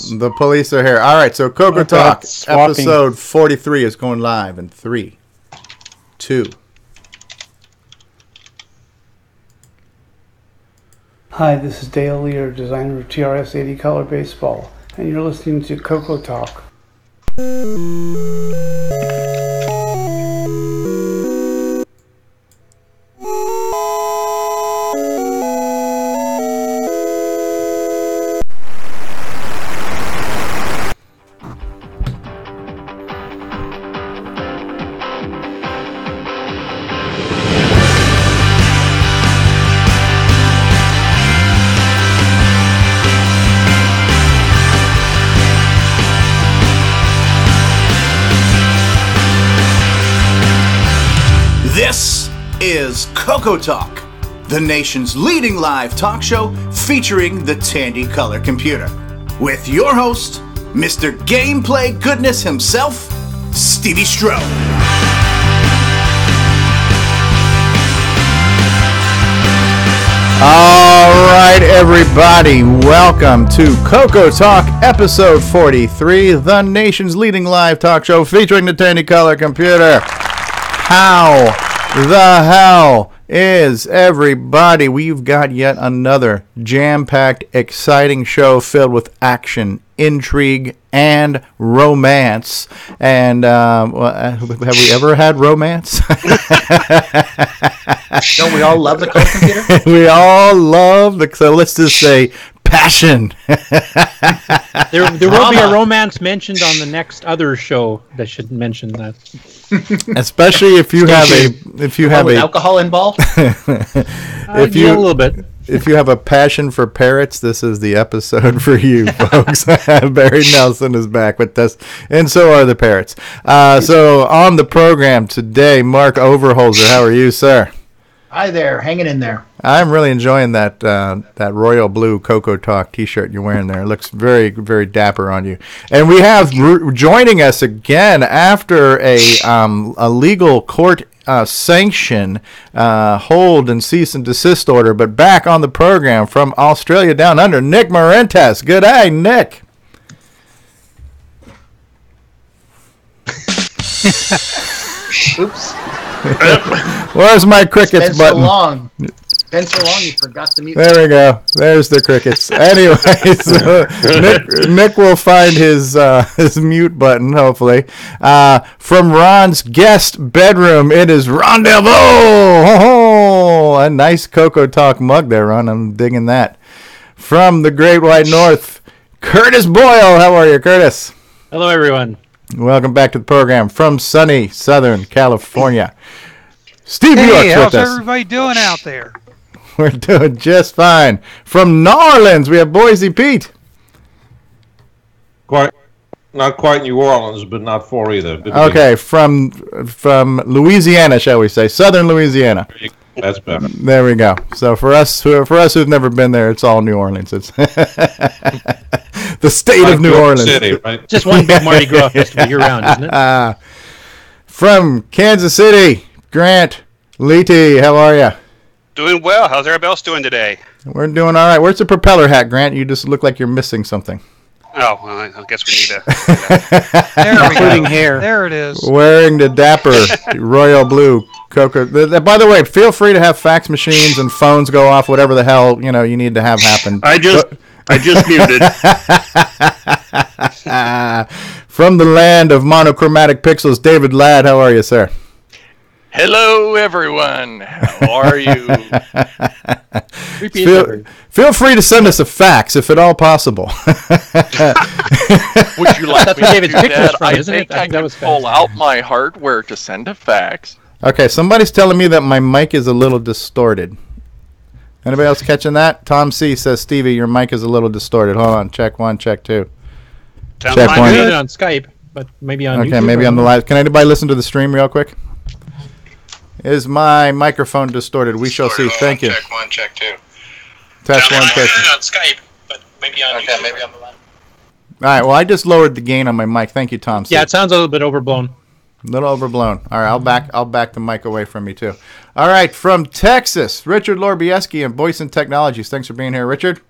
The police are here. All right, so CoCoTALK episode 43 is going live in 3, 2. Hi, this is Dale Lear, designer of TRS-80 Color Baseball, and you're listening to CoCoTALK. This is CoCoTALK, the nation's leading live talk show featuring the Tandy Color computer, with your host, Mr. Gameplay Goodness himself, Stevie Stroh. All right, everybody, welcome to CoCoTALK episode 43, the nation's leading live talk show featuring the Tandy Color computer. How the hell is everybody? We've got yet another jam-packed, exciting show filled with action, intrigue, and romance. And have we ever had romance? Don't we all love the color computer? We all love so let's just say passion. There will be a romance mentioned on the next other show that should mention that. Especially if you have alcohol involved. A little bit. If you have a passion for parrots, this is the episode for you, folks. Barry Nelson is back with us, and so are the parrots. So on the program today, Mark Overholser. How are you, sir? Hi there, hanging in there. I'm really enjoying that royal blue CoCoTALK T-shirt you're wearing there. It looks very, very dapper on you. And we have joining us again after a legal court sanction hold and cease and desist order, but back on the program from Australia down under, Nick Marentes. Good day, Nick. Oops. Where's my crickets button? It's been so long you forgot to mute. There we go. There's the crickets. Anyway, so Nick will find his mute button, hopefully. From Ron's guest bedroom, it is Ron Delvaux. Oh, a nice CoCoTALK mug there, Ron. I'm digging that. From the Great White North, Curtis Boyle. How are you, Curtis? Hello, everyone. Welcome back to the program from sunny Southern California. Steve Bjork's with us. Hey, how's everybody doing out there? We're doing just fine. From New Orleans, we have Boisy Pete. Not quite New Orleans, but not far either. Okay, from Louisiana, shall we say, Southern Louisiana. That's better. There we go. So for us who've never been there, it's all New Orleans. It's the state of New Orleans. City, right? Just one big Mardi Gras festival year-round, isn't it? From Kansas City, Grant Leighty. How are you? Doing well. How's everybody else doing today? We're doing all right. Where's the propeller hat, Grant? You just look like you're missing something. Oh, well, I guess we need to. There we Including go. hair. There it is. Wearing the dapper royal blue CoCo. By the way, feel free to have fax machines and phones go off, whatever the hell you need to have happen. I just muted. From the land of monochromatic pixels, David Ladd. How are you, sir? Hello, everyone. How are you? Feel free to send us a fax, if at all possible. Would you like That's me where to David's do picture's that? from, I isn't think it? I I think that can was pull fast. out my hardware to send a fax. Okay, somebody's telling me that my mic is a little distorted. Anybody else catching that? Tom C. says, Stevie, your mic is a little distorted. Hold on. Check 1, check 2. Sounds Check fine. one. I did it on Skype, but maybe on Okay, YouTube. maybe on the live. Can anybody listen to the stream real quick? Is my microphone distorted? We shall see. Thank you. Check 1, check 2. Test 1, test 2. on Skype, but maybe on YouTube. Maybe on the line. All right, well, I just lowered the gain on my mic. Thank you, Tom C. Yeah, it sounds a little bit overblown. A little overblown. All right, I'll back the mic away from me too. All right, from Texas, Richard Lorbieski and Boisy Technologies. Thanks for being here, Richard.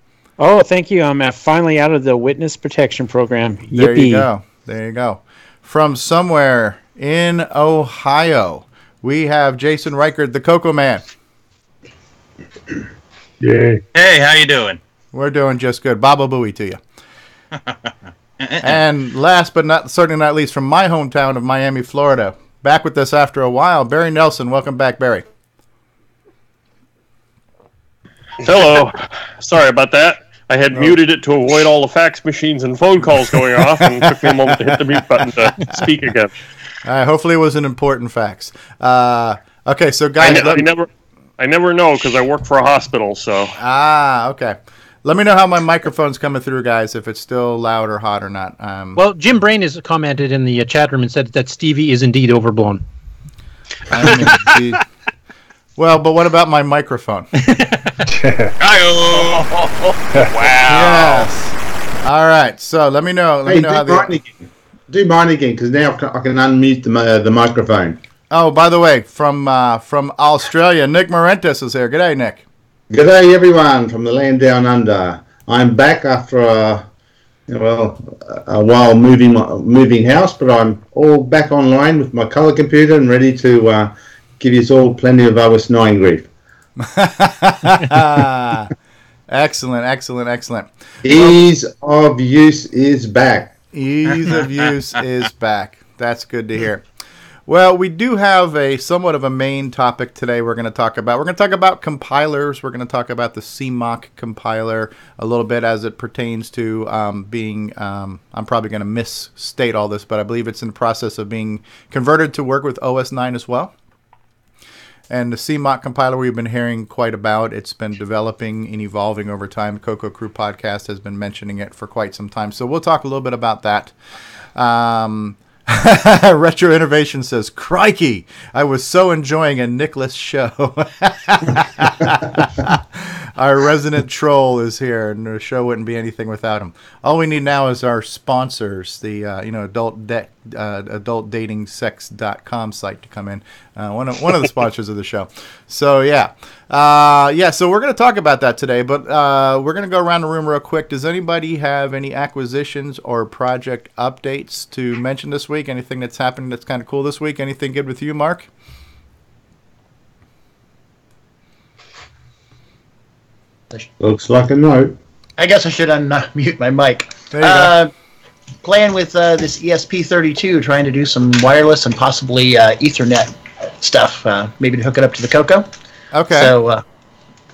Oh, thank you. I'm finally out of the witness protection program. There Yippee. you go. There you go. From somewhere in Ohio, we have Jason Reighgart, the CoCo Man. Yay. Hey, how you doing? We're doing just good. Baba Booey to you. And last but certainly not least, from my hometown of Miami, Florida, back with us after a while, Barry Nelson. Welcome back, Barry. Hello. Sorry about that. I had muted it to avoid all the fax machines and phone calls going off, and it took me a moment to hit the mute button to speak again. Hopefully it was an important fax. Okay, so guys... I never know because I work for a hospital, so... okay. Let me know how my microphone's coming through, guys, if it's still loud or hot or not. Well, Jim Brain has commented in the chat room and said that Stevie is indeed overblown. Well, but what about my microphone? Wow. Yes. All right. So let me know. Let me know how do mine again, because now I can unmute the microphone. Oh, by the way, from Australia, Nick Marentes is here. G'day, Nick. G'day, everyone from the land down under. I'm back after a while moving house, but I'm all back online with my colour computer and ready to give you all plenty of OS9 grief. Excellent. Ease of use is back. Ease of use is back. That's good to hear. Well, we do have somewhat of a main topic today we're going to talk about. We're going to talk about compilers. We're going to talk about the CMOC compiler a little bit as it pertains to being, I'm probably going to misstate all this, but I believe it's in the process of being converted to work with OS 9 as well. And the CMOC compiler we've been hearing quite about. It's been developing and evolving over time. The CoCo Crew podcast has been mentioning it for quite some time. So we'll talk a little bit about that. Retro Innovation says, crikey, I was so enjoying a Nicholas show. Our resident troll is here, and the show wouldn't be anything without him. All we need now is our sponsors, the adultdatingsex.com site to come in. One of the sponsors of the show. So so we're going to talk about that today, but we're going to go around the room real quick. Does anybody have any acquisitions or project updates to mention this week? Anything that's happening that's kind of cool this week? Anything good with you, Mark? Looks like a no. I guess I should unmute my mic. There you go. Playing with this ESP32, trying to do some wireless and possibly Ethernet stuff, maybe to hook it up to the CoCo. Okay. So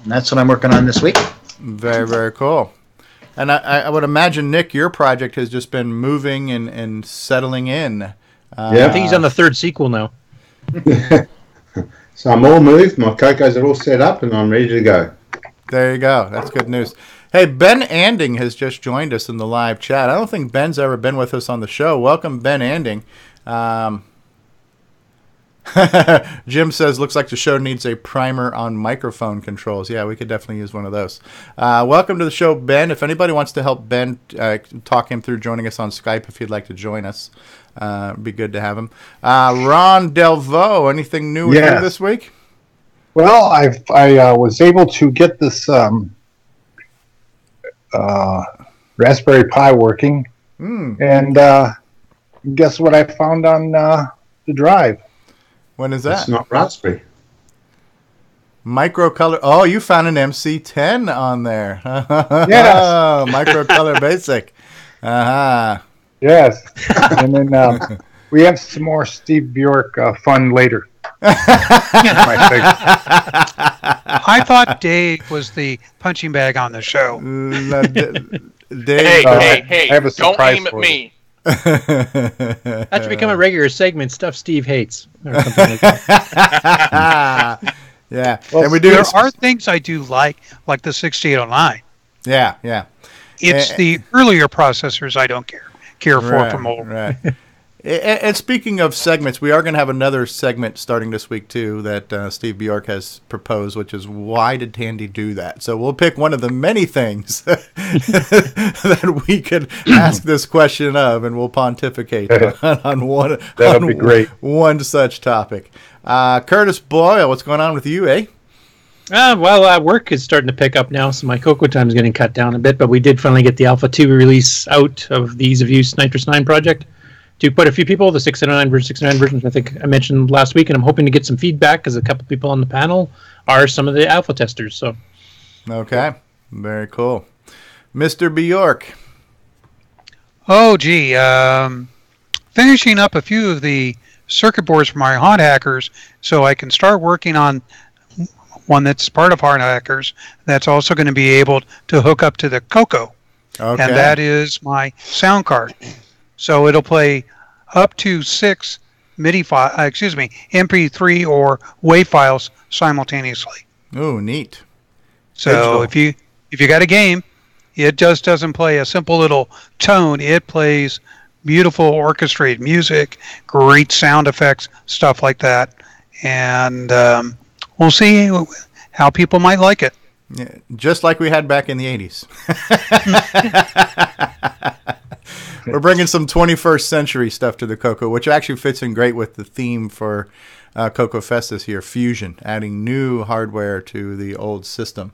that's what I'm working on this week. Very, very cool. And I would imagine, Nick, your project has just been moving and settling in. I think he's on the third sequel now. So I'm all moved. My CoCos are all set up, and I'm ready to go. There you go. That's good news. Hey, Ben Anding has just joined us in the live chat. I don't think Ben's ever been with us on the show. Welcome, Ben Anding. Jim says, looks like the show needs a primer on microphone controls. Yeah, we could definitely use one of those. Welcome to the show, Ben. If anybody wants to help Ben talk him through joining us on Skype, if he'd like to join us, it'd be good to have him. Ron Delvaux, anything new with you this week? Well, I was able to get this Raspberry Pi working, and guess what I found on the drive? When is that? It's not Raspberry. Microcolor. Oh, you found an MC10 on there. Yes. Microcolor Basic. Uh-huh. Yes. And then we have some more Steve Bjork fun later. I thought Dave was the punching bag on the show. Hey, I have a don't surprise aim at for me. That should become a regular segment, stuff Steve hates. Or something like that. Yeah. Well, and we do. There are things I do like the 6809. Yeah. It's the earlier processors I don't care for from old. Right. And speaking of segments, we are going to have another segment starting this week, too, that Steve Bjork has proposed, which is, why did Tandy do that? So we'll pick one of the many things that we could ask this question of, and we'll pontificate on one. That'll be great. One such topic. Curtis Boyle, what's going on with you, eh? Work is starting to pick up now, so my CoCo time is getting cut down a bit, but we did finally get the Alpha 2 release out of the Ease of Use Nitrous 9 project to quite a few people, the 609 versions I think I mentioned last week, and I'm hoping to get some feedback because a couple people on the panel are some of the alpha testers. So, okay, very cool. Mr. Bjork. Oh, gee. Finishing up a few of the circuit boards for my Hot Hackers so I can start working on one that's part of Hot Hackers that's also going to be able to hook up to the CoCo. Okay. And that is my sound card. So it'll play up to 6 MP3 or WAV files simultaneously. Oh, neat. So if you got a game, it just doesn't play a simple little tone. It plays beautiful orchestrated music, great sound effects, stuff like that. And we'll see how people might like it. Yeah, just like we had back in the 80s. We're bringing some 21st century stuff to the CoCo, which actually fits in great with the theme for CoCo Fest this year, fusion, adding new hardware to the old system.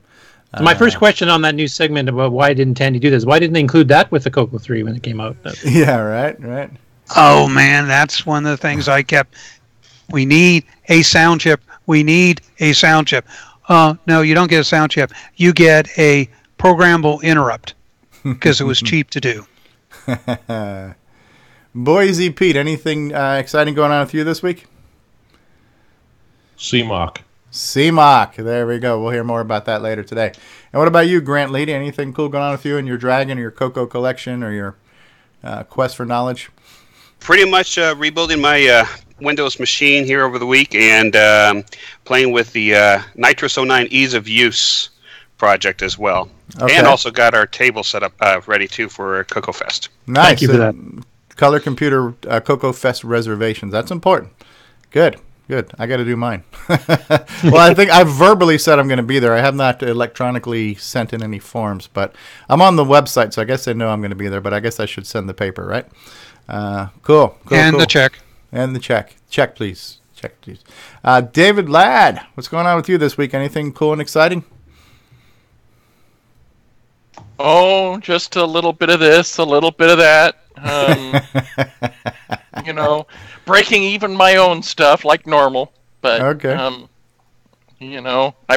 So my first question on that new segment about why didn't Tandy do this, why didn't they include that with the CoCo 3 when it came out? Yeah, right. Oh, man, that's one of the things I kept. We need a sound chip. We need a sound chip. No, you don't get a sound chip. You get a programmable interrupt because it was cheap to do. Boisy Pete, anything exciting going on with you this week? CMOC. CMOC. There we go. We'll hear more about that later today. And what about you, Grant Leighty? Anything cool going on with you and your Dragon or your CoCo collection or your quest for knowledge? Pretty much rebuilding my Windows machine here over the week and playing with the Nitrous 09 Ease of Use project as well. Okay. And also got our table set up ready too for CoCo Fest. Nice. Thank you for that. Color Computer CoCo Fest reservations. That's important. Good. I got to do mine. Well, I think I've verbally said I'm going to be there. I have not electronically sent in any forms, but I'm on the website, so I guess they know I'm going to be there, but I guess I should send the paper, right? Cool. And the check. And the check. Check, please. David Ladd, what's going on with you this week? Anything cool and exciting? Oh, just a little bit of this, a little bit of that. Breaking even my own stuff like normal. But, okay. I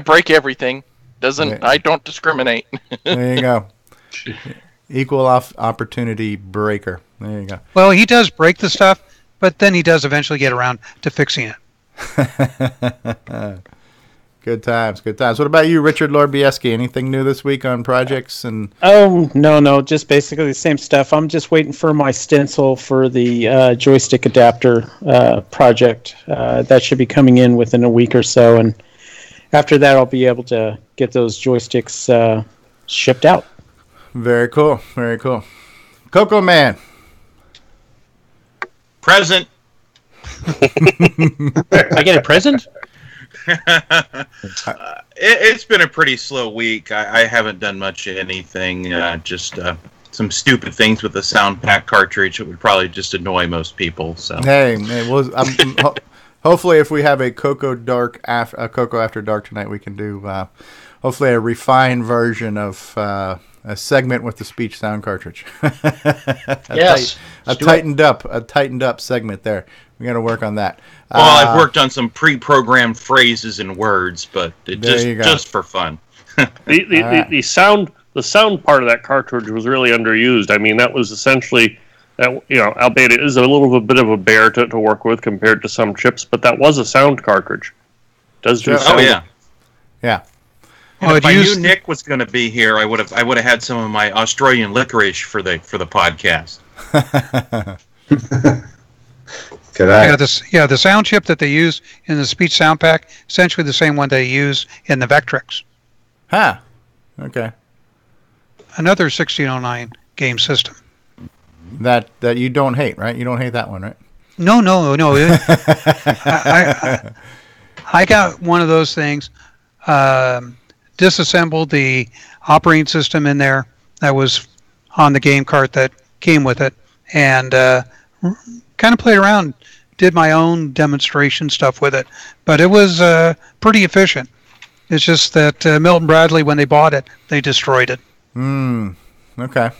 break everything. I don't discriminate. There you go. Equal opportunity breaker. There you go. Well, he does break the stuff, but then he does eventually get around to fixing it. Good times. What about you, Richard Lorbieski? Anything new this week on projects? Oh, no, just basically the same stuff. I'm just waiting for my stencil for the joystick adapter project. That should be coming in within a week or so, and after that I'll be able to get those joysticks shipped out. Very cool. CoCo Man. Present. I get a present? It's been a pretty slow week. I haven't done much of anything. Just some stupid things with the sound pack cartridge that would probably just annoy most people. So hey, hopefully, if we have a CoCo After Dark tonight, we can do hopefully a refined version of a segment with the speech sound cartridge. Yes, a tightened up segment there. We got to work on that. Well, I've worked on some pre-programmed phrases and words, but just for fun. The sound part of that cartridge was really underused. I mean, that was essentially albeit it is a little bit of a bear to work with compared to some chips, but that was a sound cartridge. It does do sound. Oh yeah. If I knew Nick was going to be here, I would have had some of my Australian licorice for the podcast. The sound chip that they use in the speech sound pack, essentially the same one they use in the Vectrex. Huh. Okay. Another 1609 game system. That you don't hate, right? You don't hate that one, right? No. I got one of those things. Disassembled the operating system in there that was on the game cart that came with it, and kind of played around, did my own demonstration stuff with it, but it was pretty efficient. It's just that Milton Bradley, when they bought it, they destroyed it. Okay.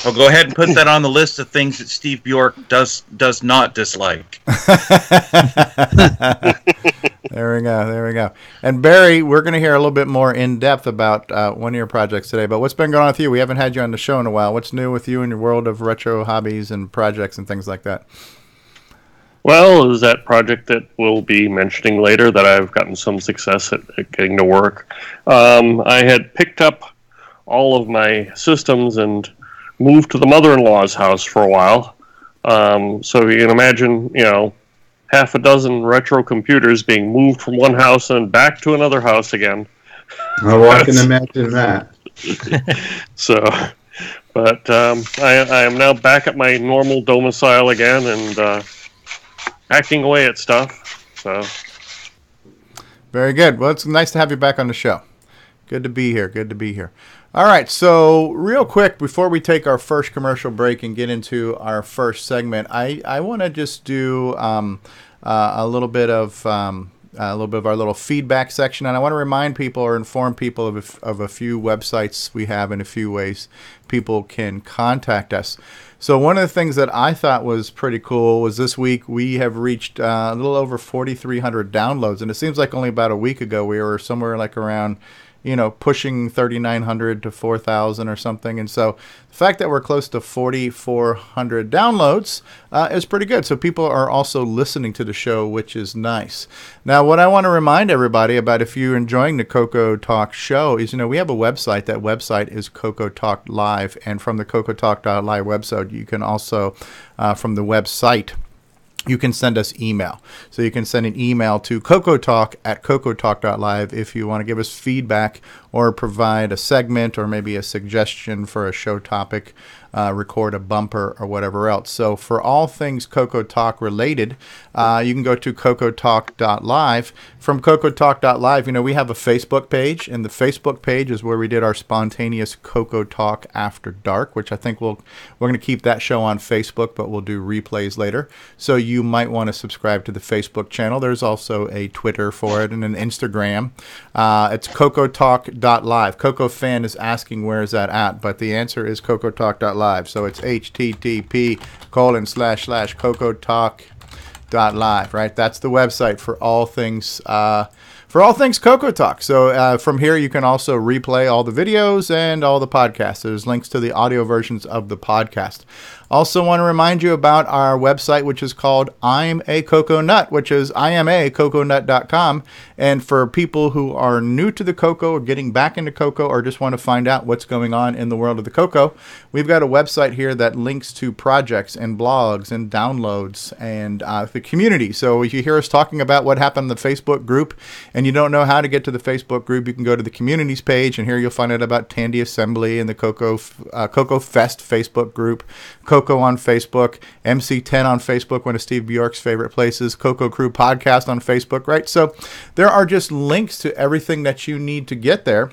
Well, go ahead and put that on the list of things that Steve Bjork does not dislike. There we go. And Barry, we're going to hear a little bit more in depth about one of your projects today. But what's been going on with you? We haven't had you on the show in a while. What's new with you in your world of retro hobbies and projects and things like that? Well, is that project that we'll be mentioning later that I've gotten some success at getting to work. I had picked up all of my systems and moved to the mother-in-law's house for a while. So you can imagine, half a dozen retro computers being moved from one house and back to another house again. Oh, I can imagine that. So, but I am now back at my normal domicile again and hacking away at stuff. So, very good. Well, it's nice to have you back on the show. Good to be here. All right, so real quick before we take our first commercial break and get into our first segment, I want to just do a little bit of our little feedback section, and I want to remind people or inform people of a few websites we have and a few ways people can contact us. So one of the things that I thought was pretty cool was this week we have reached a little over 4,300 downloads, and it seems like only about a week ago we were somewhere like around pushing 3,900 to 4,000 or something. And so the fact that we're close to 4,400 downloads is pretty good. So people are also listening to the show, which is nice. Now, what I want to remind everybody about, if you're enjoying the CoCoTALK show, is, we have a website. That website is CoCoTALK Live. And from the CoCoTALK.live website, you can also, from the website, you can send us email. So you can send an email to CoCoTALK@CoCoTALK.live if you want to give us feedback or provide a segment or maybe a suggestion for a show topic, record a bumper or whatever else. So for all things CoCoTALK related, you can go to CoCoTALK.live. From CoCoTALK.live, we have a Facebook page, and the Facebook page is where we did our spontaneous CoCoTALK After Dark, which I think we're going to keep that show on Facebook, but we'll do replays later. So you might want to subscribe to the Facebook channel. There's also a Twitter for it and an Instagram. It's CoCoTALK.live. Coco Fan is asking where is that at, but the answer is CoCoTALK.live. So it's http://CoCoTALK.live, right? That's the website for all things CoCoTALK. So from here, you can also replay all the videos and all the podcasts. There's links to the audio versions of the podcast. Also want to remind you about our website, which is called I'm a Coco Nut, which is IMACoconut.com. And for people who are new to the CoCo or getting back into CoCo or just want to find out what's going on in the world of the CoCo, we've got a website here that links to projects and blogs and downloads and the community. So if you hear us talking about what happened in the Facebook group and you don't know how to get to the Facebook group, you can go to the communities page, and here you'll find out about Tandy Assembly and the CoCo Fest Facebook group, CoCo on Facebook, MC10 on Facebook, one of Steve Bjork's favorite places, CoCo Crew Podcast on Facebook, right? So there are just links to everything that you need to get there.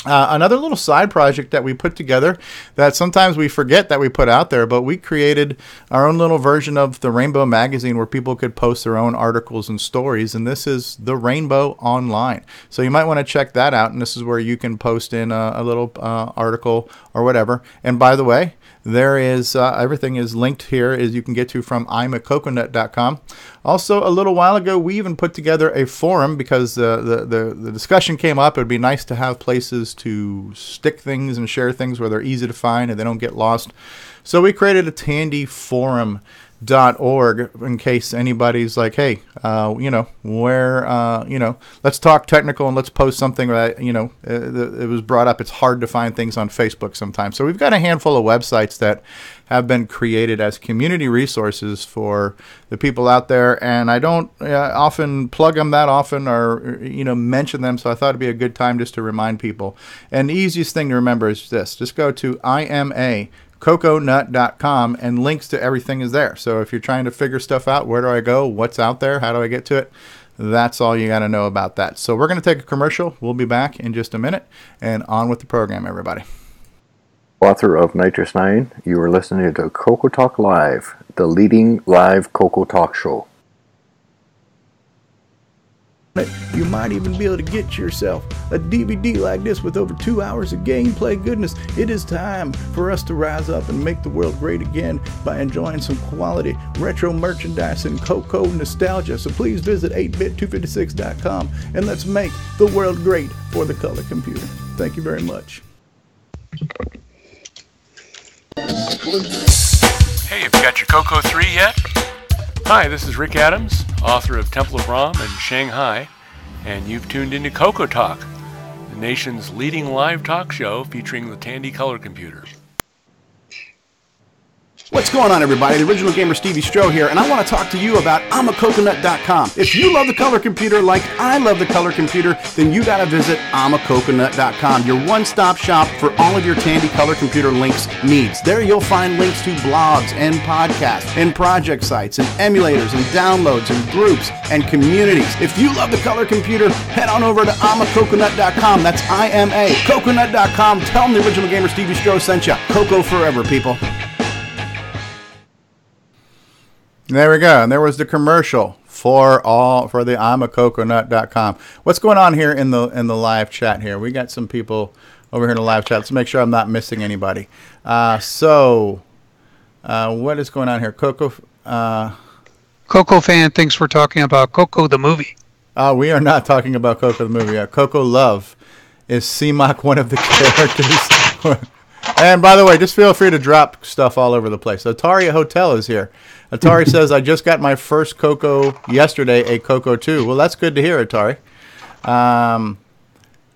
Another little side project that we put together that sometimes we forget that we put out there, but we created our own little version of the Rainbow magazine where people could post their own articles and stories, and this is the Rainbow Online. So you might want to check that out, and this is where you can post in a little article or whatever. And by the way, there is everything is linked here, as you can get to from imacoconut.com. Also, a little while ago, we even put together a forum because the discussion came up. It would be nice to have places to stick things and share things where they're easy to find and they don't get lost. So we created a Tandyforum.org in case anybody's like, hey, let's talk technical and let's post something that, it was brought up. It's hard to find things on Facebook sometimes. So we've got a handful of websites that have been created as community resources for the people out there. And I don't often plug them that often or, mention them. So I thought it'd be a good time just to remind people. And the easiest thing to remember is this. Just go to IMACoconut.com and links to everything is there. So if you're trying to figure stuff out, where do I go? What's out there? How do I get to it? That's all you got to know about that. So we're going to take a commercial. We'll be back in just a minute, and on with the program, everybody. Author of Nitrous 9, you are listening to CoCoTALK Live, the leading live CoCoTALK show. You might even be able to get yourself a DVD like this with over 2 hours of gameplay goodness. It is time for us to rise up and make the world great again by enjoying some quality retro merchandise and CoCo nostalgia. So please visit 8bit256.com and let's make the world great for the color computer. Thank you very much. Hey, have you got your CoCo 3 yet? Hi, this is Rick Adams, author of Temple of Ram and Shanghai, and you've tuned into CoCoTALK, the nation's leading live talk show featuring the Tandy color computer. What's going on, everybody? The original gamer Stevie Stroh here, and I want to talk to you about I'mACoconut.com. If you love the color computer like I love the color computer, then you got to visit I'mACoconut.com, your one-stop shop for all of your Tandy color computer links needs. There you'll find links to blogs and podcasts and project sites and emulators and downloads and groups and communities. If you love the color computer, head on over to I'mACoconut.com. That's IMACoconut.com. Tell them the original gamer Stevie Stroh sent you. CoCo forever, people. There we go. And there was the commercial for the I'mACoconut.com. What's going on here in the live chat here? We got some people over here in the live chat. Let's make sure I'm not missing anybody. What is going on here? CoCo fan thinks we're talking about CoCo the movie. We are not talking about CoCo the movie. CoCo Love is CMOC one of the characters. And by the way, just feel free to drop stuff all over the place. Atari Hotel is here. Atari says, I just got my first CoCo yesterday, a CoCo 2. Well, that's good to hear, Atari.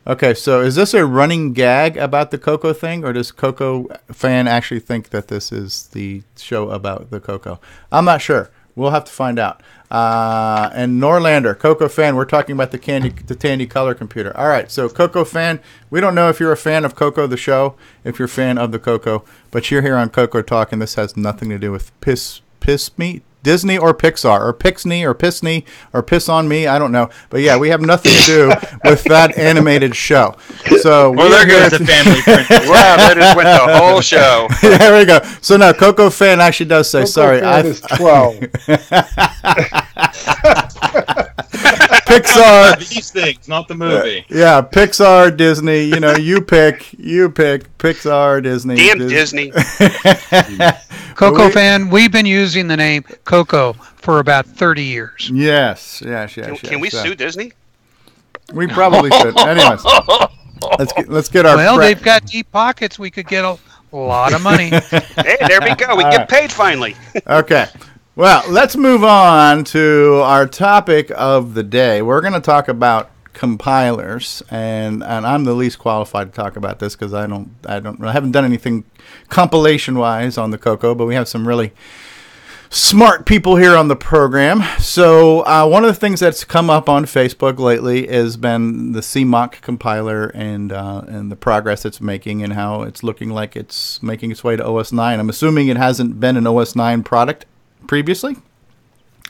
Okay, so is this a running gag about the CoCo thing, or does CoCo fan actually think that this is the show about the CoCo? I'm not sure. We'll have to find out. And Norlander, CoCo fan, we're talking about the Tandy color computer. All right, so CoCo fan, we don't know if you're a fan of CoCo the show, if you're a fan of the CoCo, but you're here on CoCoTALK, and this has nothing to do with Piss Me, Disney or Pixar, or Pixney or Pissney or Piss on Me, I don't know. But yeah, we have nothing to do with that animated show. So well, there goes the family principle. Wow, that just went the whole show. There we go. So no, CoCo fan actually does say, CoCo sorry. fan is 12. Pixar. These things, not the movie. Yeah, Pixar, Disney. You know, you pick. Pixar, Disney. Damn Disney. CoCo fan, we've been using the name CoCo for about 30 years. Yes. Can we sue Disney? We probably should. Anyways, let's get our. Well, they've got deep pockets. We could get a lot of money. Hey, there we go. We get paid finally. Okay. Well, let's move on to our topic of the day. We're going to talk about compilers, and I'm the least qualified to talk about this because I haven't done anything compilation wise on the CoCo, but we have some really smart people here on the program. So one of the things that's come up on Facebook lately has been the CMOC compiler and the progress it's making and how it's looking like it's making its way to OS 9. I'm assuming it hasn't been an OS 9 product previously,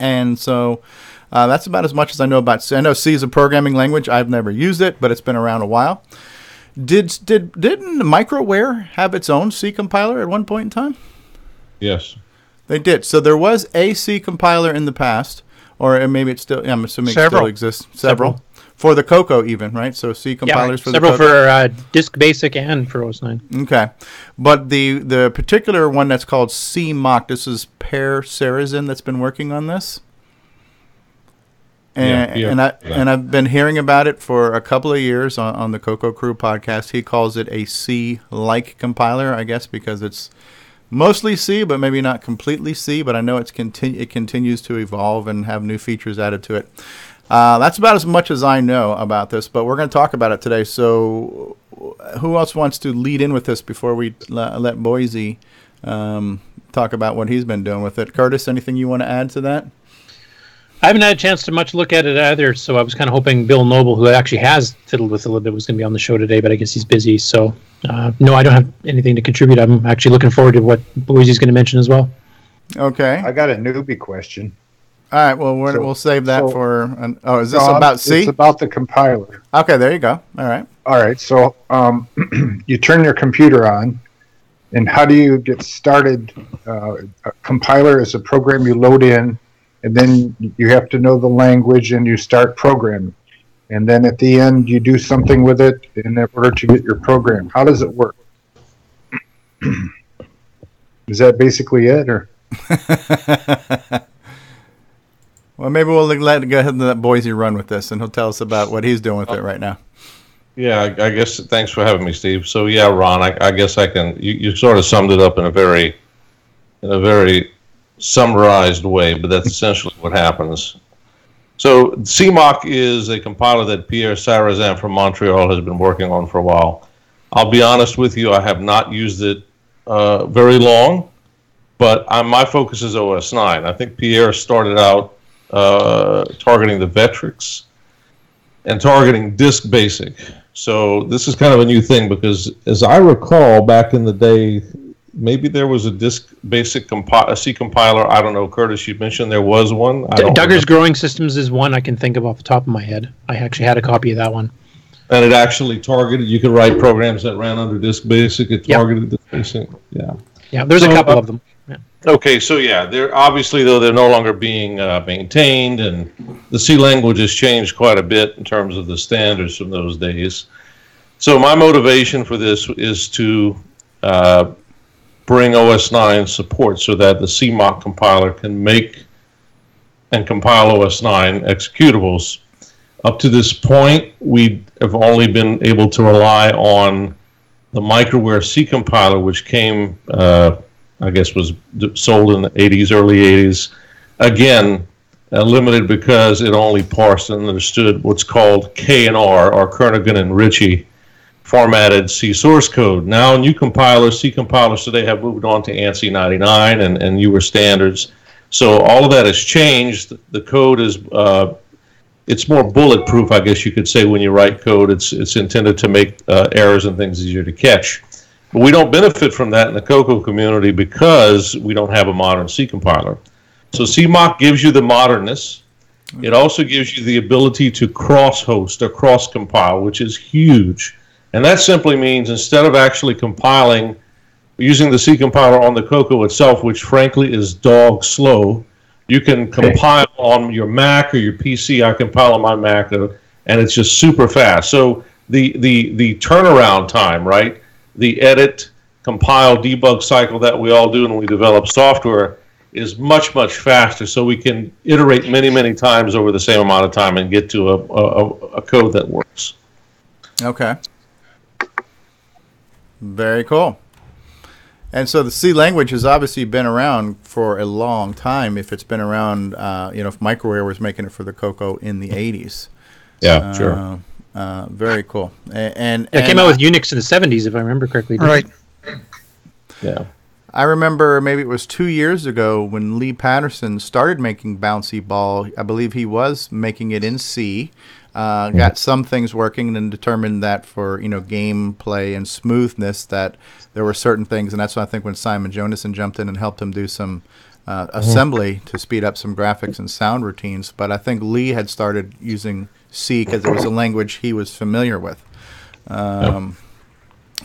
and so that's about as much as I know about C. I know C is a programming language. I've never used it, but it's been around a while. Didn't Microware have its own C compiler at one point in time? Yes, they did. So there was a C compiler in the past, or maybe it's still. I'm assuming it still exists. Several. For the CoCo even, right? So C compilers for the CoCo. Several for Disk Basic and for OS 9. Okay. But the particular one that's called CMOC, this is Per Sarazin that's been working on this. And I've been hearing about it for a couple of years on the CoCo Crew podcast. He calls it a C-like compiler, I guess, because it's mostly C, but maybe not completely C. But I know it continues to evolve and have new features added to it. That's about as much as I know about this, but we're going to talk about it today. So who else wants to lead in with this before we let Boisy talk about what he's been doing with it? Curtis, anything you want to add to that? I haven't had a chance to much look at it either, so I was kind of hoping Bill Noble, who actually has fiddled with it a little bit, was going to be on the show today, but I guess he's busy. So, no, I don't have anything to contribute. I'm actually looking forward to what Boisy's going to mention as well. Okay. I got a newbie question. All right, well, we'll save that for... is this about C? It's about the compiler. Okay, there you go. All right, so you turn your computer on, and how do you get started? A compiler is a program you load in, and then you have to know the language, and you start programming. and then at the end you do something with it in order to get your program. How does it work? Is that basically it, or? Well, maybe we'll go ahead and let Boisy run with this, and he'll tell us about what he's doing with it right now. Yeah, I guess. Thanks for having me, Steve. So yeah, Ron, I guess I can. You sort of summed it up in a very summarized way, but that's essentially what happens. So CMOC is a compiler that Pierre Sarrazin from Montreal has been working on for a while. I'll be honest with you, I have not used it very long, but my focus is OS 9. I think Pierre started out targeting the Vectrix and targeting disk basic. So this is kind of a new thing because, as I recall, back in the day, maybe there was a disk basic a C compiler. I don't know, Curtis, you mentioned there was one. Duggar's Growing Systems is one I can think of off the top of my head. I actually had a copy of that one. And it actually targeted, you could write programs that ran under disk basic. It targeted disk basic. Yeah. Yeah, there's a couple of them. Yeah. Okay, so yeah, they're obviously, though, they're no longer being maintained, and the C language has changed quite a bit in terms of the standards from those days. So my motivation for this is to bring OS 9 support so that the CMOC compiler can make and compile OS 9 executables. Up to this point, we have only been able to rely on the Microware C compiler, which came, I guess, was sold in the 80s, early 80s. Again, limited because it only parsed and understood what's called K&R, or Kernighan and Ritchie formatted C source code. Now, new compilers, C compilers today have moved on to ANSI 99 and newer standards. So all of that has changed. The code is it's more bulletproof, I guess you could say, when you write code. It's intended to make errors and things easier to catch. But we don't benefit from that in the CoCo community because we don't have a modern C compiler. So CMOC gives you the modernness. It also gives you the ability to cross-host or cross-compile, which is huge. And that simply means instead of actually compiling using the C compiler on the CoCo itself, which frankly is dog slow, you can compile on your Mac or your PC. I compile on my Mac, and it's just super fast. So the turnaround time, right? The edit, compile, debug cycle that we all do when we develop software is much, much faster. So we can iterate many, many times over the same amount of time and get to a code that works. Okay. Very cool. And so the C language has obviously been around for a long time. If it's been around, if Microware was making it for the CoCo in the 80s. Yeah, sure. Very cool. And it came out with Unix in the 70s, if I remember correctly. Right. Yeah. I remember maybe it was 2 years ago when Lee Patterson started making Bouncy Ball. I believe he was making it in C. Got some things working and then determined that for gameplay and smoothness that there were certain things, and that's why I think when Simon Jonason jumped in and helped him do some assembly to speed up some graphics and sound routines. But I think Lee had started using C because it was a language he was familiar with.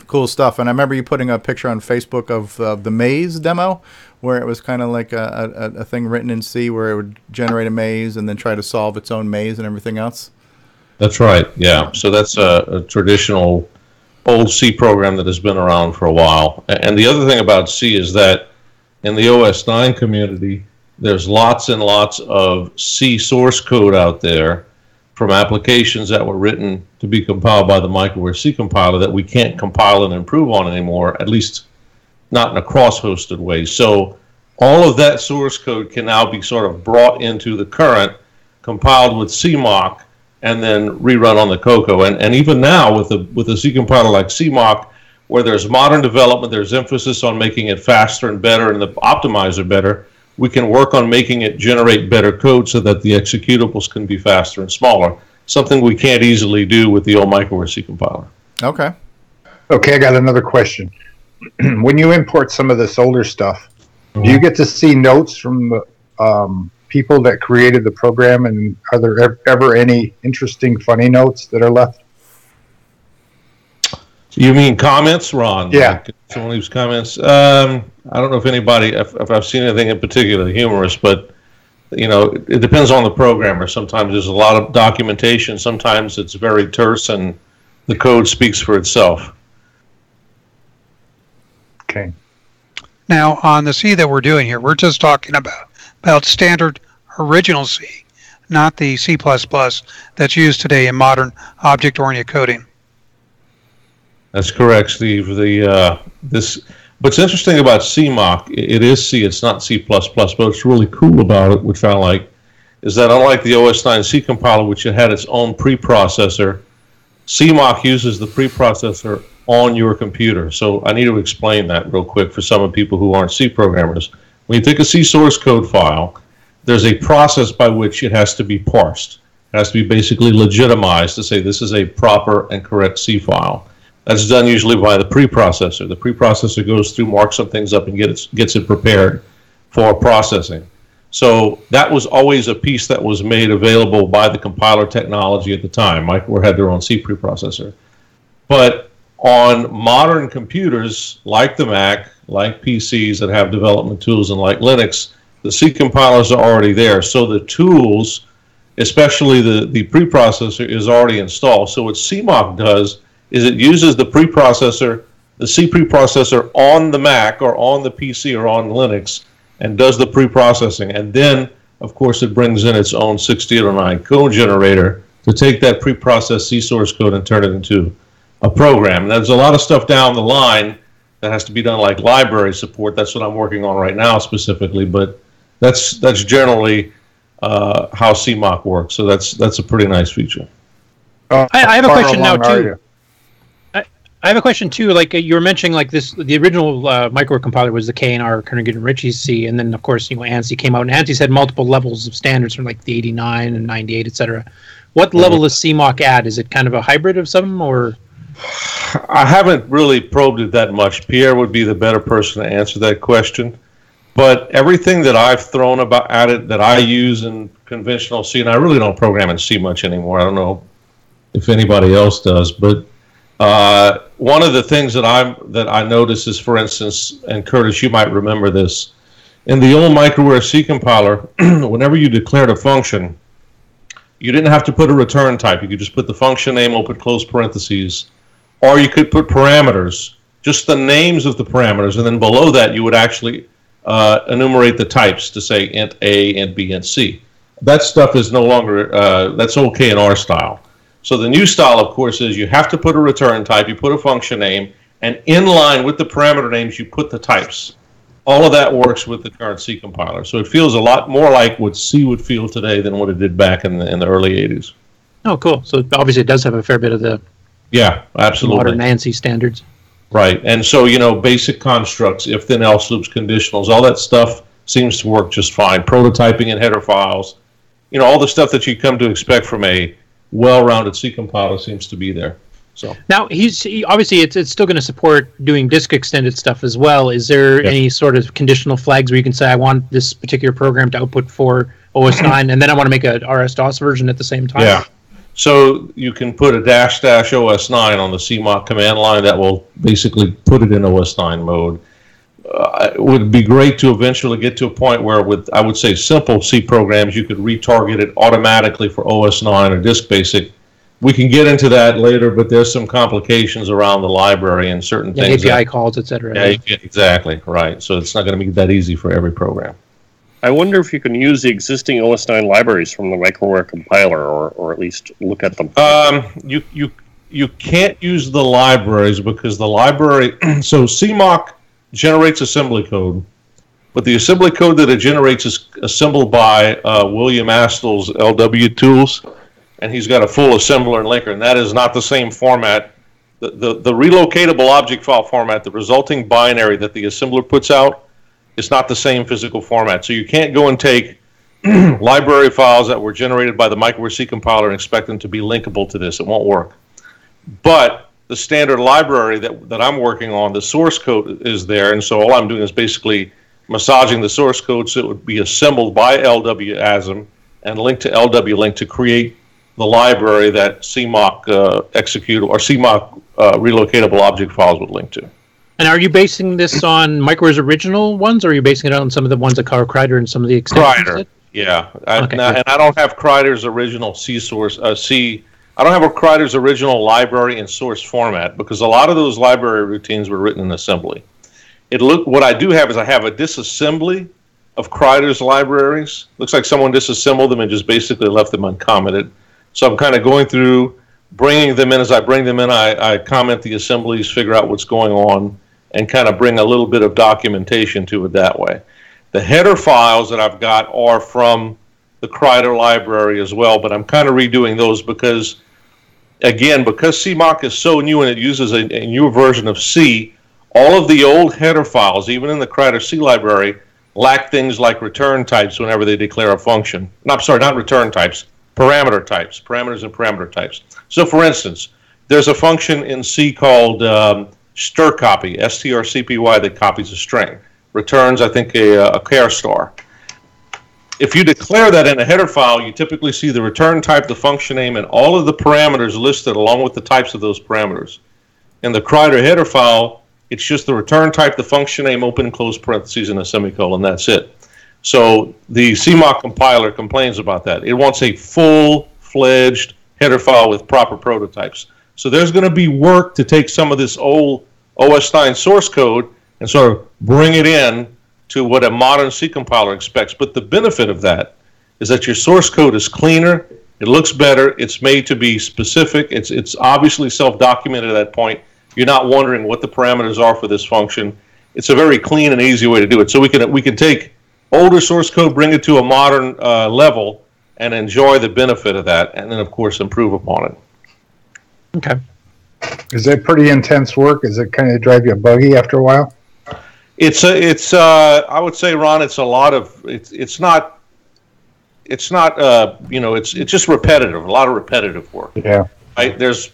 Cool stuff. And I remember you putting a picture on Facebook of the maze demo, where it was kind of like a thing written in C where it would generate a maze and then try to solve its own maze and everything else. That's right, yeah. So that's a traditional old C program that has been around for a while. And the other thing about C is that in the OS 9 community, there's lots and lots of C source code out there from applications that were written to be compiled by the Microware C compiler that we can't compile and improve on anymore, at least not in a cross-hosted way. So all of that source code can now be sort of brought into the current, compiled with CMOC, and then rerun on the CoCo. And even now, with a C compiler like CMOC, where there's modern development, there's emphasis on making it faster and better and the optimizer better, we can work on making it generate better code so that the executables can be faster and smaller, something we can't easily do with the old Microware C compiler. Okay. Okay, I got another question. When you import some of this older stuff, do you get to see notes from the people that created the program, and are there ever any interesting, funny notes that are left? You mean comments, Ron? Yeah. Like someone leaves comments. I don't know if I've seen anything in particular humorous, but it depends on the programmer. Sometimes there's a lot of documentation. Sometimes it's very terse and the code speaks for itself. Okay. Now, on the C that we're doing here, we're just talking about standard original C, not the C++ that's used today in modern object-oriented coding. That's correct, Steve. What's interesting about CMOC, it is C, it's not C++, but what's really cool about it, which I like, is that unlike the OS9 C compiler, which had its own preprocessor, CMOC uses the preprocessor on your computer. So I need to explain that real quick for some of the people who aren't C programmers. When you take a C source code file, there's a process by which it has to be parsed. It has to be basically legitimized to say this is a proper and correct C file. That's done usually by the preprocessor. The preprocessor goes through, marks some things up, and gets it prepared for processing. So that was always a piece that was made available by the compiler technology at the time. Microware had their own C preprocessor. But on modern computers, like the Mac, like PCs that have development tools, and like Linux, the C compilers are already there. So the tools, especially the preprocessor, is already installed. So what CMOC does is it uses the preprocessor, the C preprocessor on the Mac or on the PC or on Linux, and does the preprocessing. And then, of course, it brings in its own 6809 code generator to take that preprocessed C source code and turn it into a program. And there's a lot of stuff down the line that has to be done, like library support. That's what I'm working on right now specifically, but that's generally how CMOC works. So that's a pretty nice feature. I have a question now too. I have a question too. Like you were mentioning, like the original microware compiler was the K&R Kernighan and Ritchie's C, and then of course ANSI came out, and ANSI's had multiple levels of standards from like the 89 and 98, etc. What level is CMOC at? Is it kind of a hybrid of some, or? I haven't really probed it that much. Pierre would be the better person to answer that question. But everything that I've thrown at it that I use in conventional C, and I really don't program in C much anymore. I don't know if anybody else does, but one of the things that I notice is, for instance, and Curtis, you might remember this, in the old microware C compiler, whenever you declared a function, you didn't have to put a return type. You could just put the function name, open close parentheses, or you could put parameters, just the names of the parameters, and then below that you would actually enumerate the types to say int A, int B, int C. That stuff is no longer, that's OK in our style. So the new style, of course, is you have to put a return type, you put a function name, and in line with the parameter names, you put the types. All of that works with the current C compiler. So it feels a lot more like what C would feel today than what it did back in the early 80s. Oh, cool. So obviously it does have a fair bit of the absolutely modern ANSI standards. Right. And so, basic constructs, if then else loops, conditionals, all that stuff seems to work just fine. Prototyping in header files, all the stuff that you come to expect from a well-rounded C compiler seems to be there. So now obviously it's still going to support doing disk extended stuff as well. Is there any sort of conditional flags where you can say I want this particular program to output for OS9 and then I want to make a RS-DOS version at the same time? Yeah. So you can put a -- OS9 on the CMOC command line that will basically put it in OS9 mode. It would be great to eventually get to a point where with, I would say, simple C programs, you could retarget it automatically for OS9 or Disk Basic. We can get into that later, but there's some complications around the library and certain things. API calls, etc. Yeah, exactly, right. So it's not going to be that easy for every program. I wonder if you can use the existing OS9 libraries from the microware compiler, or at least look at them. You can't use the libraries because the library. So CMOC generates assembly code, but the assembly code that it generates is assembled by William Astl's LW tools, and he's got a full assembler and linker, and that is not the same format. The relocatable object file format, the resulting binary that the assembler puts out, is not the same physical format. So you can't go and take library files that were generated by the microware C compiler and expect them to be linkable to this. It won't work. But the standard library that I'm working on, the source code is there, and so all I'm doing is basically massaging the source code so it would be assembled by LWASM and linked to LWLink to create the library that CMOC executable or CMOC relocatable object files would link to. And are you basing this on Microware's original ones, or are you basing it on some of the ones that Carl Kreider and some of the extensions did? Yeah, Okay, and I don't have Kreider's original I don't have a Kreider's original library in source format because a lot of those library routines were written in assembly. What I do have is I have a disassembly of Kreider's libraries. Looks like someone disassembled them and just basically left them uncommented. So I'm kind of going through, bringing them in. As I bring them in, I comment the assemblies, figure out what's going on, and kind of bring a little bit of documentation to it that way. The header files that I've got are from the Kreider library as well, but I'm kind of redoing those because, again, because CMOC is so new and it uses a newer version of C, all of the old header files, even in the Kreider C library, lack things like return types whenever they declare a function. No, I'm sorry, not return types, parameter types, parameters and parameter types. So, for instance, there's a function in C called strcpy, strcpy, that copies a string. Returns, I think, a char star. If you declare that in a header file, you typically see the return type, the function name, and all of the parameters listed along with the types of those parameters. In the Kreider header file, it's just the return type, the function name, open and close parentheses, and a semicolon. That's it. So the CMOC compiler complains about that. It wants a full-fledged header file with proper prototypes. So there's going to be work to take some of this old OS9 source code and sort of bring it in to what a modern C compiler expects. But the benefit of that is that your source code is cleaner, it looks better, it's made to be specific, it's obviously self-documented at that point. You're not wondering what the parameters are for this function. It's a very clean and easy way to do it. So we can take older source code, bring it to a modern level, and enjoy the benefit of that, and then, of course, improve upon it. Okay. Is it pretty intense work? Is it kind of drive you buggy after a while? It's I would say, Ron, it's a lot of it's not it's just repetitive, a lot of repetitive work. Yeah. Right? There's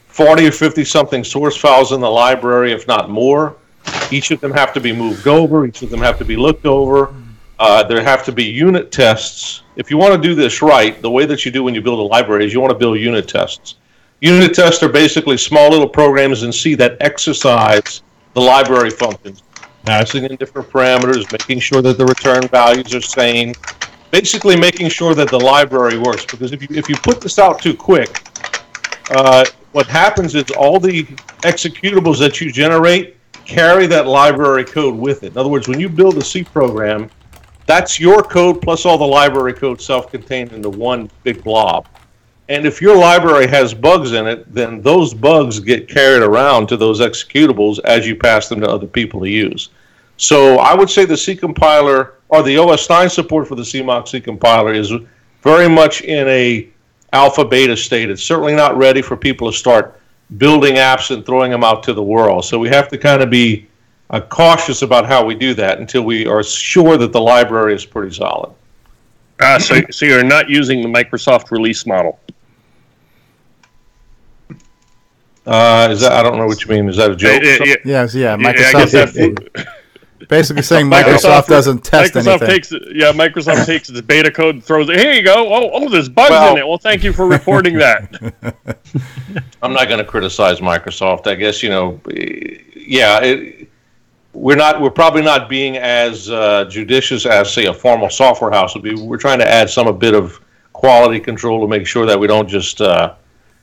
40 or 50 something source files in the library, if not more. Each of them have to be moved over. Each of them have to be looked over. There have to be unit tests. If you want to do this right, the way that you do when you build a library is you want to build unit tests. Unit tests are basically small little programs in C that exercise the library functions, passing in different parameters, making sure that the return values are same, basically making sure that the library works. Because if you put this out too quick, what happens is all the executables that you generate carry that library code with it. In other words, when you build a C program, that's your code plus all the library code self-contained into one big blob. And if your library has bugs in it, then those bugs get carried around to those executables as you pass them to other people to use. So I would say the C compiler, or the OS9 support for the CMOC C compiler, is very much in a alpha beta state. It's certainly not ready for people to start building apps and throwing them out to the world. So we have to kind of be cautious about how we do that until we are sure that the library is pretty solid. So you're not using the Microsoft release model? Is that? I don't know what you mean. Is that a joke? Yes, yeah. Microsoft. Basically saying Microsoft doesn't test anything. Microsoft takes the beta code and throws it. Here you go. Oh, there's bugs in it. Well, thank you for reporting that. I'm not going to criticize Microsoft. I guess we're probably not being as judicious as, say, a formal software house would be. We're trying to add some bit of quality control to make sure that we don't just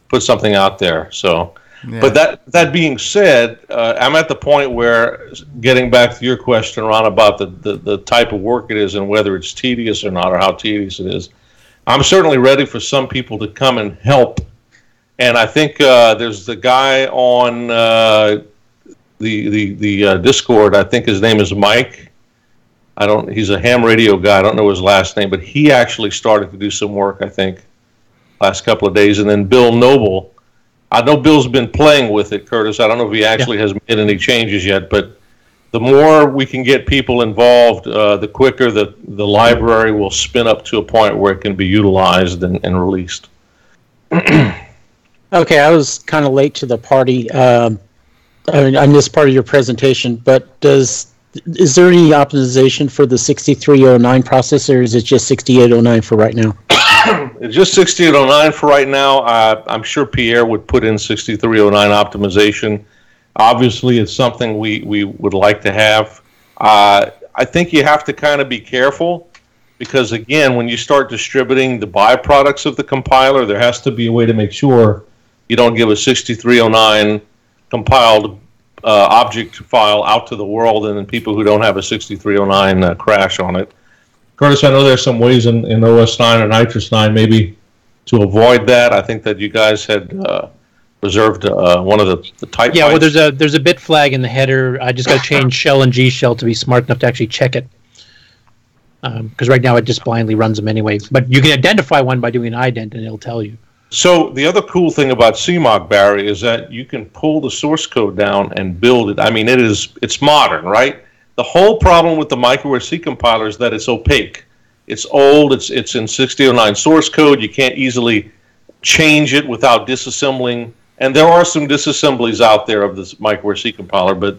put something out there. So. Yeah. But that being said, I'm at the point where, getting back to your question, Ron, about the type of work it is and whether it's tedious or not, or how tedious it is, I'm certainly ready for some people to come and help. And I think there's the guy on the Discord. I think his name is Mike. He's a ham radio guy. I don't know his last name, but he actually started to do some work, I think, last couple of days. And then Bill Noble. I know Bill's been playing with it, Curtis. I don't know if he actually has made any changes yet, but the more we can get people involved, the quicker the library will spin up to a point where it can be utilized and released. Okay, I was kind of late to the party. I missed part of your presentation, but is there any optimization for the 6309 processor, or is it just 6809 for right now? It's just 6809 for right now. I'm sure Pierre would put in 6309 optimization. Obviously, it's something we would like to have. I think you have to kind of be careful because again, when you start distributing the byproducts of the compiler, there has to be a way to make sure you don't give a 6309 compiled object file out to the world, and then people who don't have a 6309 crash on it. Curtis, I know there's some ways in OS 9 or Nitrous 9 maybe to avoid that. I think that you guys had reserved one of the type. Yeah, well, there's a bit flag in the header. I just got to change shell and G shell to be smart enough to actually check it. Because right now it just blindly runs them anyway. But you can identify one by doing an ident, and it'll tell you. So the other cool thing about CMOC, Barry, is that you can pull the source code down and build it. I mean, it's modern, right? The whole problem with the microware C compiler is that it's opaque. It's old. It's in 6009 source code. You can't easily change it without disassembling. And there are some disassemblies out there of this microware C compiler, but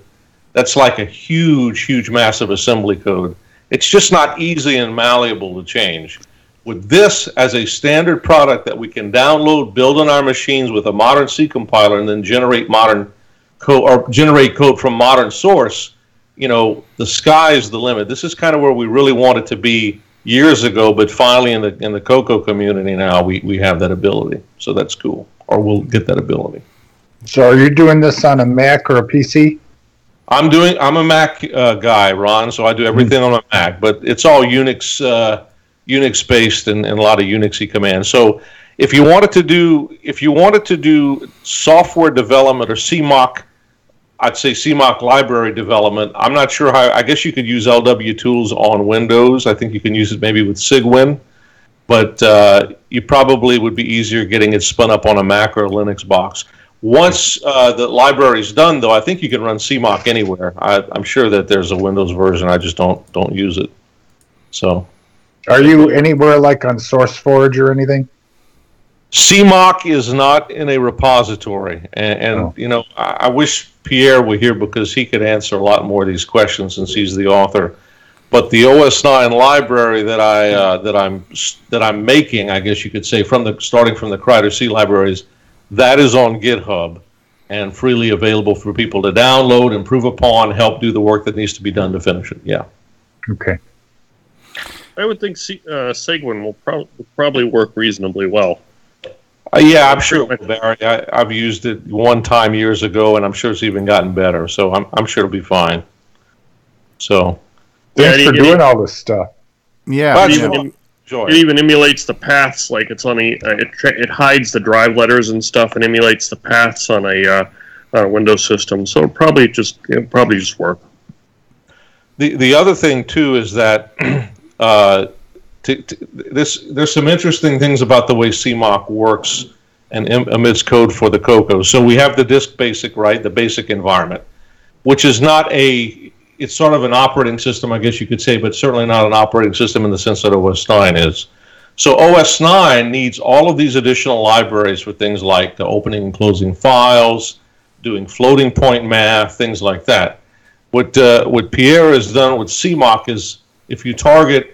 that's like a huge, massive assembly code. It's just not easy and malleable to change. With this as a standard product that we can download, build on our machines with a modern C compiler, and then generate modern code or generate code from modern source, the sky is the limit. This is kind of where we really wanted to be years ago, but finally in the CoCo community now we have that ability. So that's cool, or we'll get that ability. So are you doing this on a Mac or a PC? I'm a Mac guy, Ron, so I do everything on a Mac, but it's all Unix based and a lot of Unixy commands. So if you wanted to do software development or CMOC, I'd say CMOC library development. I'm not sure how. I guess you could use LW tools on Windows. I think you can use it maybe with Cygwin, but you probably would be easier getting it spun up on a Mac or a Linux box. Once the library's done, though, I think you can run CMOC anywhere. I'm sure that there's a Windows version. I just don't use it. So, are you anywhere like on SourceForge or anything? CMOC is not in a repository, and I wish Pierre were here because he could answer a lot more of these questions since he's the author. But the OS 9 library that I'm making, I guess you could say, starting from the Pitre C libraries, that is on GitHub and freely available for people to download, improve upon, help do the work that needs to be done to finish it. Yeah. Okay. I would think Cygwin will probably work reasonably well. Yeah, I'm sure it will, Barry. I've used it one time years ago, and I'm sure it's even gotten better. So I'm sure it'll be fine. So thanks for doing all this stuff. Yeah, it even emulates the paths, like it's on it hides the drive letters and stuff, and emulates the paths on a Windows system. So it'll probably just work. The other thing too is that there's some interesting things about the way CMOC works and emits code for the CoCo. So we have the disk basic, right? The basic environment, which is it's sort of an operating system, I guess you could say, but certainly not an operating system in the sense that OS 9 is. So OS 9 needs all of these additional libraries for things like opening and closing files, doing floating point math, things like that. What Pierre has done with CMOC is if you target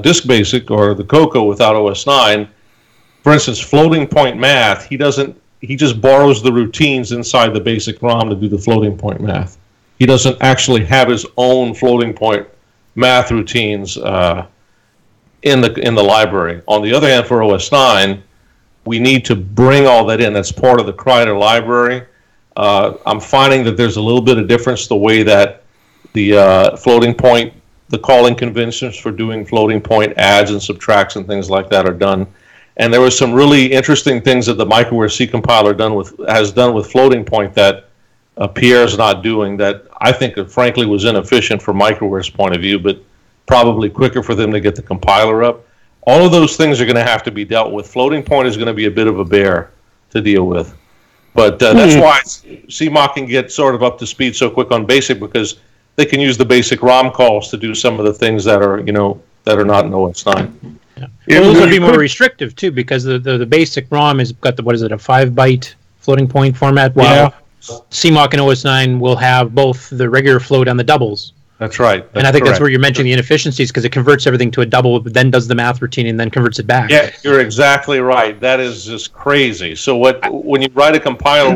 disk basic or the CoCo without OS 9, for instance, floating point math, he just borrows the routines inside the basic ROM to do the floating point math. He doesn't actually have his own floating point math routines in the library. On the other hand, for OS 9, we need to bring all that in. That's part of the Pitre library. I'm finding that there's a little bit of difference the way that the floating point, the calling conventions for doing floating point adds and subtracts and things like that are done. And there were some really interesting things that the microware C compiler has done with floating point that Pierre's not doing, that I think frankly was inefficient from microware's point of view, but probably quicker for them to get the compiler up. All of those things are going to have to be dealt with. Floating point is going to be a bit of a bear to deal with. But that's why CMOC can get sort of up to speed so quick on BASIC, because they can use the basic ROM calls to do some of the things that are not in OS 9. Yeah. Well, those would be more restrictive too, because the basic ROM has got a 5-byte floating point format, while CMOC and OS 9 will have both the regular float and the doubles. That's right. And I think that's where you're mentioning the inefficiencies, because it converts everything to a double, but then does the math routine and then converts it back. Yeah, you're exactly right. That is just crazy. So when you write a compiler,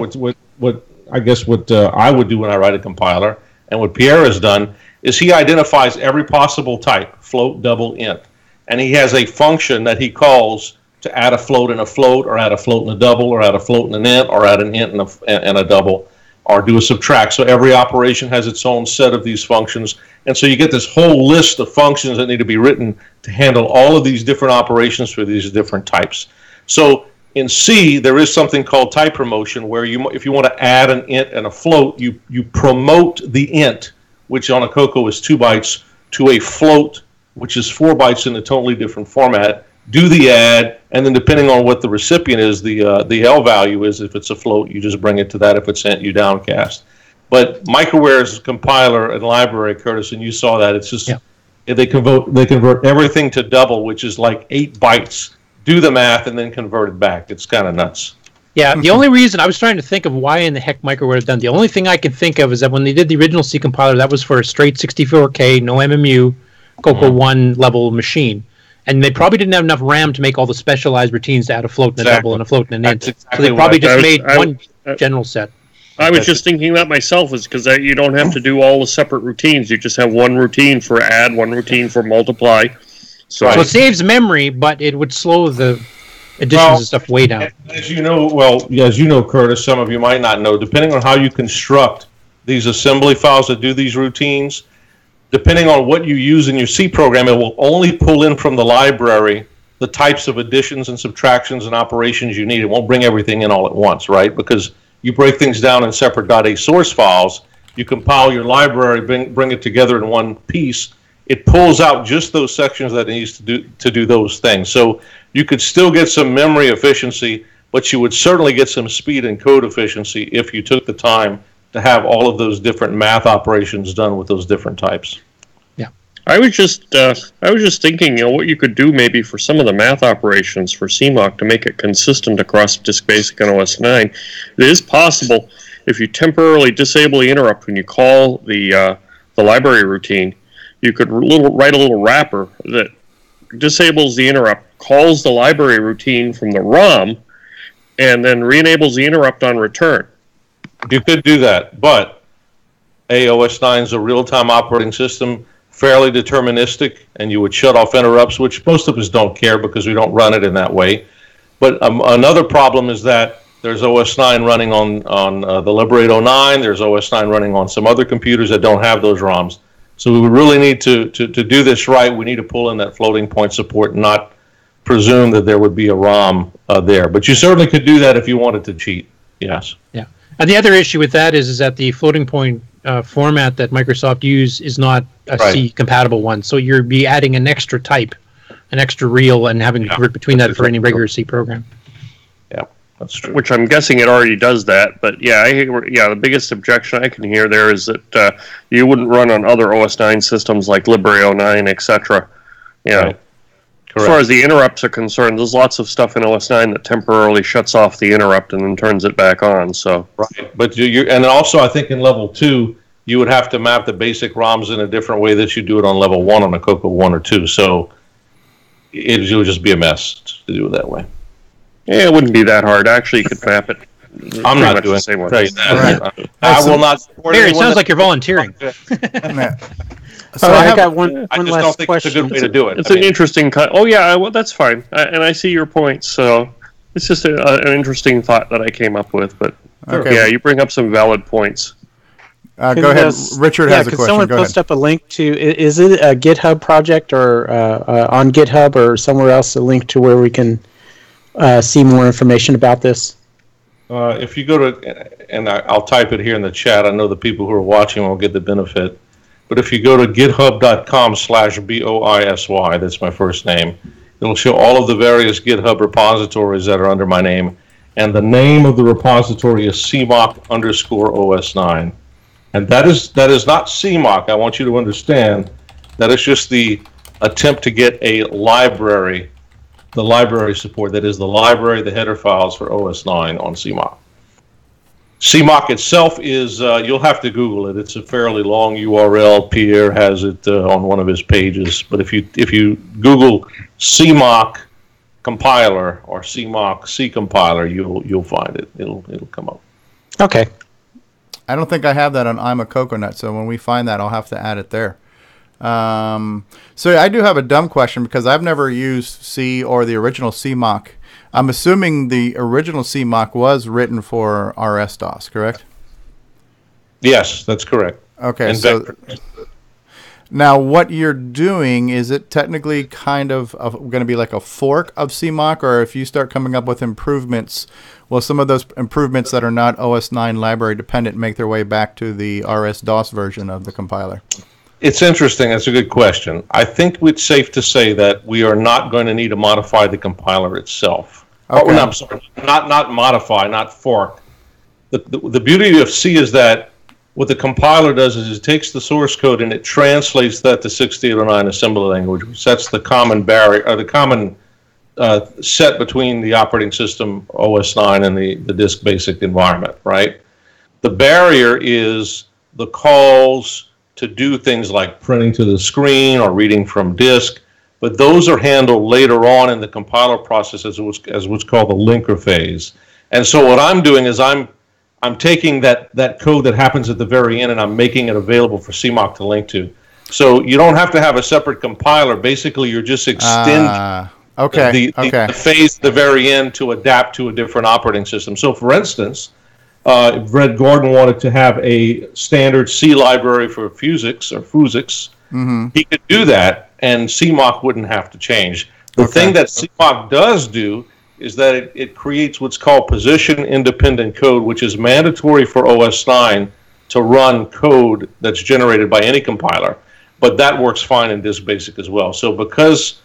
what I would do when I write a compiler, and what Pierre has done, is he identifies every possible type, float, double, int. and he has a function that he calls to add a float in a float, or add a float in a double, or add a float in an int, or add an int in a double, or do a subtract. So every operation has its own set of these functions. And so you get this whole list of functions that need to be written to handle all of these different operations for these different types. So in C, there is something called type promotion, where if you want to add an int and a float, you promote the int, which on a CoCo is 2 bytes, to a float, which is 4 bytes in a totally different format. Do the add, and then depending on what the recipient is, the L value is. If it's a float, you just bring it to that. If it's int, you downcast. But Microware's compiler and library, Curtis, and you saw that, it's just they convert everything to double, which is like 8 bytes. Do the math and then convert it back. It's kind of nuts. Yeah, the only reason I was trying to think of why in the heck Microware has done, the only thing I can think of is that when they did the original C compiler, that was for a straight 64K, no MMU, CoCo 1 level machine. And they probably didn't have enough RAM to make all the specialized routines to add a float and a double and a float and an int. So they probably just made one general set. I was just thinking that myself, is because you don't have to do all the separate routines. You just have one routine for add, one routine for multiply. So it saves memory, but it would slow the additions and stuff way down. As you know, Curtis, some of you might not know, depending on how you construct these assembly files that do these routines, depending on what you use in your C program, it will only pull in from the library the types of additions and subtractions and operations you need. It won't bring everything in all at once, right? Because you break things down in separate .a source files, you compile your library, bring it together in one piece. It pulls out just those sections that it needs to do those things. So you could still get some memory efficiency, but you would certainly get some speed and code efficiency if you took the time to have all of those different math operations done with those different types. Yeah, I was just thinking, what you could do maybe for some of the math operations for CMOC to make it consistent across Disk Basic and OS 9. It is possible if you temporarily disable the interrupt when you call the library routine. You could write a little wrapper that disables the interrupt, calls the library routine from the ROM, and then re-enables the interrupt on return. You could do that, but OS 9 is a real-time operating system, fairly deterministic, and you would shut off interrupts, which most of us don't care because we don't run it in that way. But another problem is that there's OS 9 running on the Liberate 09, there's OS 9 running on some other computers that don't have those ROMs. So we would really need to do this right. We need to pull in that floating point support and not presume that there would be a ROM there. But you certainly could do that if you wanted to cheat, yes. Yeah. And the other issue with that is that the floating point format that Microsoft use is not a C-compatible one. So you'll be adding an extra type, an extra real, and having to convert between that for any regular C program. Yeah, that's true. Which I'm guessing it already does that. But the biggest objection I can hear there is that you wouldn't run on other OS 9 systems like Libre 09, etc. Right. As far as the interrupts are concerned, there's lots of stuff in OS 9 that temporarily shuts off the interrupt and then turns it back on. So right, but and also I think in level 2 you would have to map the basic ROMs in a different way that you do it on level 1 on a CoCo 1 or 2. So it would just be a mess to do it that way. Yeah, it wouldn't be that hard. Actually, you could map it. I'm not doing the same one. I will not support it. It sounds like you're volunteering. So I got one I just last don't think question. it's a good way to do it. It's an interesting that's fine. And I see your point. So it's just an interesting thought that I came up with. But yeah, you bring up some valid points. Go ahead. Richard has a question. Can someone post up a link to, is it a GitHub project or on GitHub or somewhere else, a link to where we can see more information about this? If you go to, and I'll type it here in the chat, I know the people who are watching will get the benefit. But if you go to github.com/BOISY, that's my first name, it'll show all of the various GitHub repositories that are under my name. And the name of the repository is CMOC_OS9. And that is not CMOC. I want you to understand that is just the attempt to get a library, the library support. That is the library, the header files for OS 9 on CMOC. CMOC itself is, you'll have to Google it. It's a fairly long URL. Pierre has it on one of his pages. But if you Google CMOC compiler or CMOC C compiler, you'll find it. It'll come up. Okay. I don't think I have that on I'm a Coconut, so when we find that, I'll have to add it there. So I do have a dumb question because I've never used C or the original CMOC. I'm assuming the original CMOC was written for RS-DOS, correct? Yes, that's correct. Okay, And so now what you're doing, is it technically kind of going to be like a fork of CMOC, or if you start coming up with improvements, will some of those improvements that are not OS 9 library dependent make their way back to the RS-DOS version of the compiler? It's interesting. That's a good question. I think it's safe to say that we are not going to need to modify the compiler itself. Okay. Oh, no, I'm sorry. Not modify, not fork. The beauty of C is that what the compiler does is it takes the source code and it translates that to 6809 assembly language, which sets the common barrier, or the common set between the operating system OS 9 and the disk basic environment, right? The barrier is the calls to do things like printing to the screen or reading from disk, but those are handled later on in the compiler process as what's called the linker phase. And so what I'm doing is I'm taking that code that happens at the very end and I'm making it available for CMOC to link to. So you don't have to have a separate compiler. Basically, you're just extending the phase at the very end to adapt to a different operating system. So for instance, if Red Gordon wanted to have a standard C library for Fusix, he could do that and CMOC wouldn't have to change. The thing that CMOC does do is that it creates what's called position-independent code, which is mandatory for OS 9 to run code that's generated by any compiler. But that works fine in Disk Basic as well. So because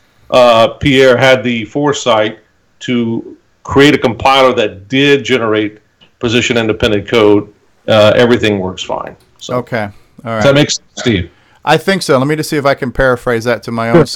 Pierre had the foresight to create a compiler that did generate position-independent code, everything works fine. So, okay. All right. Does that make sense, Steve? I think so. Let me just see if I can paraphrase that to my own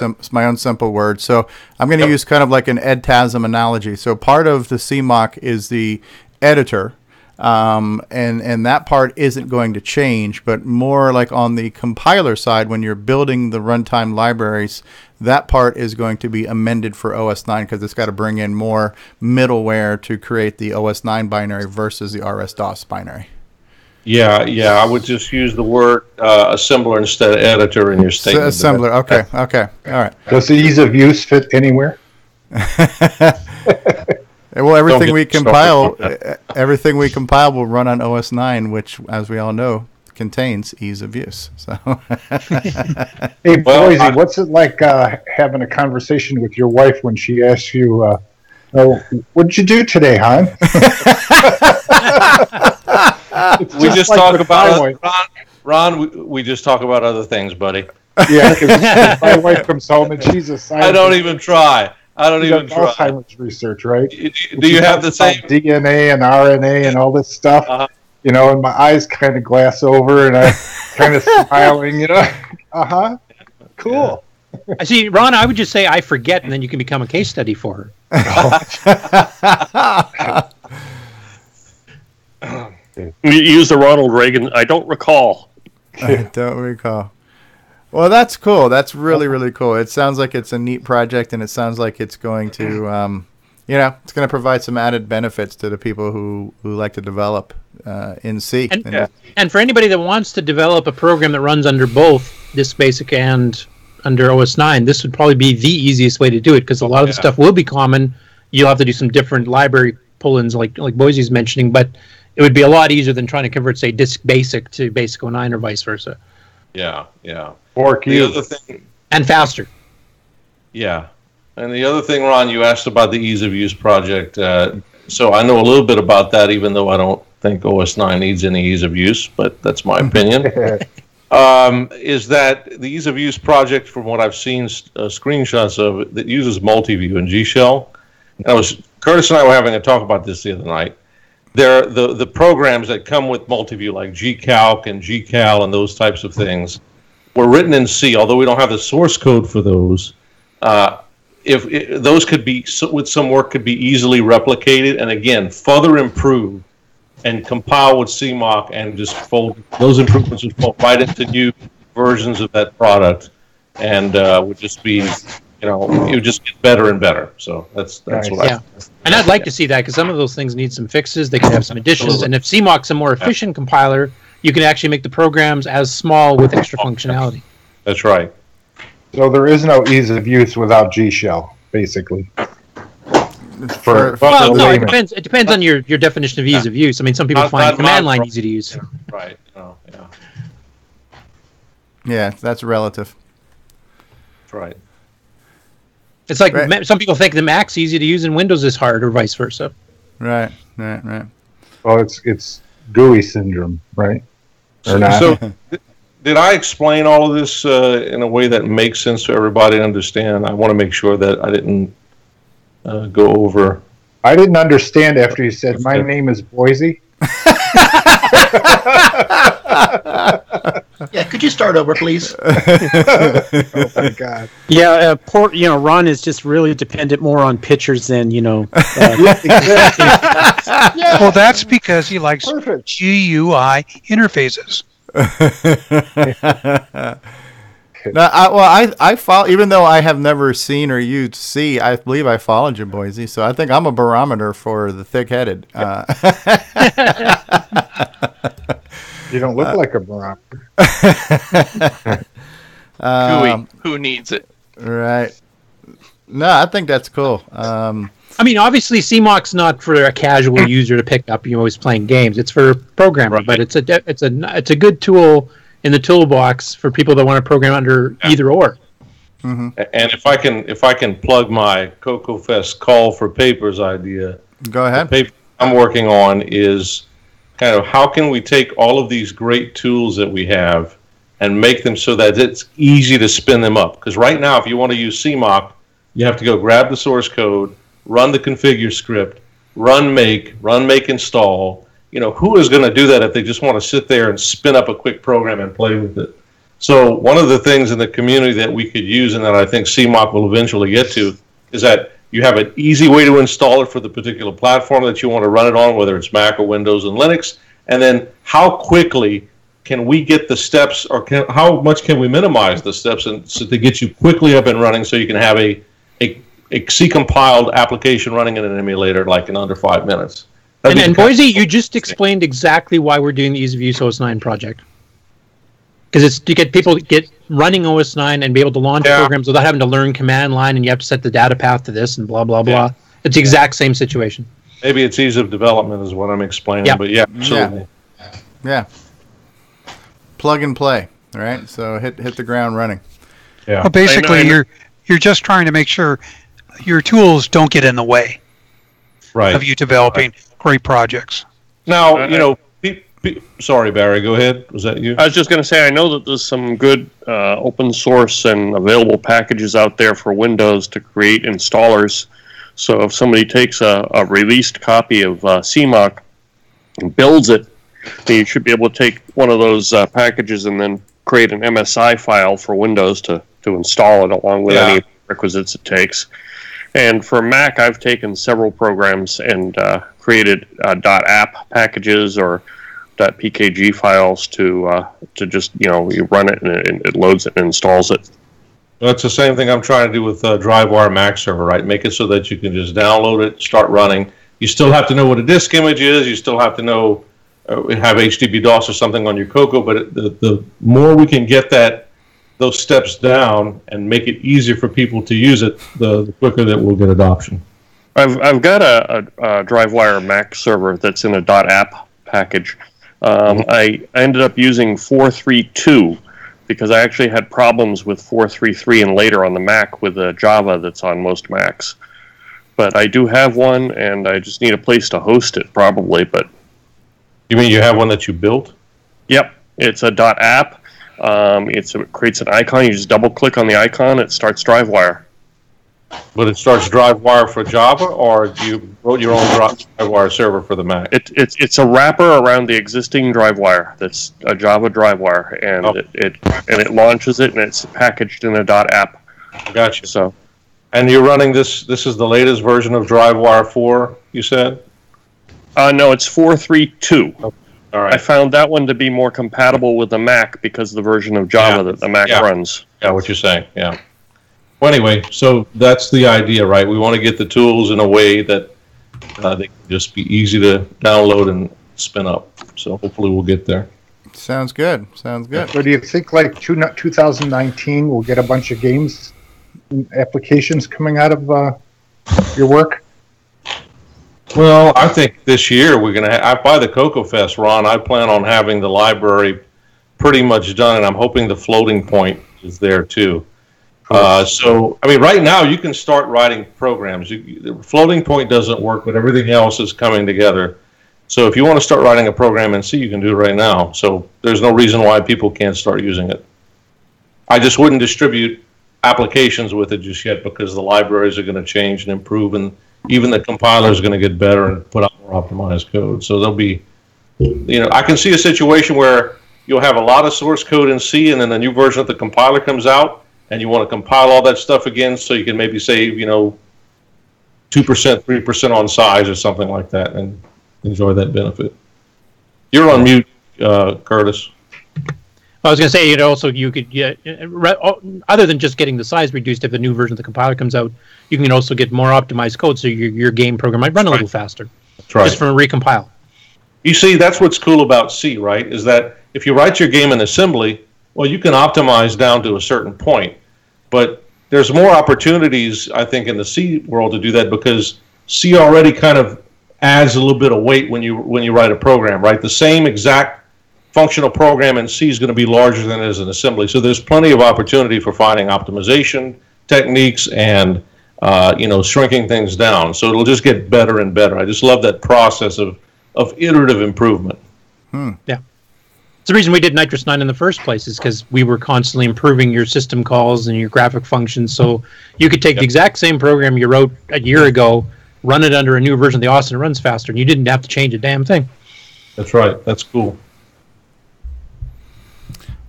simple words. So I'm going to use kind of like an edtasm analogy. So part of the CMOC is the editor, and that part isn't going to change, but more like on the compiler side, when you're building the runtime libraries, that part is going to be amended for OS 9 because it's got to bring in more middleware to create the OS 9 binary versus the RS-DOS binary. Yeah, I would just use the word assembler instead of editor in your statement. Assembler, okay, all right. Does the ease of use fit anywhere? Well, everything we compile will run on OS 9, which, as we all know, contains ease of use. So, hey, Boisy, what's it like having a conversation with your wife when she asks you, "What'd you do today, hon?" We just talk about Ron. We just talk about other things, buddy. Yeah, because my wife comes home and she's a scientist. I don't even try. Alzheimer's research, right? Do you have the same DNA and RNA and all this stuff? You know, and my eyes kind of glass over, and I'm kind of smiling. You know, cool. I see, Ron. I would just say I forget, and then you can become a case study for her. You use the Ronald Reagan. I don't recall. I don't recall. Well, that's cool. That's really, really cool. It sounds like it's a neat project, and it sounds like it's going to, it's going to provide some added benefits to the people who like to develop in C. And for anybody that wants to develop a program that runs under both Disk Basic and under OS 9, this would probably be the easiest way to do it because a lot of the stuff will be common. You'll have to do some different library pull-ins like Boisy's mentioning, but it would be a lot easier than trying to convert, say, Disk Basic to Basic 09 or vice versa. Yeah. And faster. Yeah. And the other thing, Ron, you asked about the ease of use project. So I know a little bit about that, even though I don't think OS 9 needs any ease of use, but that's my opinion. Is that the ease of use project, from what I've seen screenshots of, that uses multi-view and G Shell. Curtis and I were having a talk about this the other night. The programs that come with multi-view, like GCalc and GCal and those types of things, were written in C. Although we don't have the source code for those, if those could be, with some work, could be easily replicated and again further improved and compile with CMOC and just fold those improvements would fold right into new versions of that product and would just be. It would just get better and better. So that's nice. what I. And I'd like to see that because some of those things need some fixes. They could have some additions, and if CMOC's a more efficient compiler, you can actually make the programs as small with extra functionality. That's right. So there is no ease of use without G Shell, basically. It depends. It depends on your definition of ease of use. I mean, some people find command line easy to use. Right. Oh, yeah. Yeah, that's relative. That's right. It's like some people think the Mac's easy to use and Windows is hard, or vice versa. Right. Well, it's GUI syndrome, right? Or not? So, did I explain all of this in a way that makes sense to everybody to understand? I want to make sure that I didn't go over. I didn't understand after you said, my name is Boisy. Yeah, could you start over, please? Oh my God. Yeah, Ron is just really dependent more on pictures than Well, that's because he likes GUI interfaces. No, I follow. Even though I have never seen or used C, I believe I followed you, Boisy. So I think I'm a barometer for the thick-headed. You don't look like a barometer. Who needs it? Right. No, I think that's cool. I mean, obviously, CMOC's not for a casual user to pick up. Who's playing games. It's for programmer, but it's a good tool in the toolbox for people that want to program under either or. Mm-hmm. And if I can plug my CoCoFest call for papers idea. Go ahead. The paper I'm working on is kind of how can we take all of these great tools that we have and make them so that it's easy to spin them up. Because right now, if you want to use CMOC, you have to go grab the source code, run the configure script, run make install. Who is going to do that if they just want to sit there and spin up a quick program and play with it? So one of the things in the community that we could use and that I think CMOC will eventually get to is that you have an easy way to install it for the particular platform that you want to run it on, whether it's Mac or Windows and Linux. And then how quickly can we get the steps, or how much can we minimize the steps so to get you quickly up and running so you can have a C-compiled application running in an emulator like in under 5 minutes. And Boisy, you just explained exactly why we're doing the Ease of Use OS 9 project. Because it's to get people to get running OS 9 and be able to launch programs without having to learn command line and you have to set the data path to this and blah, blah, blah. It's the exact same situation. Maybe it's ease of development is what I'm explaining, but absolutely. Yeah. Plug and play, right? So hit the ground running. Yeah. Well, basically, you're just trying to make sure your tools don't get in the way of you developing great projects. Now, sorry, Barry, go ahead. Was that you? I was just going to say, I know that there's some good open source and available packages out there for Windows to create installers. So if somebody takes a released copy of CMOC and builds it, then you should be able to take one of those packages and then create an MSI file for Windows to install it along with any requisites it takes. And for Mac, I've taken several programs and created .app packages or .pkg files to just, you run it and it loads it and installs it. That's the same thing I'm trying to do with DriveWire Mac server, right? Make it so that you can just download it, start running. You still have to know what a disk image is. You still have to know, have HTTP DOS or something on your CoCo. But the more we can get those steps down and make it easier for people to use it, the quicker that we'll get adoption. I've got a DriveWire Mac server that's in a .app package. I ended up using 4.3.2 because I actually had problems with 4.3.3 and later on the Mac with Java that's on most Macs. But I do have one, and I just need a place to host it, probably. But you mean you have one that you built? Yep, it's a .app. It creates an icon. You just double-click on the icon. It starts DriveWire. But it starts DriveWire for Java, or you wrote your own DriveWire server for the Mac? It's a wrapper around the existing DriveWire. That's a Java DriveWire, and it launches it, and it's packaged in a .app. Gotcha. So, and you're running this. This is the latest version of DriveWire 4. You said? No, it's 4.3.2. Okay. All right. I found that one to be more compatible with the Mac because of the version of Java that the Mac runs. Yeah, what you're saying. Yeah. Well, anyway, so that's the idea, right? We want to get the tools in a way that they can just be easy to download and spin up. So hopefully we'll get there. Sounds good. Sounds good. So do you think like 2019 we'll get a bunch of games applications coming out of your work? Well, I think this year we're going to by the CoCo Fest, Ron, I plan on having the library pretty much done, and I'm hoping the floating point is there too. So, I mean, right now you can start writing programs. The floating point doesn't work, but everything else is coming together. So if you want to start writing a program in C, you can do it right now. So there's no reason why people can't start using it. I just wouldn't distribute applications with it just yet because the libraries are going to change and improve, and even the compiler is going to get better and put out more optimized code. So there'll be, I can see a situation where you'll have a lot of source code in C, and then a new version of the compiler comes out, and you want to compile all that stuff again so you can maybe save, 2%, 3% on size or something like that, and enjoy that benefit. You're on mute, Curtis. I was going to say, also you could get, other than just getting the size reduced, if a new version of the compiler comes out, you can also get more optimized code, so your game program might run a little faster. That's right. Just from a recompile. You see, that's what's cool about C, right? Is that if you write your game in assembly, well, you can optimize down to a certain point, but there's more opportunities, I think, in the C world to do that because C already kind of adds a little bit of weight when you write a program, right? The same exact functional program in C is going to be larger than it is in assembly. So there's plenty of opportunity for finding optimization techniques and, shrinking things down. So it'll just get better and better. I just love that process of iterative improvement. Yeah. It's the reason we did Nitrous 9 in the first place is because we were constantly improving your system calls and your graphic functions. So you could take the exact same program you wrote a year ago, run it under a new version of the OS, and it runs faster, and you didn't have to change a damn thing. That's right. That's cool.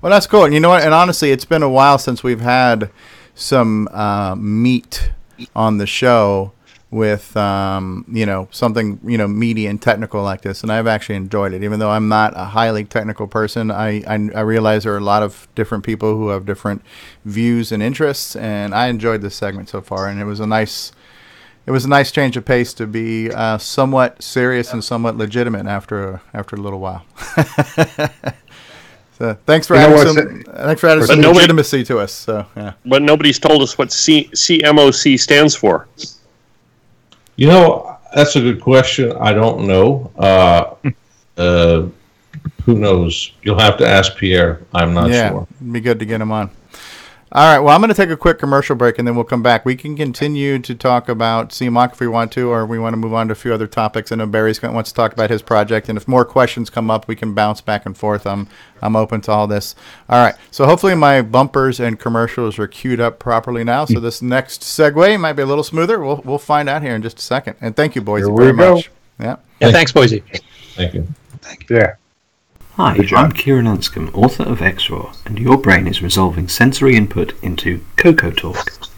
Well, that's cool. And you know what? And honestly, it's been a while since we've had some meat on the show with, something, meaty and technical like this. And I've actually enjoyed it. Even though I'm not a highly technical person, I realize there are a lot of different people who have different views and interests. And I enjoyed this segment so far. And it was a nice change of pace to be somewhat serious and somewhat legitimate after a little while. So thanks for adding some legitimacy to us. So yeah. But nobody's told us what CMOC stands for. That's a good question. I don't know. Who knows? You'll have to ask Pierre. I'm not sure. It'd be good to get him on. All right, well, I'm going to take a quick commercial break, and then we'll come back. We can continue to talk about CMOC if we want to, or we want to move on to a few other topics. I know Barry wants to talk about his project, and if more questions come up, we can bounce back and forth. I'm open to all this. All right, so hopefully my bumpers and commercials are queued up properly now, so this next segue might be a little smoother. We'll find out here in just a second. And thank you, Boisy, very much. Yeah, thanks, Boisy. Thank you. Thank you. Yeah. Hi, I'm Kieran Unscombe, author of XRAW, and your brain is resolving sensory input into CoCoTALK.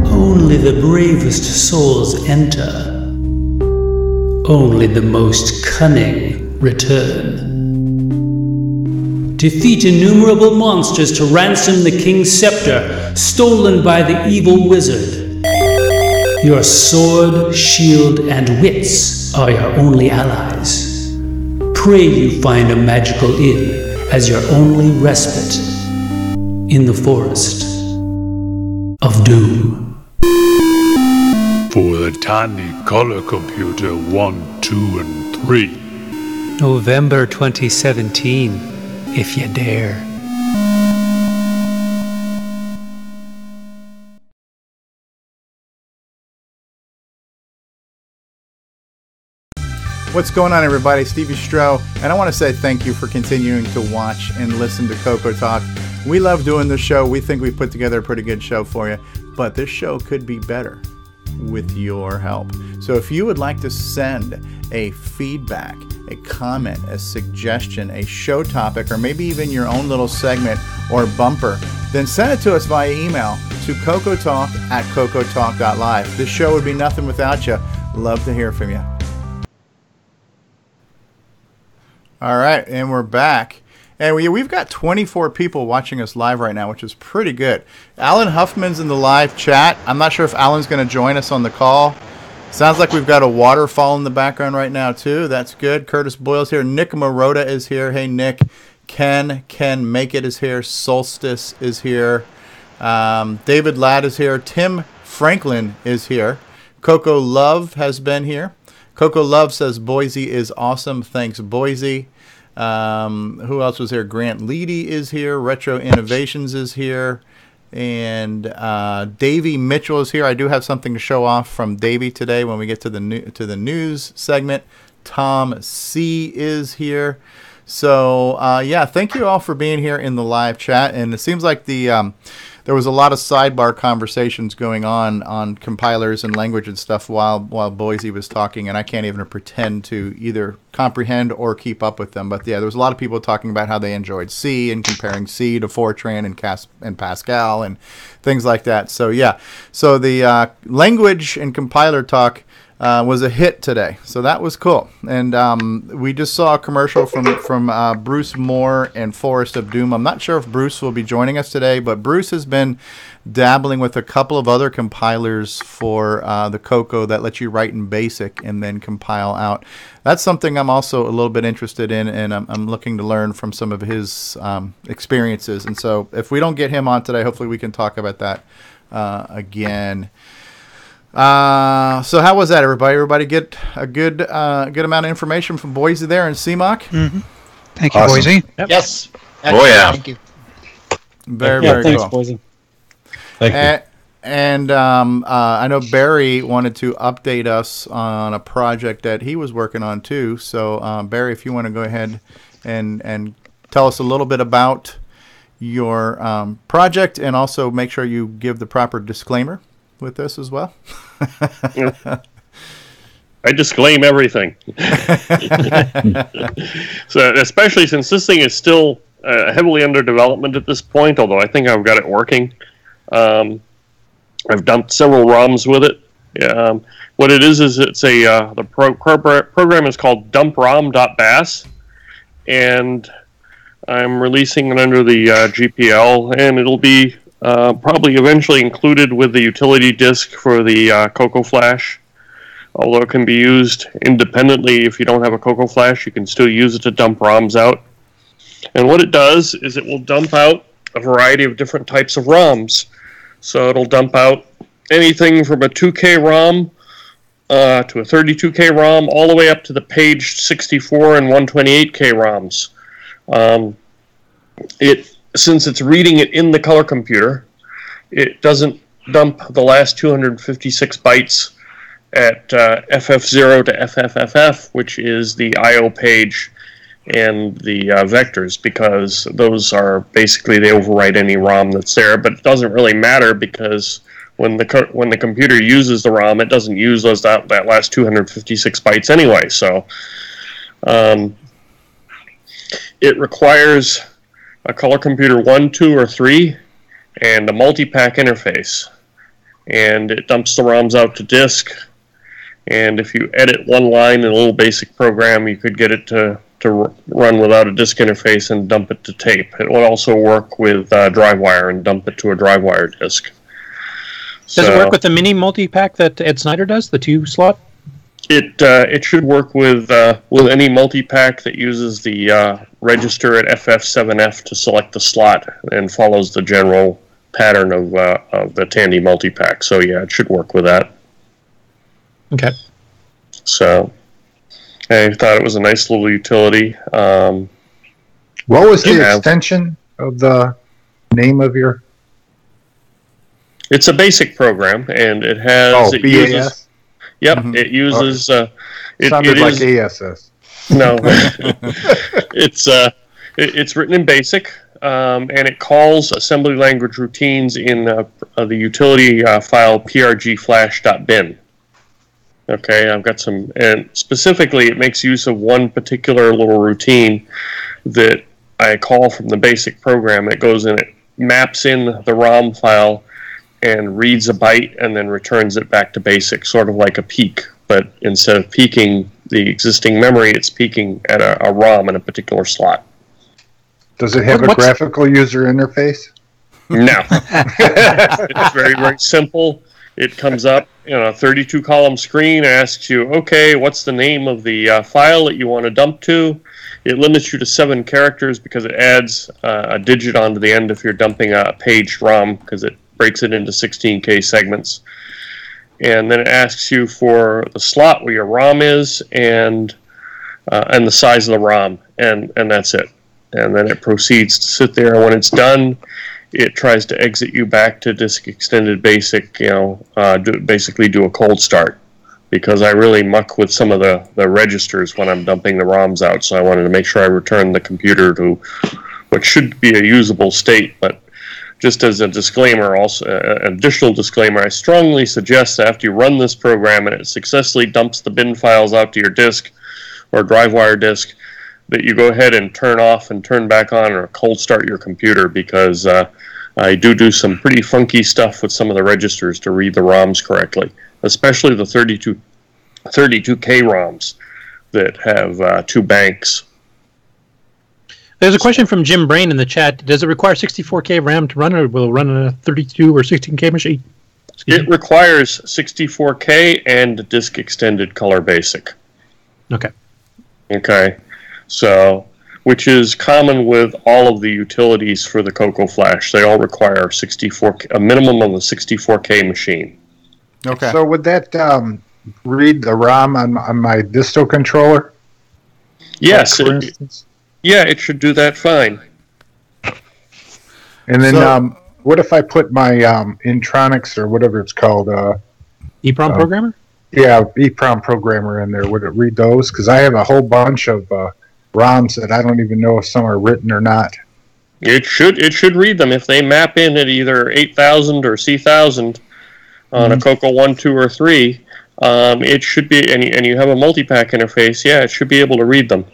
Only the bravest souls enter. Only the most cunning return. Defeat innumerable monsters to ransom the king's scepter, stolen by the evil wizard. Your sword, shield, and wits are your only allies. Pray you find a magical inn as your only respite in the forest of doom. For the Tandy Color Computer 1, 2, and 3. November 2017, if you dare. What's going on, everybody? Stevie Stroh, and I want to say thank you for continuing to watch and listen to CoCoTALK. We love doing this show. We think we've put together a pretty good show for you, but this show could be better with your help. So if you would like to send a feedback, a comment, a suggestion, a show topic, or maybe even your own little segment or bumper, then send it to us via email to CoCoTALK@CoCoTALK.live. This show would be nothing without you. Love to hear from you. All right, and we're back. And we've got 24 people watching us live right now, which is pretty good. Alan Huffman's in the live chat. I'm not sure if Alan's going to join us on the call. Sounds like we've got a waterfall in the background right now, too. That's good. Curtis Boyle's here. Nick Marotta is here. Hey, Nick. Ken Make It is here. Solstice is here. David Ladd is here. Tim Franklin is here. Coco Love has been here. Coco Love says Boisy is awesome. Thanks, Boisy. Who else was here? Grant Leighty is here. Retro Innovations is here. And Davey Mitchell is here. I do have something to show off from Davey today when we get to the news segment. Tom C is here. So yeah, thank you all for being here in the live chat. And it seems like there was a lot of sidebar conversations going on compilers and language and stuff while Boisy was talking, and I can't even pretend to either comprehend or keep up with them. But yeah, there was a lot of people talking about how they enjoyed C and comparing C to Fortran and Pascal and things like that. So yeah, so the language and compiler talk was a hit today, so that was cool. And we just saw a commercial from Bruce Moore and Forest of Doom. I'm not sure if Bruce will be joining us today, but Bruce has been dabbling with a couple of other compilers for the CoCo that let you write in BASIC and then compile out. That's something I'm also a little bit interested in, and I'm looking to learn from some of his experiences. And so if we don't get him on today, hopefully we can talk about that again. So how was that, everybody? Everybody get a good amount of information from Boisy there in CMOC? Mm-hmm. Thank you, Awesome. Boisy. Yep. Yes. Oh, yeah. Thank you. Very thanks, cool. Boisy. Thank you. And I know Barry wanted to update us on a project that he was working on too. So Barry, if you want to go ahead and tell us a little bit about your project, and also make sure you give the proper disclaimer with this as well. I disclaim everything. So, especially since this thing is still heavily under development at this point, although I think I've got it working. I've dumped several ROMs with it. What it is it's the program is called dumprom.bas, and I'm releasing it under the GPL, and it'll be probably eventually included with the utility disk for the CoCo Flash. Although it can be used independently, if you don't have a CoCo Flash, you can still use it to dump ROMs out. And what it does is it will dump out a variety of different types of ROMs. So it'll dump out anything from a 2K ROM to a 32K ROM, all the way up to the page 64 and 128K ROMs. Since it's reading it in the color computer, it doesn't dump the last 256 bytes at FF0 to FFFF, which is the I/O page and the vectors, because those are basically, they overwrite any ROM that's there. But it doesn't really matter, because when the computer uses the ROM, it doesn't use that last 256 bytes anyway. So it requires a color computer 1, 2, or 3, and a multi-pack interface. And it dumps the ROMs out to disk. And if you edit one line in a little BASIC program, you could get it to run without a disk interface and dump it to tape. It will also work with DriveWire and dump it to a DriveWire disk. Does it work with the mini multi-pack that Ed Snyder does, the 2-slot? It should work with any multi-pack that uses the register at FF7F to select the slot and follows the general pattern of the Tandy multi-pack. So yeah, it should work with that. Okay. So I thought it was a nice little utility. What was the extension of the name of your? It's a BASIC program, and it has. BAS? Uses, yep, mm-hmm. It uses. Sounded like ASS. No, it's written in BASIC, and it calls assembly language routines in the utility file prgflash.bin. Okay, I've got some, and specifically it makes use of one particular little routine that I call from the BASIC program. It goes in, it maps in the ROM file and reads a byte and then returns it back to BASIC, sort of like a peek. But instead of peeking the existing memory, it's peeking at a ROM in a particular slot. Does it have a graphical user interface? No. It's very, very simple. It comes up in a 32-column screen, asks you, okay, what's the name of the file that you want to dump to? It limits you to 7 characters because it adds a digit onto the end if you're dumping a paged ROM, because it breaks it into 16K segments. And then it asks you for the slot where your ROM is and the size of the ROM, and that's it. And then it proceeds to sit there. When it's done, it tries to exit you back to Disk Extended Basic, basically do a cold start, because I really muck with some of the registers when I'm dumping the ROMs out, so I wanted to make sure I return the computer to what should be a usable state. But just as a disclaimer, also an additional disclaimer, I strongly suggest that after you run this program and it successfully dumps the bin files out to your disk or DriveWire disk, that you go ahead and turn off and turn back on or cold start your computer, because I do some pretty funky stuff with some of the registers to read the ROMs correctly, especially the 32K ROMs that have 2 banks. There's a question from Jim Brain in the chat. Does it require 64K RAM to run, or will it run on a 32 or 16K machine? It requires 64K and Disk Extended Color Basic. Okay. So, which is common with all of the utilities for the CoCo Flash. They all require a minimum of a 64K machine. Okay. So would that read the ROM on my disto controller? Yes. It should do that fine. And then what if I put my Intronics or whatever it's called? EEPROM programmer? Yeah, EEPROM programmer in there. Would it read those? Because I have a whole bunch of ROMs that I don't even know if some are written or not. It should read them if they map in at either 8000 or C1000 on a CoCo 1, 2, or 3. It should be, and you have a multi-pack interface. Yeah, it should be able to read them.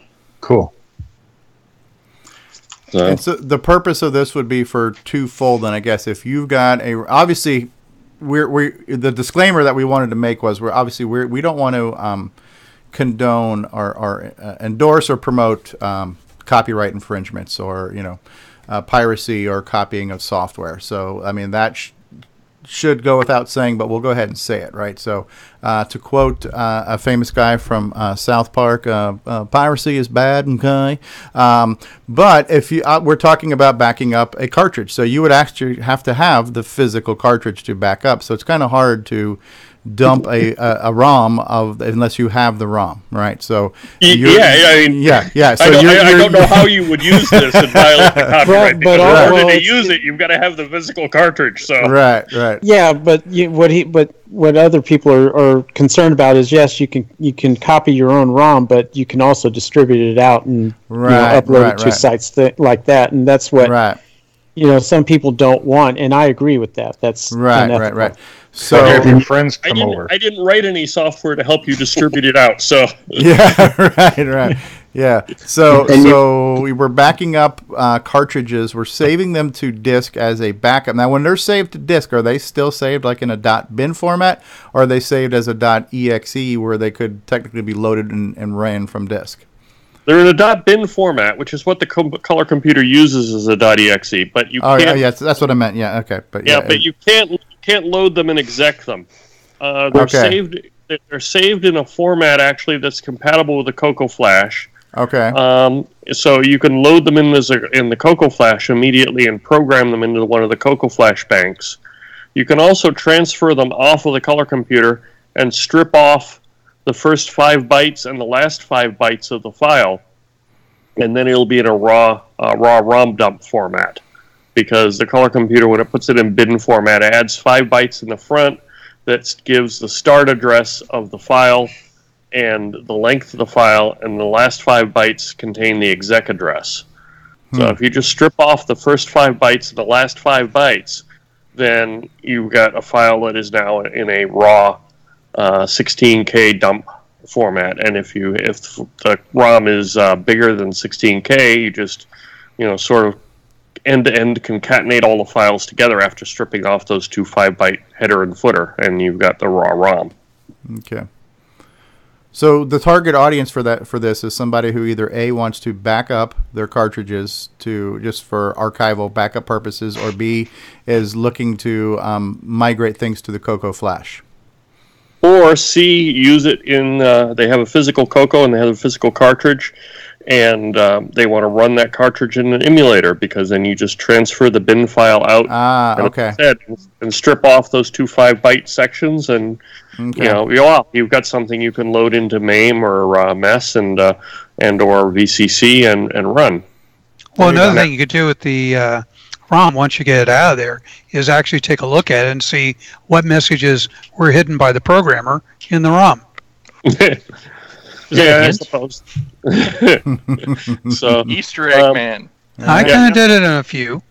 Cool. So the purpose of this would be for twofold. Then I guess if you've got obviously the disclaimer that we wanted to make was we don't want to condone or endorse or promote copyright infringements or piracy or copying of software. So I mean that should go without saying, but we'll go ahead and say it, right? So to quote a famous guy from South Park, piracy is bad, okay? But if we're talking about backing up a cartridge, so you would actually have to have the physical cartridge to back up. So it's kind of hard to dump a ROM unless you have the ROM, right? So So I don't know how you would use this and violate the copyright. But in order to use it, you've got to have the physical cartridge. So right. Yeah, but what other people are concerned about is, yes, you can copy your own ROM, but you can also distribute it out and upload it to sites like that, and that's what some people don't want, and I agree with that. That's right. So if your friends come over, I didn't write any software to help you distribute it out. So right. Yeah. So we were backing up cartridges. We're saving them to disk as a backup. Now, when they're saved to disk, are they still saved like in a .bin format, or are they saved as a .exe where they could technically be loaded and ran from disk? They're in a .bin format, which is what the color computer uses as a .exe. But you can't. Yes, that's what I meant. Yeah. Okay. But you can't load them and exec them. They're saved. They're saved in a format actually that's compatible with the CoCo Flash. Okay. So you can load them in the CoCo Flash immediately and program them into one of the CoCo Flash banks. You can also transfer them off of the color computer and strip off the first 5 bytes and the last 5 bytes of the file, and then it'll be in a raw ROM dump format. Because the color computer, when it puts it in bin format, adds 5 bytes in the front that gives the start address of the file and the length of the file, and the last 5 bytes contain the exec address. So if you just strip off the first 5 bytes and the last 5 bytes, then you've got a file that is now in a raw 16K dump format. And if the ROM is bigger than 16K, you just sort of end-to-end concatenate all the files together after stripping off those 2 5-byte header and footer, and you've got the raw ROM. Okay. So the target audience for this is somebody who either A, wants to back up their cartridges to just for archival backup purposes, or B, is looking to migrate things to the CoCo Flash. Or C, use it in, they have a physical CoCo and they have a physical cartridge, and they want to run that cartridge in an emulator, because then you just transfer the bin file out and strip off those 2 5-byte sections, and you've got something you can load into MAME or MES and or VCC and run. Well, another thing you could do with the ROM once you get it out of there is actually take a look at it and see what messages were hidden by the programmer in the ROM. Yeah, I suppose. So Easter egg man. I kind of did it in a few.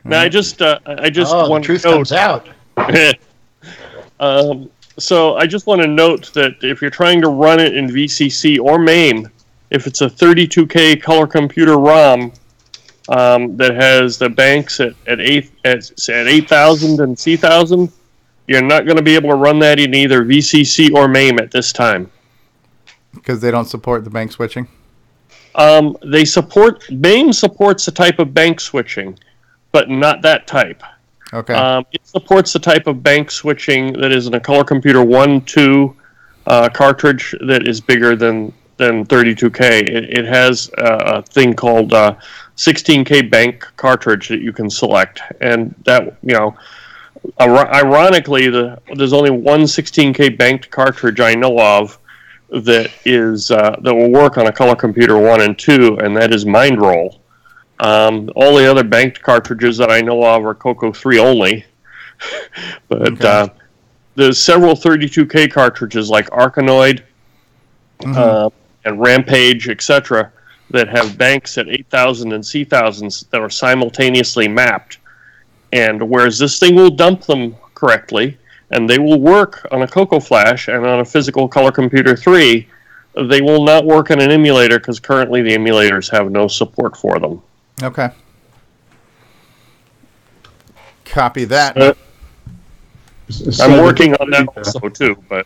No, I just want the truth to note, comes out. So I just want to note that if you're trying to run it in VCC or MAME, if it's a 32K color computer ROM that has the banks at 8,000 and C1000, you're not going to be able to run that in either VCC or MAME at this time. Because they don't support the bank switching? MAME supports a type of bank switching, but not that type. Okay. It supports the type of bank switching that is in a Color Computer 1.2 cartridge that is bigger than 32K. It has a thing called 16K bank cartridge that you can select, and that, ironically, there's only one 16K banked cartridge I know of that will work on a Color Computer 1 and 2, and that is MindRoll. All the other banked cartridges that I know of are CoCo 3 only. But there's several 32K cartridges like Arkanoid and Rampage, etc., that have banks at 8,000 and C1000s that are simultaneously mapped. And whereas this thing will dump them correctly, and they will work on a CoCo Flash and on a physical Color Computer 3, they will not work on an emulator because currently the emulators have no support for them. Okay. Copy that. I'm working on that also too, but...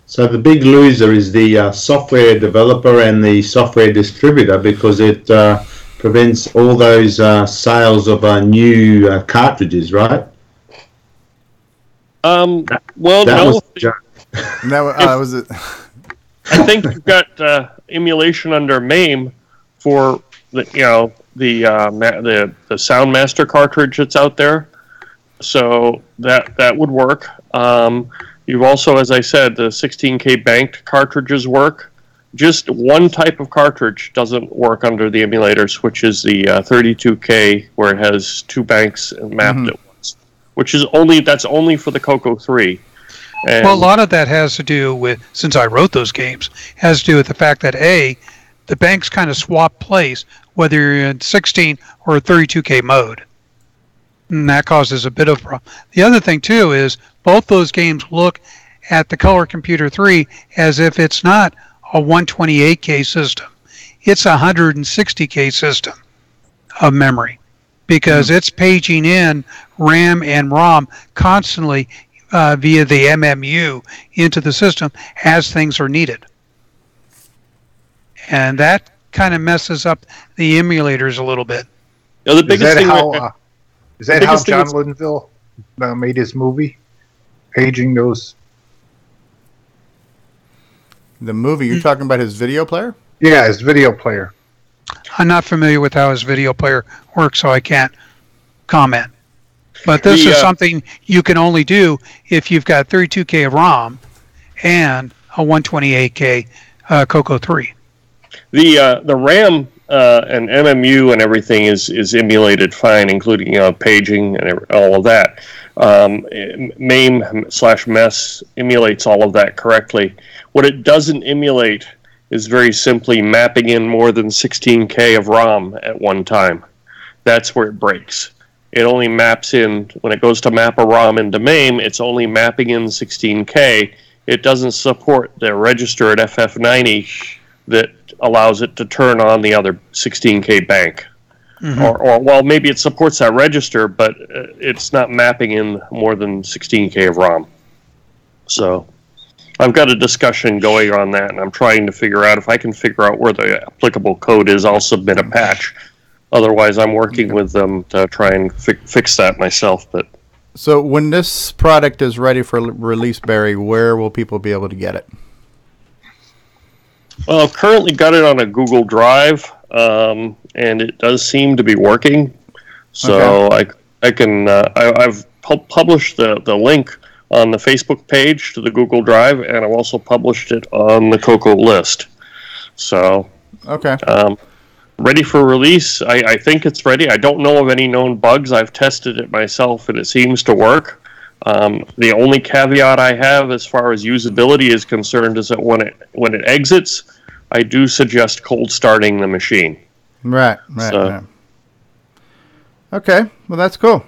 So the big loser is the software developer and the software distributor, because it prevents all those sales of new cartridges, right? Well, that no. Was the joke. Was it? I think you've got emulation under MAME for the Soundmaster cartridge that's out there, so that would work. You've also, as I said, the 16K banked cartridges work. Just one type of cartridge doesn't work under the emulators, which is the 32K, where it has 2 banks mapped at once, which is only for the CoCo 3. And well, a lot of that has to do with, since I wrote those games, has to do with the fact that the banks kind of swap place whether you're in 16 or 32K mode. And that causes a bit of a problem. The other thing, too, is both those games look at the Color Computer 3 as if it's not a 128K system. It's a 160K system of memory, because it's paging in RAM and ROM constantly via the MMU into the system as things are needed. And that kind of messes up the emulators a little bit. The biggest thing is that how John Linville made his movie? Paging those... The movie? You're talking about his video player? Yeah, his video player. I'm not familiar with how his video player works, so I can't comment. But this is something you can only do if you've got 32K of ROM and a 128K CoCo 3. The RAM and MMU and everything is emulated fine, including paging and all of that. MAME/MES emulates all of that correctly. What it doesn't emulate is very simply mapping in more than 16K of ROM at one time. That's where it breaks. It only maps in, when it goes to map a ROM into MAME, it's only mapping in 16K. It doesn't support the register at FF90 that allows it to turn on the other 16K bank. Or well, maybe it supports that register, but it's not mapping in more than 16K of ROM. So I've got a discussion going on that, and I'm trying to figure out if I can figure out where the applicable code is. I'll submit a patch. Otherwise, I'm working with them to try and fix that myself. But so when this product is ready for release, Barry, where will people be able to get it? Well, I've currently got it on a Google Drive, and it does seem to be working. So okay. I've published the link on the Facebook page to the Google Drive, and I've also published it on the CoCo list. So, okay, ready for release. I think it's ready. I don't know of any known bugs. I've tested it myself, and it seems to work. The only caveat I have as far as usability is concerned is that when it exits, I do suggest cold starting the machine. Right. Okay, well that's cool.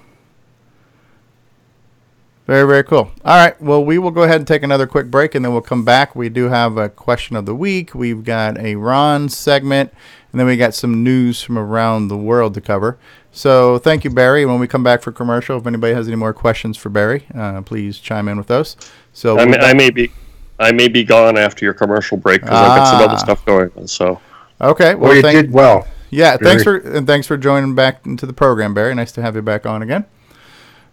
Very, very cool. All right, well, we will go ahead and take another quick break, and then we'll come back. We do have a question of the week. We've got a Ron segment, and then we got some news from around the world to cover. So thank you, Barry. When we come back for commercial, if anybody has any more questions for Barry, please chime in with those. So I may be gone after your commercial break because I've got some other stuff going on. So okay, well you did well. Yeah, Barry. Thanks for joining back into the program, Barry. Nice to have you back on again.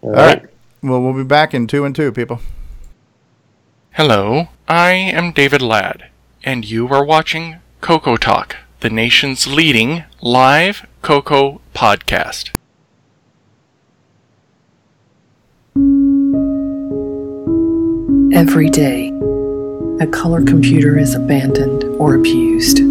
All right. Well, we'll be back in 2 and 2, people. Hello, I am David Ladd, and you are watching CoCoTALK, the nation's leading live CoCo podcast. Every day, a color computer is abandoned or abused.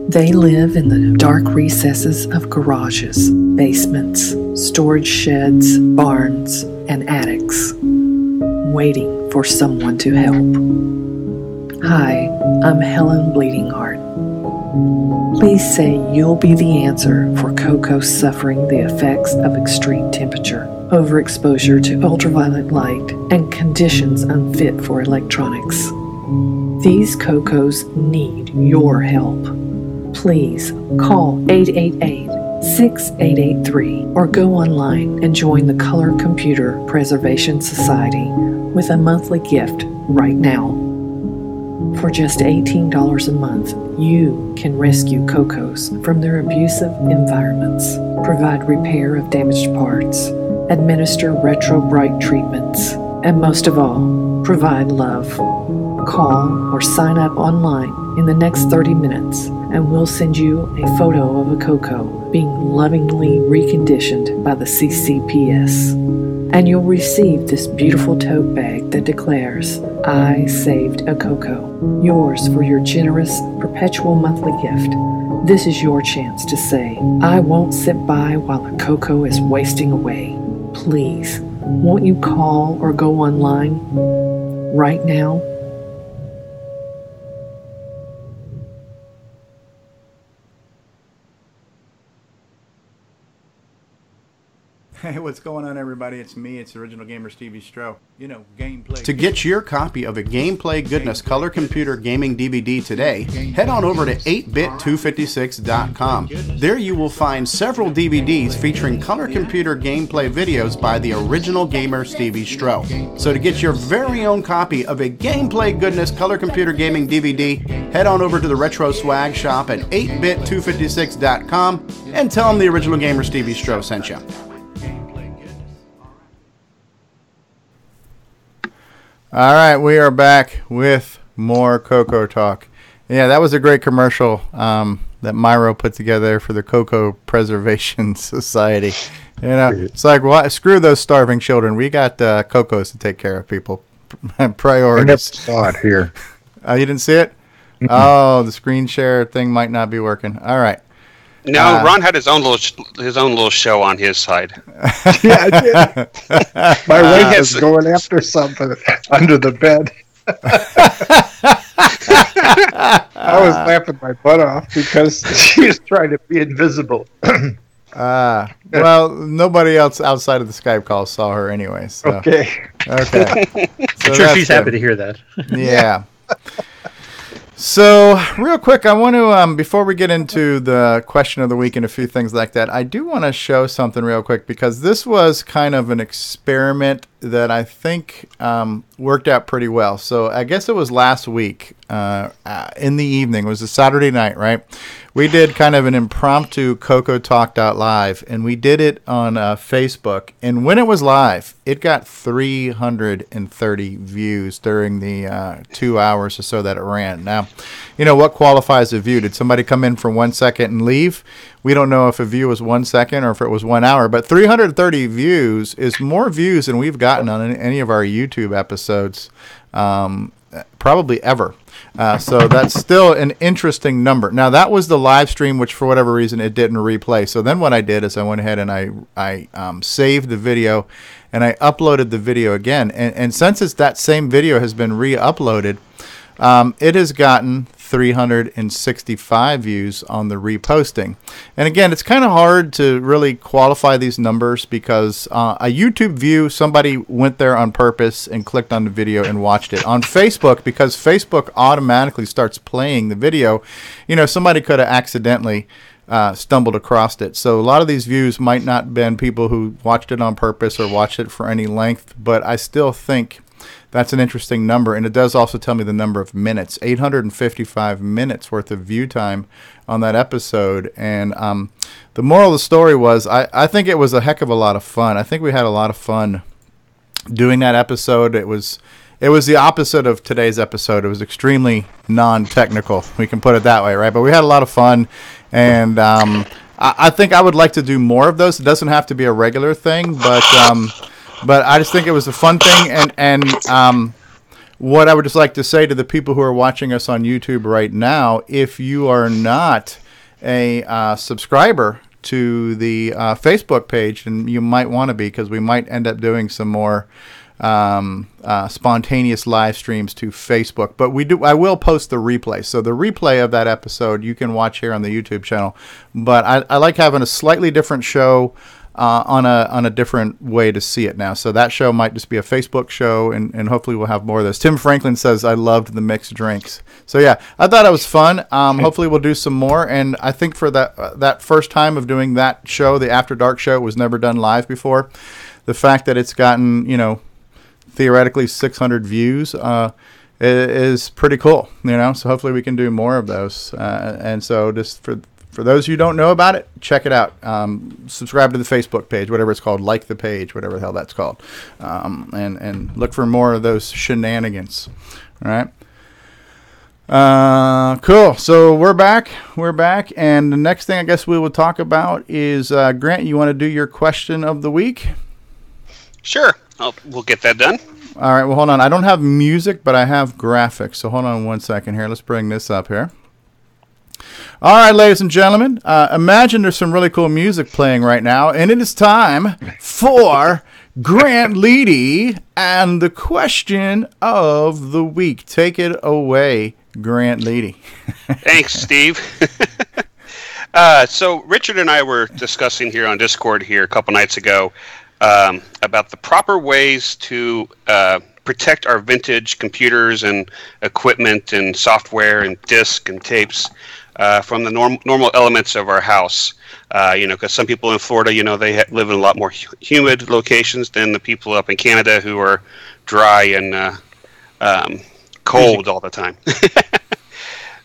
They live in the dark recesses of garages, basements, storage sheds, barns, and attics, waiting for someone to help. Hi, I'm Helen Bleeding Heart. Please say you'll be the answer for CoCo suffering the effects of extreme temperature, overexposure to ultraviolet light, and conditions unfit for electronics. These CoCos need your help. Please call 888-6883 or go online and join the Color Computer Preservation Society with a monthly gift right now. For just $18 a month, you can rescue CoCos from their abusive environments, provide repair of damaged parts, administer retro bright treatments, and most of all, provide love. Call or sign up online in the next 30 minutes and we'll send you a photo of a CoCo being lovingly reconditioned by the CCPS. And you'll receive this beautiful tote bag that declares, I saved a CoCo. Yours for your generous, perpetual monthly gift. This is your chance to say, I won't sit by while a CoCo is wasting away. Please, won't you call or go online right now? Hey, what's going on, everybody? It's me. It's Original Gamer Stevie Stroh. You know, gameplay. To get your copy of a Gameplay Goodness Color Computer Gaming DVD today, head on over to 8bit256.com. There you will find several DVDs featuring color computer gameplay videos by the Original Gamer Stevie Stroh. So to get your very own copy of a Gameplay Goodness Color Computer Gaming DVD, head on over to the Retro Swag Shop at 8bit256.com and tell them the Original Gamer Stevie Stroh sent you. All right, we are back with more CoCoTALK. Yeah, that was a great commercial that Myro put together for the CoCo Preservation Society. You know, it's like, what? Screw those starving children. We got CoCos to take care of, people. Priorities. I never saw it here. You didn't see it? Mm-mm. Oh, the screen share thing might not be working. All right. No, Ron had his own little show on his side. Yeah, I did. My wife was going after something under the bed. I was laughing my butt off because she was trying to be invisible. Well, nobody else outside of the Skype call saw her anyway. So. Okay. So I'm sure she's happy to hear that. Yeah. So, real quick, I want to, before we get into the question of the week and a few things like that, I do want to show something real quick because this was kind of an experiment that I think worked out pretty well. So I guess it was last week in the evening. It was a Saturday night, right? We did kind of an impromptu CoCoTalk.live, and we did it on Facebook. And when it was live, it got 330 views during the 2 hours or so that it ran. Now, you know, what qualifies a view? Did somebody come in for 1 second and leave? We don't know if a view was 1 second or if it was 1 hour, but 330 views is more views than we've gotten on any of our YouTube episodes, probably ever. So that's still an interesting number. Now, that was the live stream, which for whatever reason it didn't replay. So then what I did is I went ahead and I saved the video and I uploaded the video again. And since that same video has been re-uploaded, it has gotten 365 views on the reposting. And again, it's kind of hard to really qualify these numbers because a YouTube view, somebody went there on purpose and clicked on the video and watched it. On Facebook, because Facebook automatically starts playing the video, you know, somebody could have accidentally stumbled across it. So a lot of these views might not have been people who watched it on purpose or watched it for any length, but I still think that's an interesting number, and it does also tell me the number of minutes. 855 minutes worth of view time on that episode. And the moral of the story was I think it was a heck of a lot of fun. I think we had a lot of fun doing that episode. It was the opposite of today's episode. It was extremely non-technical. We can put it that way, right? But we had a lot of fun, and I think I would like to do more of those. It doesn't have to be a regular thing, but I just think it was a fun thing, and what I would just like to say to the people who are watching us on YouTube right now, if you are not a subscriber to the Facebook page, and you might want to be, because we might end up doing some more spontaneous live streams to Facebook. But I will post the replay. So the replay of that episode you can watch here on the YouTube channel. But I like having a slightly different show on a different way to see it now. So that show might just be a Facebook show, and hopefully we'll have more of those. Tim Franklin says, I loved the mixed drinks. So yeah, I thought it was fun. Hopefully we'll do some more, and I think for that first time of doing that show, the After Dark show, was never done live before. The fact that it's gotten, you know, theoretically 600 views is pretty cool, you know, so hopefully we can do more of those. And so just for those who don't know about it, check it out. Subscribe to the Facebook page, whatever it's called, like the page, whatever the hell that's called, and look for more of those shenanigans. All right. Cool. So we're back, and the next thing I guess we will talk about is Grant. You want to do your question of the week? Sure. We'll get that done. All right. Well, hold on. I don't have music, but I have graphics. So hold on 1 second here. Let's bring this up here. All right, ladies and gentlemen, imagine there's some really cool music playing right now, and it is time for Grant Leighty and the question of the week. Take it away, Grant Leighty. Thanks, Steve. So Richard and I were discussing here on Discord here a couple nights ago about the proper ways to protect our vintage computers and equipment and software and disk and tapes from the normal elements of our house. You know, because some people in Florida, you know, they live in a lot more humid locations than the people up in Canada who are dry and cold all the time.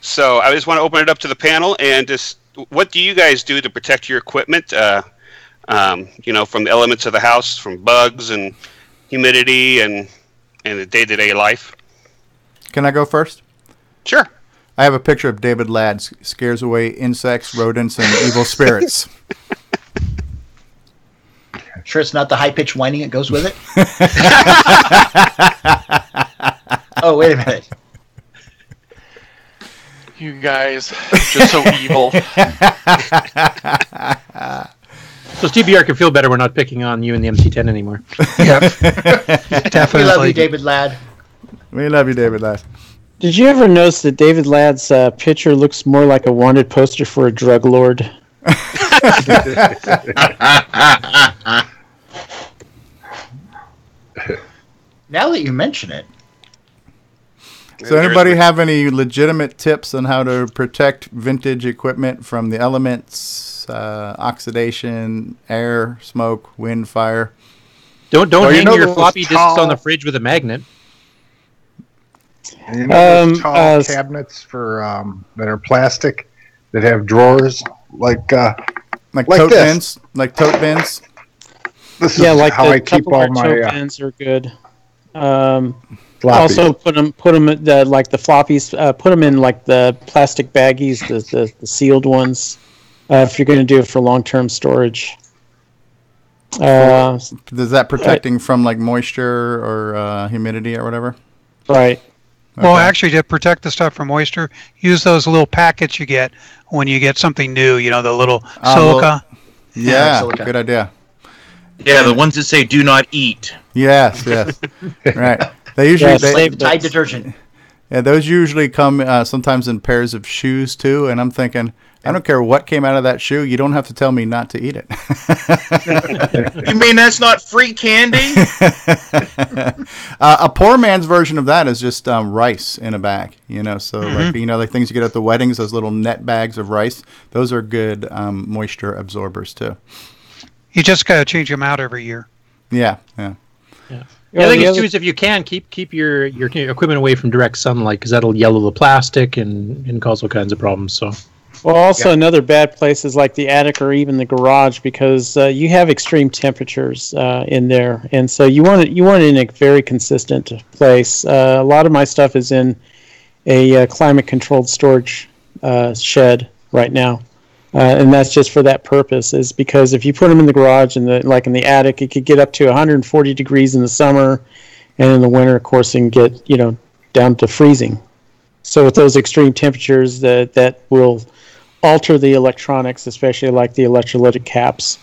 So I just want to open it up to the panel and just, what do you guys do to protect your equipment? You know, from the elements of the house, from bugs and humidity and the day-to-day life. Can I go first? Sure. I have a picture of David Ladd scares away insects, rodents, and evil spirits. Sure it's not the high-pitched whining that goes with it? Oh, wait a minute. You guys, just so evil. So Steve Bjork can feel better. We're not picking on you and the MC10 anymore. Yep. We love you, David Ladd. We love you, David Ladd. Did you ever notice that David Ladd's picture looks more like a wanted poster for a drug lord? Now that you mention it. So anybody have any legitimate tips on how to protect vintage equipment from the elements, oxidation, air, smoke, wind, fire? Don't hang your floppy disks on the fridge with a magnet. And you know those tall cabinets for that are plastic that have drawers like tote this. bins, like tote bins. This is how I keep all my tote bins are good. Also, put them like the floppies. Put them in like the plastic baggies, the sealed ones, if you're going to do it for long-term storage. Is that protecting from like moisture or humidity or whatever? Right. Okay. Well, actually, to protect the stuff from moisture, use those little packets you get when you get something new. You know, the little silica. Silica. Good idea. Yeah, the ones that say "Do not eat." Yes. Right. They usually Tide detergent. Yeah, those usually come sometimes in pairs of shoes too. And I'm thinking, I don't care what came out of that shoe. You don't have to tell me not to eat it. You mean that's not free candy? A poor man's version of that is just rice in a bag. You know, so like things you get at the weddings, those little net bags of rice. Those are good moisture absorbers too. You just got to change them out every year. Yeah. The other thing is, too, is if you can, keep your equipment away from direct sunlight, because that'll yellow the plastic and cause all kinds of problems. So, well, also another bad place is like the attic or even the garage, because you have extreme temperatures in there, and so you want it in a very consistent place. A lot of my stuff is in a climate-controlled storage shed right now. And that's just for that purpose, is because if you put them in the garage and in the attic, it could get up to 140 degrees in the summer, and in the winter, of course, it can get down to freezing. So with those extreme temperatures, that will alter the electronics, especially like the electrolytic caps.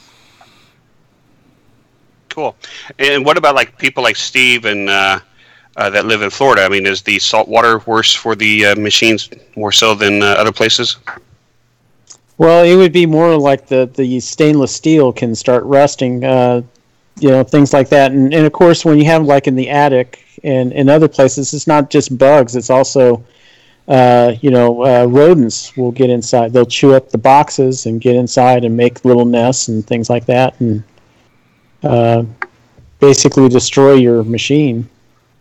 Cool. And what about like people like Steve and that live in Florida? I mean, is the salt water worse for the machines more so than other places? Well, it would be more like the stainless steel can start rusting, things like that. And of course, when you have like in the attic and in other places, it's not just bugs. It's also, rodents will get inside. They'll chew up the boxes and get inside and make little nests and things like that, and basically destroy your machine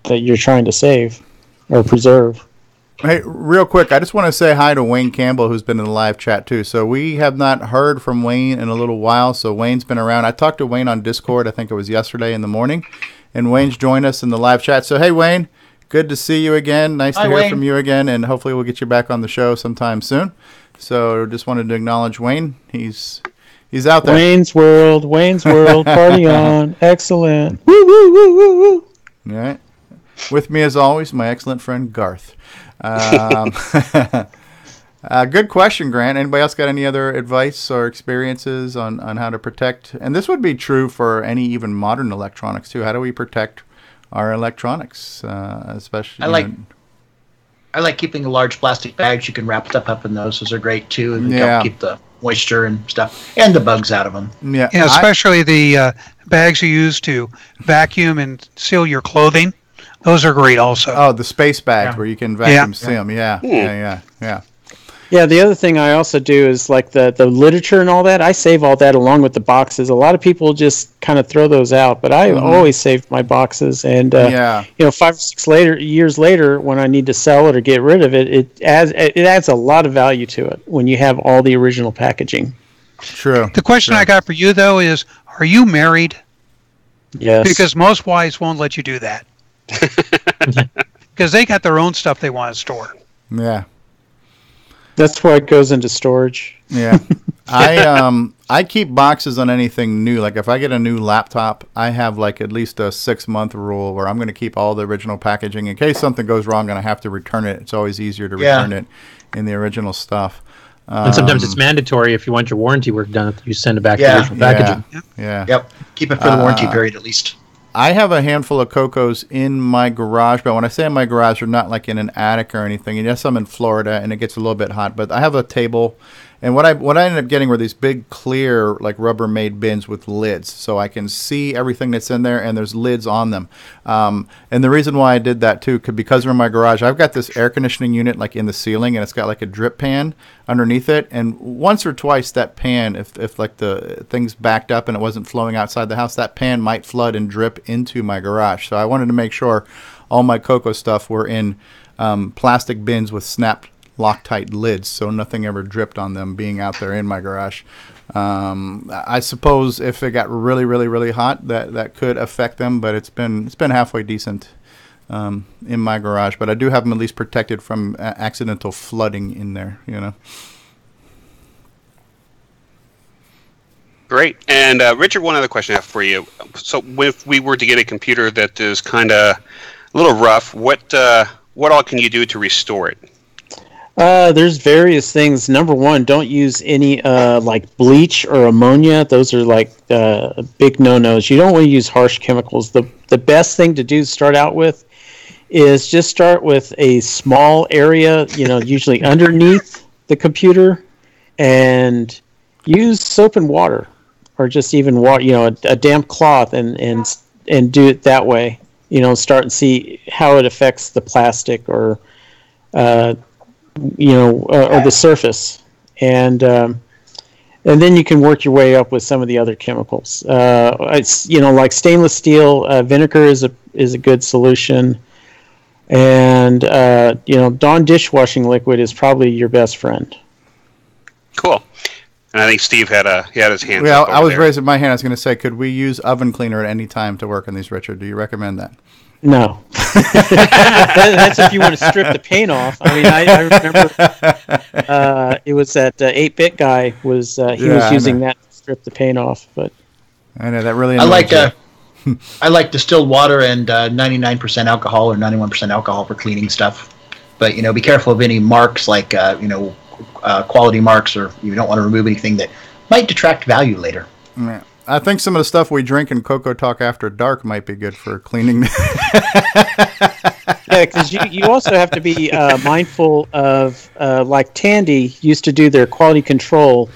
that you're trying to save or preserve. Hey, real quick, I just want to say hi to Wayne Campbell, who's been in the live chat too. So we have not heard from Wayne in a little while, so Wayne's been around. I talked to Wayne on Discord, I think it was yesterday in the morning, and Wayne's joined us in the live chat. So hey, Wayne, good to see you again. Nice to hear from you again, and hopefully we'll get you back on the show sometime soon. So just wanted to acknowledge Wayne. He's out there. Wayne's World, party on. Excellent. Woo, woo, woo, woo, woo. All right. With me, as always, my excellent friend Garth. Good question, Grant. Anybody else got any other advice or experiences on how to protect? And this would be true for any even modern electronics too. How do we protect our electronics, especially? I like keeping the large plastic bags. You can wrap stuff up in those. Those are great too, and help keep the moisture and stuff and the bugs out of them. Yeah, especially the bags you use to vacuum and seal your clothing. Those are great also. Oh, the space bags where you can vacuum seal them. Yeah. Yeah, the other thing I also do is like the literature and all that. I save all that along with the boxes. A lot of people just kind of throw those out, but I always save my boxes. And 5 or 6 years later, when I need to sell it or get rid of it, it adds a lot of value to it when you have all the original packaging. True. The question I got for you though is, are you married? Yes. Because most wives won't let you do that. Because they got their own stuff they want to store. Yeah. That's why it goes into storage. Yeah. I keep boxes on anything new. Like if I get a new laptop, I have like at least a 6-month rule where I'm going to keep all the original packaging in case something goes wrong and I have to return it. It's always easier to return it in the original stuff. And sometimes it's mandatory if you want your warranty work done, you send it back to the original packaging. Yeah. Yep. Keep it for the warranty period at least. I have a handful of CoCos in my garage, but when I say in my garage, they're not like in an attic or anything. And yes, I'm in Florida, and it gets a little bit hot. But I have a table, And what I ended up getting were these big clear like Rubbermaid bins with lids, so I can see everything that's in there, and there's lids on them. And the reason why I did that too, because we're in my garage, I've got this air conditioning unit like in the ceiling, and it's got like a drip pan underneath it. And once or twice that pan, if like the thing's backed up and it wasn't flowing outside the house, that pan might flood and drip into my garage. So I wanted to make sure all my CoCo stuff were in plastic bins with snapped Loctite lids, so nothing ever dripped on them being out there in my garage. I suppose if it got really, really, really hot, that could affect them, but it's been halfway decent in my garage. But I do have them at least protected from accidental flooding in there, you know. Great. And Richard, one other question I have for you. So if we were to get a computer that is kind of a little rough, what all can you do to restore it? There's various things. Number one, don't use any like bleach or ammonia. Those are like big no-nos. You don't want to use harsh chemicals. The best thing to do to start out with is just start with a small area, usually underneath the computer, and use soap and water, or just even water, a damp cloth, and do it that way. Start and see how it affects the plastic or the surface, and then you can work your way up with some of the other chemicals. It's like stainless steel vinegar is a good solution, and Dawn dishwashing liquid is probably your best friend. Cool. And I think Steve had his hand. Well, up I was there. raising my hand. I was going to say, could we use oven cleaner at any time to work on these, Richard? Do you recommend that? No. That's if you want to strip the paint off. I mean, I remember it was that 8-bit guy was using that to strip the paint off. But I know that really. I like distilled water and 99% alcohol or 91% alcohol for cleaning stuff. But be careful of any marks like quality marks, or you don't want to remove anything that might detract value later. Yeah. I think some of the stuff we drink in CoCoTALK After Dark might be good for cleaning. Yeah, because you also have to be mindful of, like Tandy used to do their quality control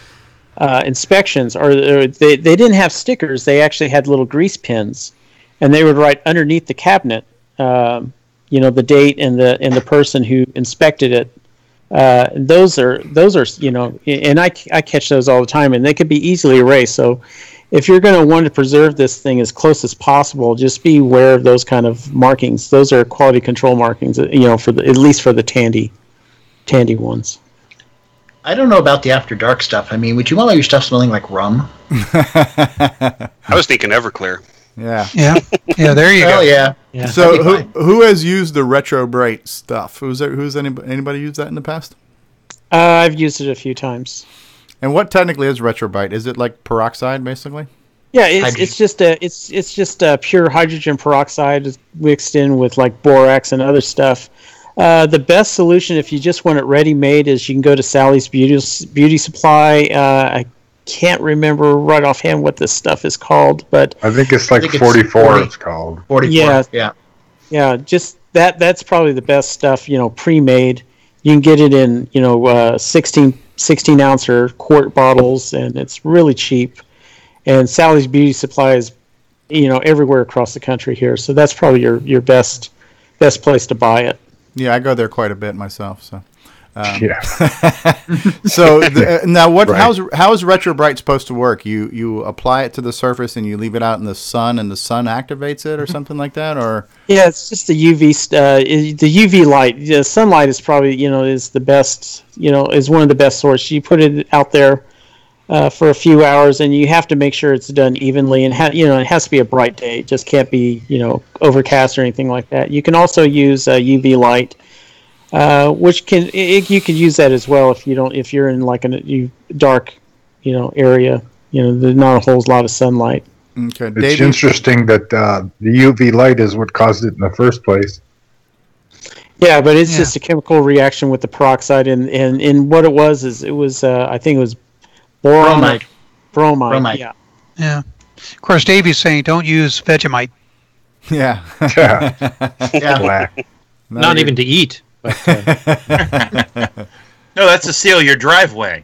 inspections, or they didn't have stickers. They actually had little grease pins, and they would write underneath the cabinet, the date and the person who inspected it. Those are and I catch those all the time, and they could be easily erased. So if you're going to want to preserve this thing as close as possible, just be aware of those kind of markings. Those are quality control markings, at least for the Tandy ones. I don't know about the After Dark stuff. I mean, would you want all your stuff smelling like rum? I was thinking Everclear. Yeah. Yeah. There you go. Yeah. So who has used the Retro Bright stuff? Who's anybody used that in the past? I've used it a few times. And what technically is Retro Bright? Is it like peroxide, basically? Yeah, it's just a pure hydrogen peroxide mixed in with like borax and other stuff. The best solution, if you just want it ready made, is you can go to Sally's Beauty Supply. I can't remember right offhand what this stuff is called, but I think it's like 44. It's called 44. Yeah. Just that's probably the best stuff. Pre-made. You can get it in 16 ounce or quart bottles, and it's really cheap. And Sally's Beauty Supply is everywhere across the country here, so that's probably your best place to buy it. Yeah, I go there quite a bit myself. So. Yeah. So now, Right. how is Retro Bright supposed to work? You apply it to the surface and you leave it out in the sun, and the sun activates it, or something like that, or? Yeah, it's just the UV light. The sunlight is probably is the best. Is one of the best sources. You put it out there for a few hours, and you have to make sure it's done evenly, and it has to be a bright day. It just can't be overcast or anything like that. You can also use UV light. Which you could use that as well if you're in like a dark, area. There's not a whole lot of sunlight. Okay, It's interesting that the UV light is what caused it in the first place. Yeah, but it's just a chemical reaction with the peroxide, and what it was I think it was bromide. Bromide. Yeah. Of course, Davey's saying don't use Vegemite. Yeah. Yeah. Not even to eat. But, No, that's to seal your driveway.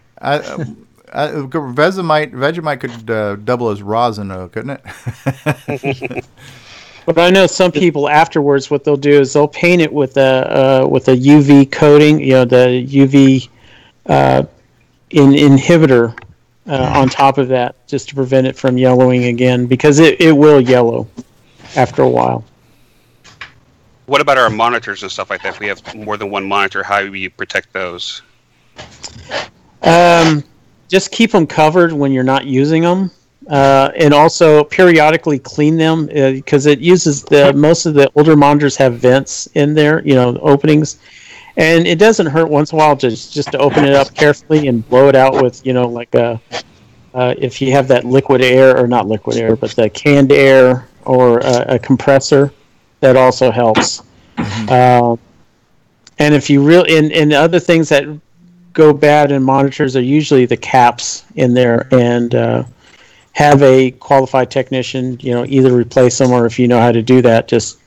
Vegemite could double as rosin, though, couldn't it? But I know some people afterwards, what they'll do is they'll paint it with a UV coating, the UV inhibitor on top of that, just to prevent it from yellowing again, because it will yellow after a while. What about our monitors and stuff like that? If we have more than one monitor, how do you protect those? Just keep them covered when you're not using them. And also periodically clean them, because it uses most of the older monitors have vents in there, openings, and it doesn't hurt once in a while just to open it up carefully and blow it out with if you have that liquid air, or not liquid air, but the canned air or a compressor, that also helps. And if you and other things that go bad in monitors are usually the caps in there, and have a qualified technician, either replace them, or if you know how to do that, just,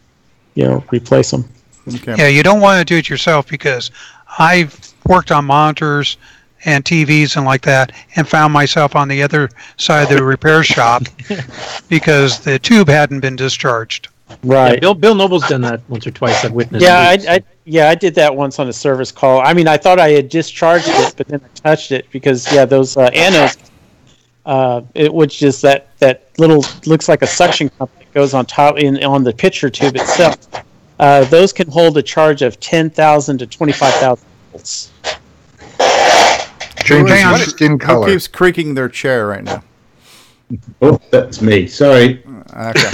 replace them. Okay. Yeah, you don't want to do it yourself, because I've worked on monitors and TVs and like that, and found myself on the other side of the repair shop because the tube hadn't been discharged. Right. Yeah, Bill Noble's done that once or twice. I've witnessed. Yeah, I did that once on a service call. I mean, I thought I had discharged it, but then I touched it because those anodes. It was just that little, looks like a suction cup that goes on top on the Pitre tube itself. Those can hold a charge of 10,000 to 25,000 volts. Who keeps creaking their chair right now? Oh, that's me. Sorry. Okay.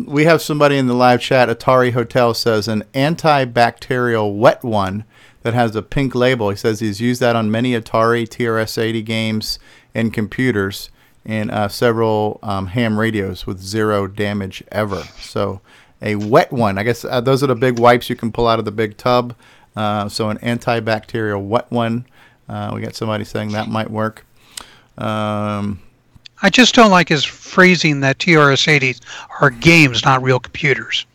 We have somebody in the live chat. Atari Hotel says an antibacterial wet one that has a pink label. He says he's used that on many Atari TRS-80 games and computers, and several ham radios with 0 damage ever. So a wet one. I guess those are the big wipes you can pull out of the big tub. So an antibacterial wet one. We got somebody saying that might work. I just don't like his phrasing that TRS-80s are games, not real computers.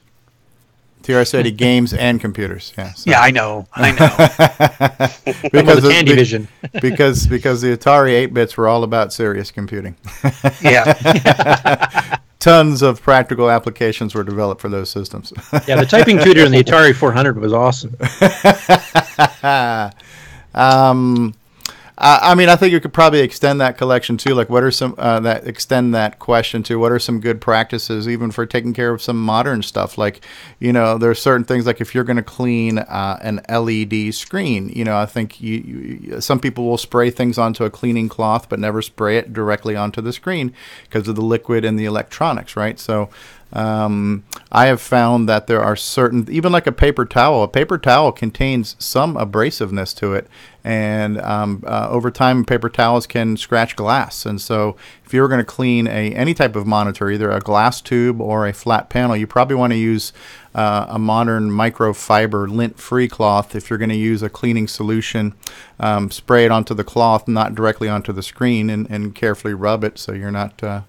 TRS-80 games and computers. Yeah. So. Yeah, I know. Because the Tandy Vision. because the Atari 8-bits were all about serious computing. Yeah. Tons of practical applications were developed for those systems. Yeah, the typing tutor in the Atari 400 was awesome. I mean, I think you could probably extend that collection too. Like, what are some extend that question to? What are some good practices, even for taking care of some modern stuff? Like, there are certain things, like if you're going to clean an LED screen, I think some people will spray things onto a cleaning cloth, but never spray it directly onto the screen because of the liquid and the electronics, right? So. I have found that there are certain, even like a paper towel contains some abrasiveness to it, and over time paper towels can scratch glass. And so if you're going to clean any type of monitor, either a glass tube or a flat panel, you probably want to use a modern microfiber lint-free cloth. If you're going to use a cleaning solution, spray it onto the cloth, not directly onto the screen, and carefully rub it so you're not doing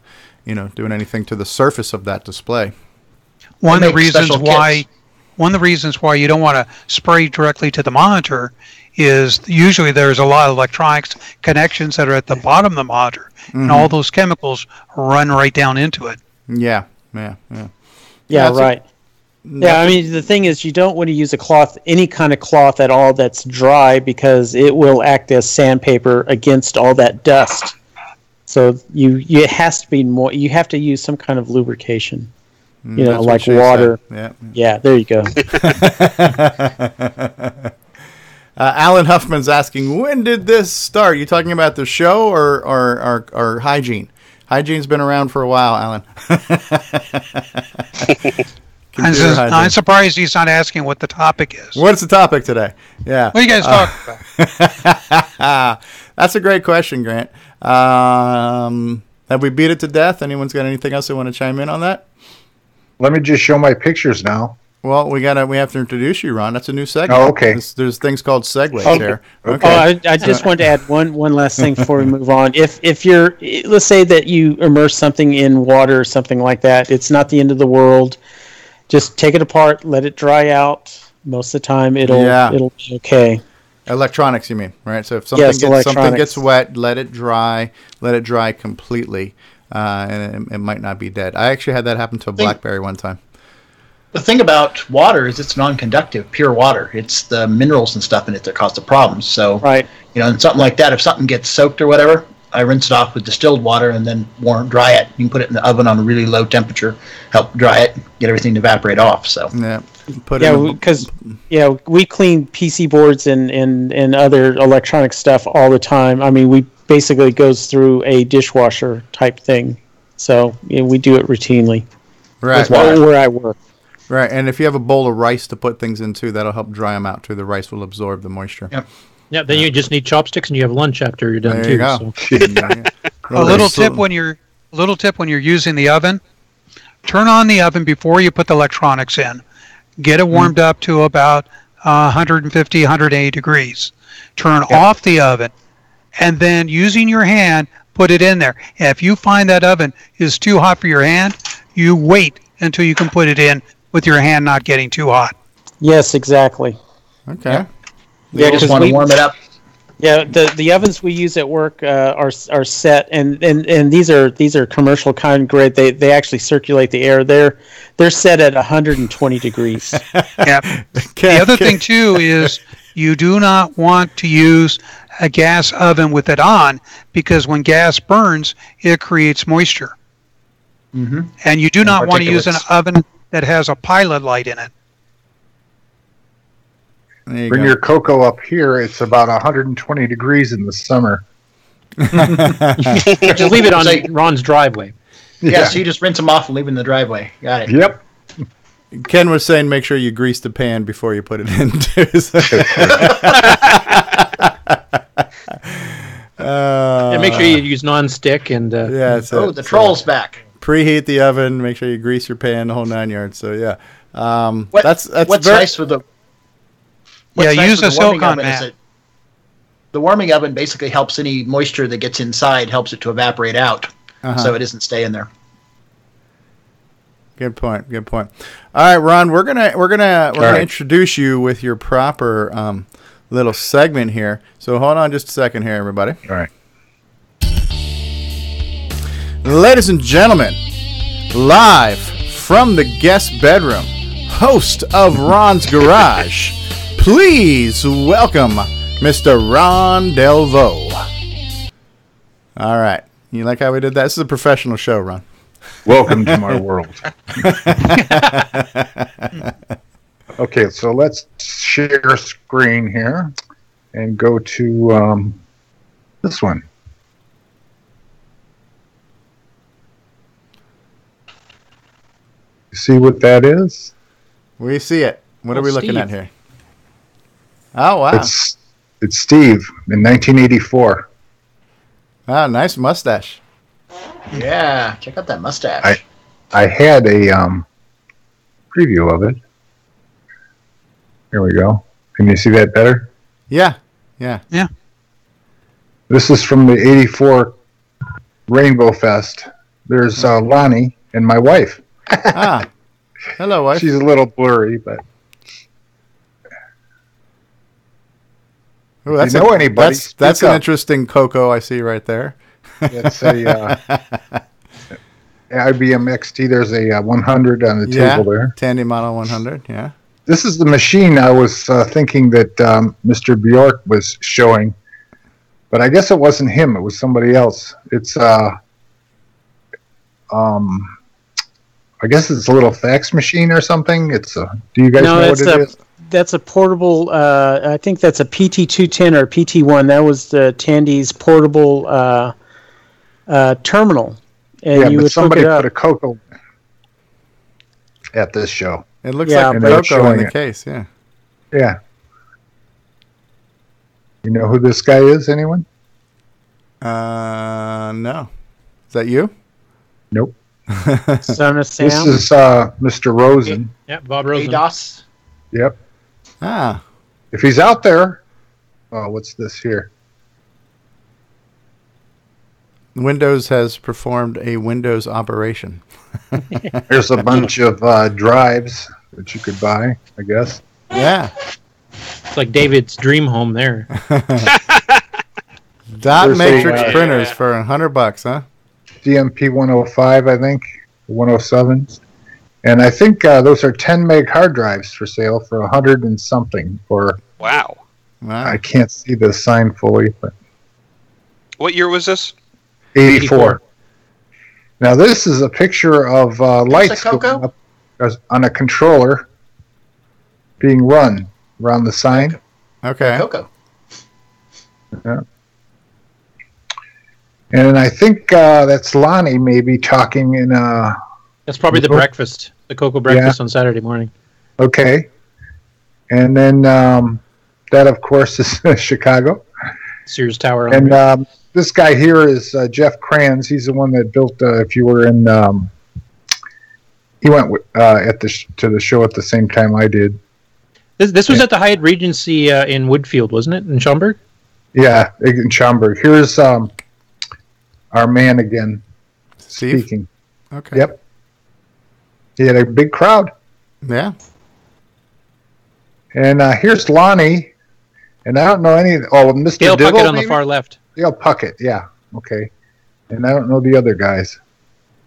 anything to the surface of that display. One of the reasons why you don't want to spray directly to the monitor is usually there's a lot of electronics connections that are at the bottom of the monitor, and all those chemicals run right down into it. Yeah, right. I mean, the thing is, you don't want to use a cloth, any kind of cloth at all that's dry, because it will act as sandpaper against all that dust. So it has to be more. You have to use some kind of lubrication, like water. Yeah, there you go. Alan Huffman's asking, when did this start? You talking about the show or hygiene? Hygiene's been around for a while, Alan. I'm surprised he's not asking what the topic is. What's the topic today? Yeah. What are you guys talking about? That's a great question, Grant. Have we beat it to death? Anyone's got anything else they want to chime in on that? Let me just show my pictures now. Well, we have to introduce you, Ron. That's a new segment. Oh, okay. There's things called segues here. Okay. I just wanted to add one last thing before we move on. If you're, let's say that you immerse something in water or something like that, it's not the end of the world. Just take it apart, let it dry out. Most of the time, it'll be okay. Electronics, you mean, right? So if something gets wet, let it dry completely, and it might not be dead. I actually had that happen to a BlackBerry one time. The thing about water is it's non-conductive, pure water. It's the minerals and stuff in it that cause the problems. So, and something like that, if something gets soaked or whatever, I rinse it off with distilled water and then dry it. You can put it in the oven on a really low temperature, help dry it, get everything to evaporate off. So because we clean PC boards and other electronic stuff all the time. I mean, we basically goes through a dishwasher type thing. So we do it routinely. Right. Where I work. Right, and if you have a bowl of rice to put things into, that'll help dry them out too. The rice will absorb the moisture. Yep. Yeah, then you just need chopsticks and you have lunch after you're done there too. You go. A little tip when you're using the oven: turn on the oven before you put the electronics in. Get it warmed up to about 150, 180 degrees. Turn off the oven, and then using your hand, put it in there. And if you find that oven is too hot for your hand, you wait until you can put it in with your hand not getting too hot. Yes, exactly. Okay. Yeah, because want to warm it up. Yeah, the ovens we use at work are set, and these are commercial kind grade. They actually circulate the air. They're set at 120 degrees. Yeah. The other thing too is you do not want to use a gas oven with it on, because when gas burns, it creates moisture. Mm-hmm. And you do not want to use an oven that has a pilot light in it. Bring your CoCo up here. It's about 120 degrees in the summer. Just leave it on Ron's driveway. Yeah, so you just rinse them off and leave them in the driveway. Got it. Yep. Ken was saying make sure you grease the pan before you put it in, too. And make sure you use non-stick and the troll's back. Preheat the oven. Make sure you grease your pan, the whole 9 yards. So yeah, what's nice with the use a silicone mat. The warming oven basically helps any moisture that gets inside, helps it to evaporate out, so it doesn't stay in there. Good point. All right, Ron, we're gonna introduce you with your proper little segment here. So hold on just a second here, everybody. All right. Ladies and gentlemen, live from the guest bedroom, host of Ron's Garage, please welcome Mr. Ron Delvaux. All right. You like how we did that? This is a professional show, Ron. Welcome to my world. Okay, so let's share screen here and go to this one. You see what that is? We see it. What are we looking at here? Oh, wow. It's Steve in 1984. Wow, nice mustache. Yeah, check out that mustache. I had a preview of it. Here we go. Can you see that better? Yeah. This is from the 84 Rainbow Fest. There's Lonnie and my wife. Hello, wife. She's a little blurry, but ooh, that's anybody. That's an interesting CoCo I see right there. It's a IBM XT. There's a 100 on the table there. Tandy Model 100. Yeah. This is the machine I was thinking that Mr. Bjork was showing, but I guess it wasn't him. It was somebody else. It's I guess it's a little fax machine or something. It's a. Do you guys know what it is? That's a portable. I think that's a PT210 or PT1. That was the Tandy's portable terminal. And you would somebody put a CoCo at this show. It looks like a CoCo in the case. Yeah. Yeah. You know who this guy is? Anyone? No. Is that you? Nope. Son of Sam. This is Mr. Rosen. Yep, Bob Rosen. ADOS. Yep. Ah. If he's out there, what's this here? Windows has performed a Windows operation. There's a bunch of drives that you could buy, I guess. Yeah. It's like David's dream home there. Dot matrix printers for $100, huh? DMP 105, I think, 107s. And I think those are 10 meg hard drives for sale for 100 and something. Wow. I can't see the sign fully, but what year was this? 84. Now this is a picture of lights going up on a controller being run around the sign. Okay. CoCo. Yeah. And I think that's Lonnie maybe talking in That's probably the breakfast, the CoCo breakfast on Saturday morning. Okay. And then that, of course, is Chicago. Sears Tower. And this guy here is Jeff Kranz. He's the one that built, if you were in, he went to the show at the same time I did. This was at the Hyatt Regency in Woodfield, wasn't it, in Schaumburg? Yeah, in Schaumburg. Here's our man again speaking. Okay. Yep. He had a big crowd. Yeah. And here's Lonnie. And I don't know any. Mr. Dale Dibble, Puckett on maybe? the far left. Dale Puckett, yeah. Okay. And I don't know the other guys.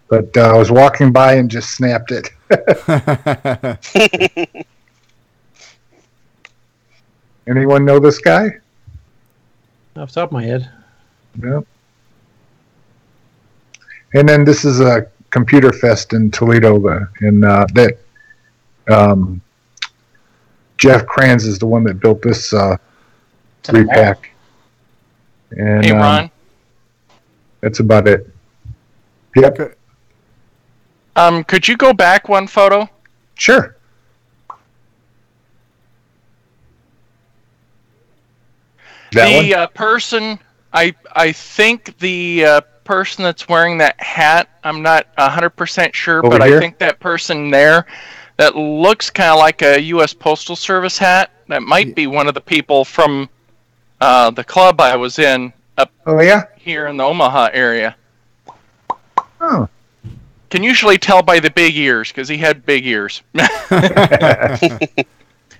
But I was walking by and just snapped it. Anyone know this guy? Off the top of my head. Yep. And then this is a computer fest in Toledo, Jeff Kranz is the one that built this repack. And, hey, Ron. That's about it. Yep. Could you go back one photo? Sure. The person, I think the person that's wearing that hat, I'm not 100% sure, Over but here? I think that person there, that looks kind of like a U.S. Postal Service hat, that might be one of the people from the club I was in up here in the Omaha area. Oh. Can usually tell by the big ears, because he had big ears.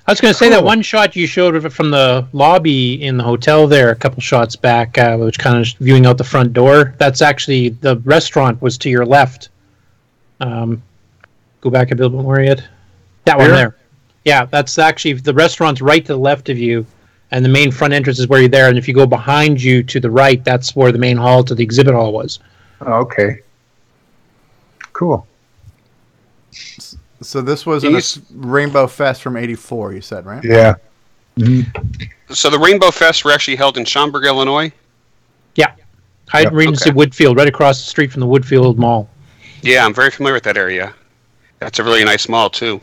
I was going to say that one shot you showed of it from the lobby in the hotel there a couple shots back, which kind of viewing out the front door. That's actually, the restaurant was to your left. Go back a little bit more yet. That one there. Yeah, that's actually, the restaurant's right to the left of you, and the main front entrance is where you're there, and if you go behind you to the right, that's where the main hall to the exhibit hall was. Oh, okay. Cool. So this was a Rainbow Fest from '84, you said, right? Yeah. Mm-hmm. So the Rainbow Fest were actually held in Schaumburg, Illinois? Yeah. Hyatt Regency Woodfield, right across the street from the Woodfield Mall. Yeah, I'm very familiar with that area. That's a really nice mall, too.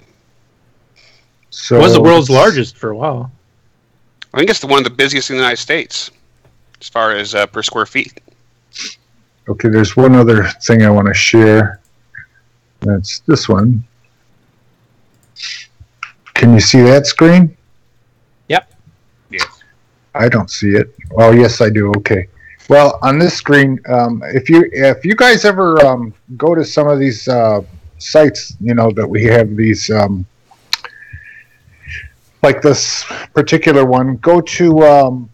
So it was the world's largest for a while. I think it's one of the busiest in the United States, as far as per square feet. Okay, there's one other thing I want to share. That's this one. Can you see that screen? Yep. Yes. I don't see it. Oh, yes, I do. Okay. Well, on this screen, if you guys ever go to some of these sites, that we have these, like this particular one, go to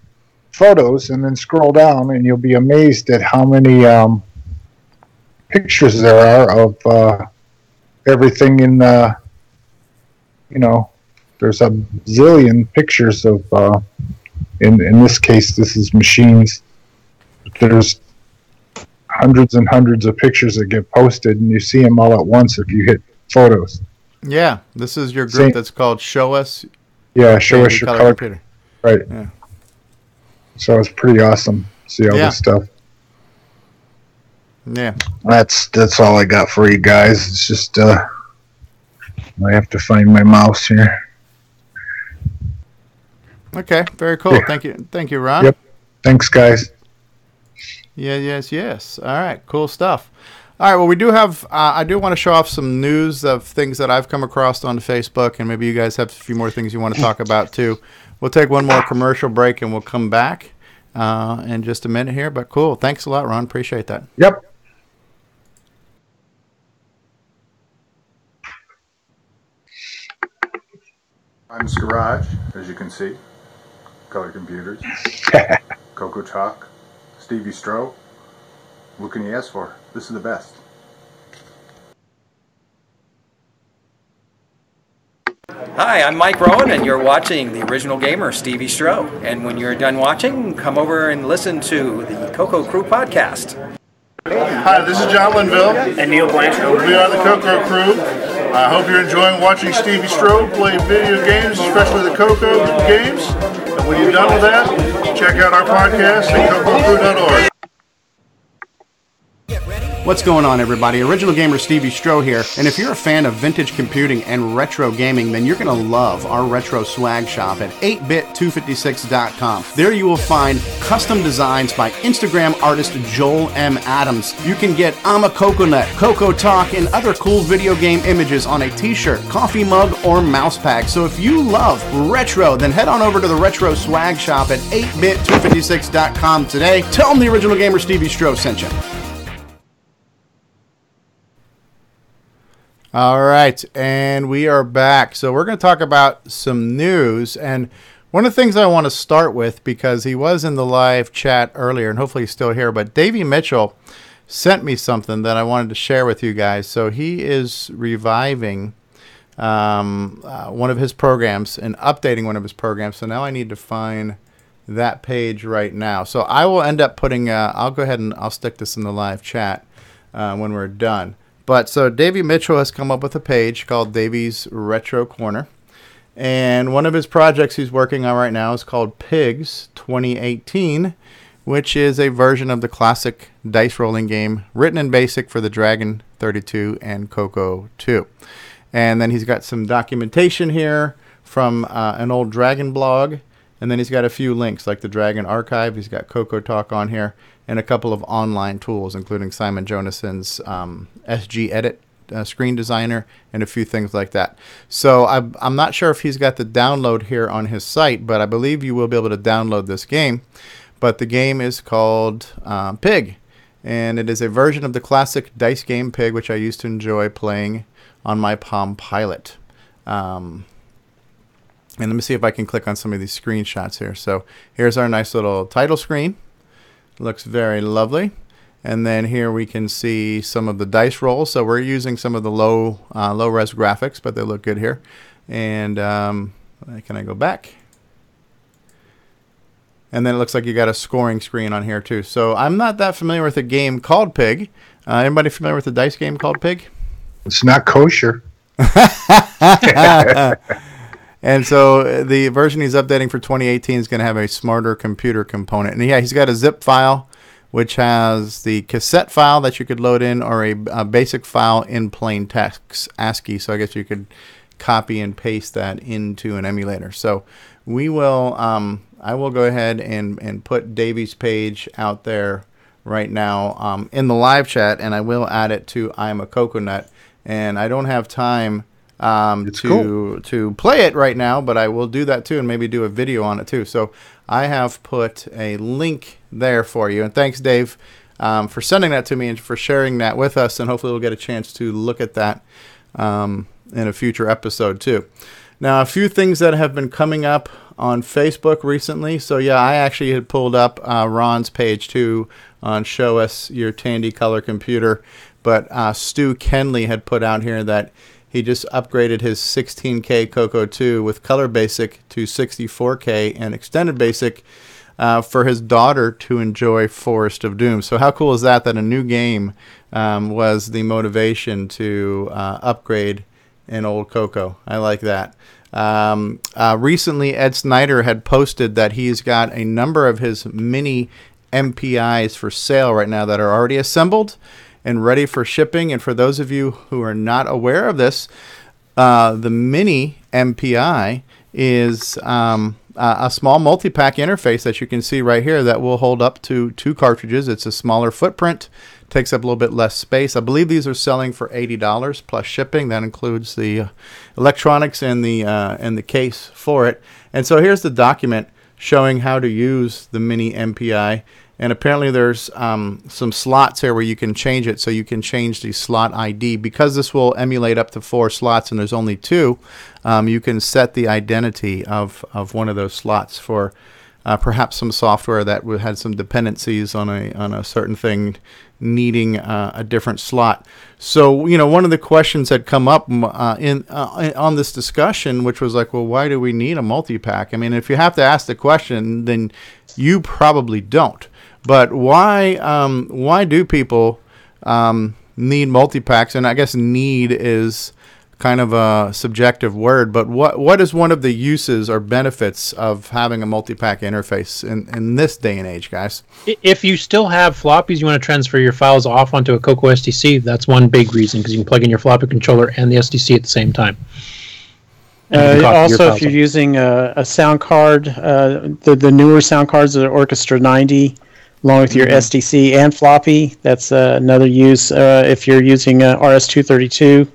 photos and then scroll down, and you'll be amazed at how many pictures there are of everything in there's a zillion pictures of in this case this is machines. There's hundreds and hundreds of pictures that get posted, and you see them all at once if you hit photos. Yeah, this is your group that's called Show Us. Yeah, Show Us Your Color Computer. Right. Yeah. So it's pretty awesome to see all this stuff. Yeah. That's all I got for you guys. It's just I have to find my mouse here. Okay, very cool. Yeah. Thank you, Ron. Yep. Thanks, guys. Yes. All right, cool stuff. All right, well, we do have, I do want to show off some news of things that I've come across on Facebook, and maybe you guys have a few more things you want to talk about, too. We'll take one more commercial break, and we'll come back in just a minute here, but cool. Thanks a lot, Ron. Appreciate that. Yep. I'm Garage, as you can see. Color Computers, CoCoTALK, Stevie Stroh. What can you ask for? This is the best. Hi, I'm Mike Rowan, and you're watching the original gamer, Stevie Stroh. And when you're done watching, come over and listen to the CoCo Crew podcast. Hi, this is John Linville. And Neil Blanchard. We are the CoCo Crew. I hope you're enjoying watching Stevie Stroh play video games, especially the CoCo games. And when you're done with that, check out our podcast at CoCoCrew.org. What's going on, everybody? Original Gamer Stevie Stroh here, and if you're a fan of vintage computing and retro gaming, then you're going to love our retro swag shop at 8bit256.com. There you will find custom designs by Instagram artist Joel M. Adams. You can get I'm a Coconut, CoCoTALK, and other cool video game images on a t-shirt, coffee mug, or mouse pad. So if you love retro, then head on over to the retro swag shop at 8bit256.com today. Tell them the Original Gamer Stevie Stroh sent you. All right, and we are back. So we're going to talk about some news, and one of the things I want to start with, because he was in the live chat earlier, and hopefully he's still here, but Davey Mitchell sent me something that I wanted to share with you guys. So he is reviving one of his programs and updating one of his programs. So now I need to find that page right now. So I will end up putting, I'll go ahead and I'll stick this in the live chat when we're done. But so Davey Mitchell has come up with a page called Davey's Retro Corner. And one of his projects he's working on right now is called Pigs 2018, which is a version of the classic dice rolling game written in BASIC for the Dragon 32 and CoCo 2. And then he's got some documentation here from an old Dragon blog. And then he's got a few links like the Dragon Archive. He's got CoCoTALK on here, and a couple of online tools, including Simon Jonassen's SG Edit screen designer and a few things like that. So I'm not sure if he's got the download here on his site, but I believe you will be able to download this game. But the game is called Pig, and it is a version of the classic dice game Pig, which I used to enjoy playing on my Palm Pilot. And let me see if I can click on some of these screenshots here. So here's our nice little title screen. Looks very lovely. And then here we can see some of the dice rolls. So we're using some of the low res graphics, but they look good here. And can I go back? And then it looks like you got a scoring screen on here too. So I'm not that familiar with a game called Pig. Anybody familiar with a dice game called Pig? It's not kosher. And so the version he's updating for 2018 is going to have a smarter computer component. And yeah, he's got a zip file, which has the cassette file that you could load in, or a basic file in plain text, ASCII. So I guess you could copy and paste that into an emulator. So we will, I will go ahead and put Davey's page out there right now in the live chat, and I will add it to I'm a Coconut. And I don't have time to play it right now, but I will do that too, and maybe do a video on it too. So I have put a link there for you, and thanks, Dave, for sending that to me and for sharing that with us, and hopefully we'll get a chance to look at that in a future episode too. Now, a few things that have been coming up on Facebook recently. So yeah, I actually had pulled up Ron's page too on Show Us Your Tandy Color Computer, but Stu Kenley had put out here that he just upgraded his 16K CoCo 2 with Color Basic to 64K and Extended Basic for his daughter to enjoy Forest of Doom. So how cool is that a new game was the motivation to upgrade an old CoCo? I like that. Recently, Ed Snyder had posted that he's got a number of his mini MPIs for sale right now that are already assembled and ready for shipping. And for those of you who are not aware of this, the mini MPI is a small multi-pack interface that you can see right here that will hold up to 2 cartridges. It's a smaller footprint, takes up a little bit less space. I believe these are selling for $80 plus shipping. That includes the electronics and the case for it. And so here's the document showing how to use the mini MPI. And apparently there's some slots here where you can change it, so you can change the slot ID. Because this will emulate up to 4 slots and there's only 2, you can set the identity of one of those slots for perhaps some software that had some dependencies on a certain thing needing a different slot. So, one of the questions that come up on this discussion, which was like, well, why do we need a multi-pack? I mean, if you have to ask the question, then you probably don't. But why do people need multi-packs? And I guess need is kind of a subjective word, but what is one of the uses or benefits of having a multi-pack interface in this day and age, guys? If you still have floppies, you want to transfer your files off onto a CoCo SDC, that's one big reason, because you can plug in your floppy controller and the SDC at the same time. Also, if you're using a sound card, the newer sound cards are Orchestra 90, along with your SDC and floppy, that's another use. If you're using RS-232,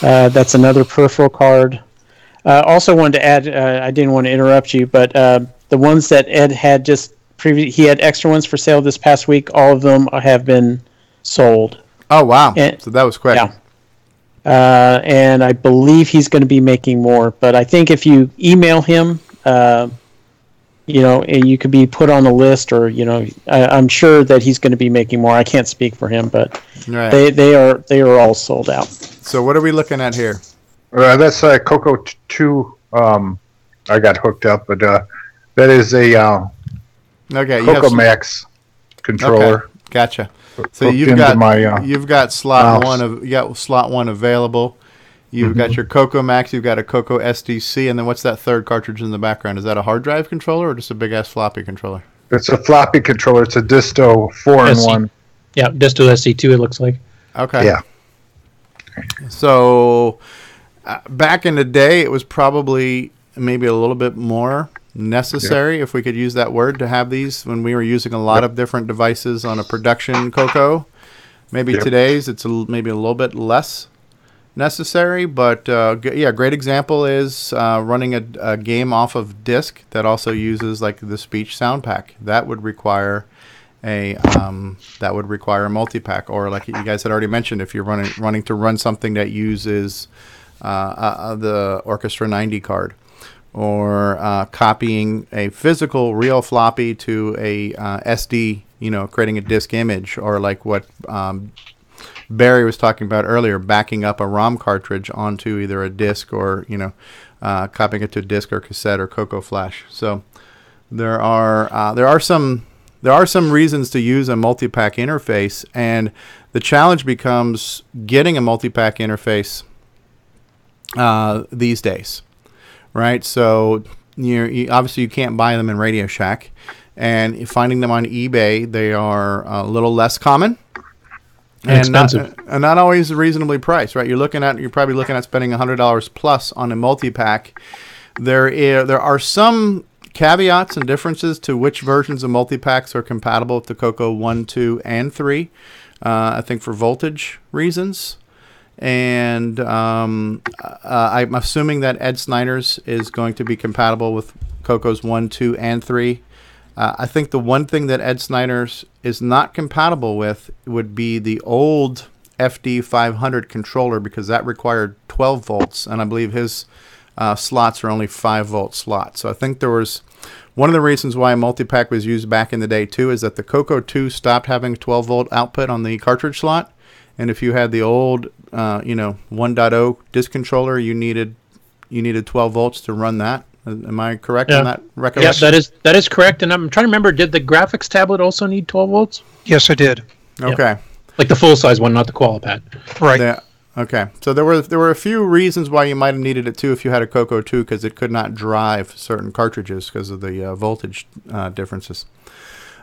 that's another peripheral card. Also wanted to add, I didn't want to interrupt you, but the ones that Ed had he had extra ones for sale this past week. All of them have been sold. Oh, wow. So that was quick. Yeah. And I believe he's going to be making more, but I think if you email him, you could be put on the list, or I'm sure that he's going to be making more. I can't speak for him, but they are all sold out. So what are we looking at here? That's CoCo 2. I got hooked up, but that is a CoCo Max controller. Okay, gotcha. So you've got slot one available. You've got your CoCo Max, you've got a CoCo SDC, and then what's that third cartridge in the background? Is that a hard drive controller or just a big ass floppy controller? It's a floppy controller. It's a Disto 4-in-1. Yeah, Disto SC2 it looks like. Okay. Yeah. So back in the day, it was probably maybe a little bit more necessary, if we could use that word, to have these when we were using a lot of different devices on a production CoCo. Maybe today's it's maybe a little bit less necessary, but great example is running a game off of disk that also uses like the speech sound pack. That would require a multi-pack, or like you guys had already mentioned, if you're running to run something that uses the Orchestra 90 card, or copying a physical real floppy to a SD, creating a disk image, or like what Barry was talking about earlier, backing up a ROM cartridge onto either a disk or copying it to disk or cassette or CoCo Flash. So there are some reasons to use a multi-pack interface, and the challenge becomes getting a multi-pack interface these days, right? So obviously you can't buy them in Radio Shack, and finding them on eBay, they are a little less common. And expensive, and not always reasonably priced, right? You're probably looking at spending $100 plus on a multi-pack. There are some caveats and differences to which versions of multi-packs are compatible with the CoCo 1, 2, and 3. I think for voltage reasons, and I'm assuming that Ed Snyder's is going to be compatible with CoCo's 1, 2, and 3. I think the one thing that Ed Snyder's is not compatible with would be the old FD500 controller, because that required 12 volts, and I believe his slots are only 5-volt slots. So I think there was one of the reasons why a multi-pack was used back in the day too, is that the CoCo 2 stopped having 12-volt output on the cartridge slot, and if you had the old 1.0 disc controller, you needed 12 volts to run that. Am I correct on that recollection? Yeah, that is correct. And I'm trying to remember, did the graphics tablet also need 12 volts? Yes, I did. Okay. Yeah. Like the full-size one, not the Qualipad. Right. Okay. So there were a few reasons why you might have needed it too if you had a CoCo 2, because it could not drive certain cartridges because of the voltage differences.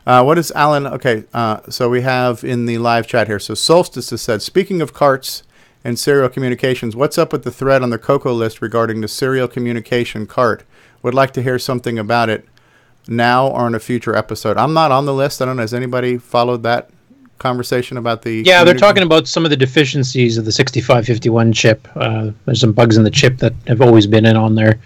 What is Alan? Okay. So we have in the live chat here. So Solstice has said, speaking of carts and serial communications, what's up with the thread on the CoCo list regarding the serial communication cart? Would like to hear something about it now or in a future episode. I'm not on the list. I don't know. Has anybody followed that conversation about the... Yeah, they're talking about some of the deficiencies of the 6551 chip. There's some bugs in the chip that have always been on there.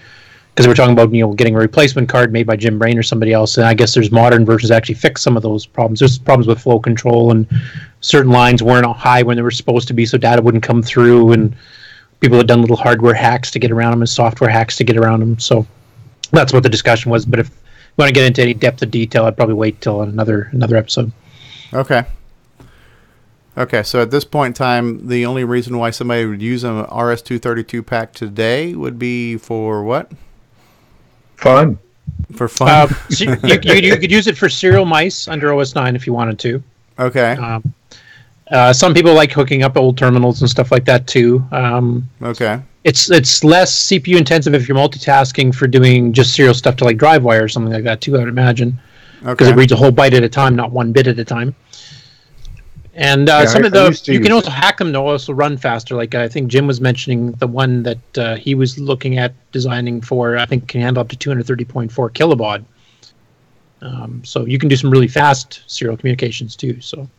because we're talking about getting a replacement card made by Jim Brain or somebody else, and I guess there's modern versions that actually fix some of those problems. There's problems with flow control, and certain lines weren't high when they were supposed to be, so data wouldn't come through, and people had done little hardware hacks to get around them and software hacks to get around them. So that's what the discussion was. But if you want to get into any depth of detail, I'd probably wait till another episode. Okay. So at this point in time, the only reason why somebody would use an RS-232 pack today would be for what? Fun. For fun. So you could use it for serial mice under OS 9 if you wanted to. Okay. Some people like hooking up old terminals and stuff like that too. Okay. It's less CPU intensive if you're multitasking for doing just serial stuff to like DriveWire or something like that too, I would imagine. Because it reads a whole byte at a time, not one bit at a time. And some of the you can also hack them to also run faster. Like I think Jim was mentioning the one that he was looking at designing for. I think can handle up to 230.4 kilobaud. So you can do some really fast serial communications too. So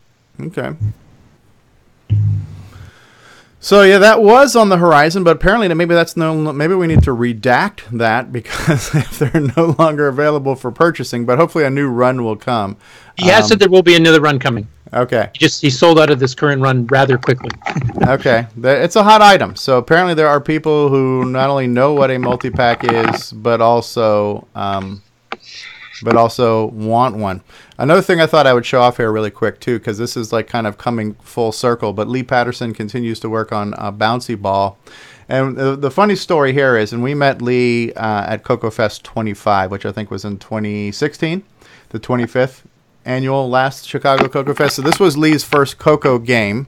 okay. So yeah, that was on the horizon, but apparently maybe maybe we need to redact that because if they're no longer available for purchasing, but hopefully a new run will come. He has said there will be another run coming. Okay. He sold out of this current run rather quickly. Okay. It's a hot item. So apparently there are people who not only know what a multi-pack is, but also want one. Another thing I thought I would show off here really quick too, because this is like kind of coming full circle, but Lee Patterson continues to work on Bouncy Ball. And the funny story here is, and we met Lee at CoCo Fest 25, which I think was in 2016, the 25th annual last Chicago CoCo Fest. So this was Lee's first CoCo game,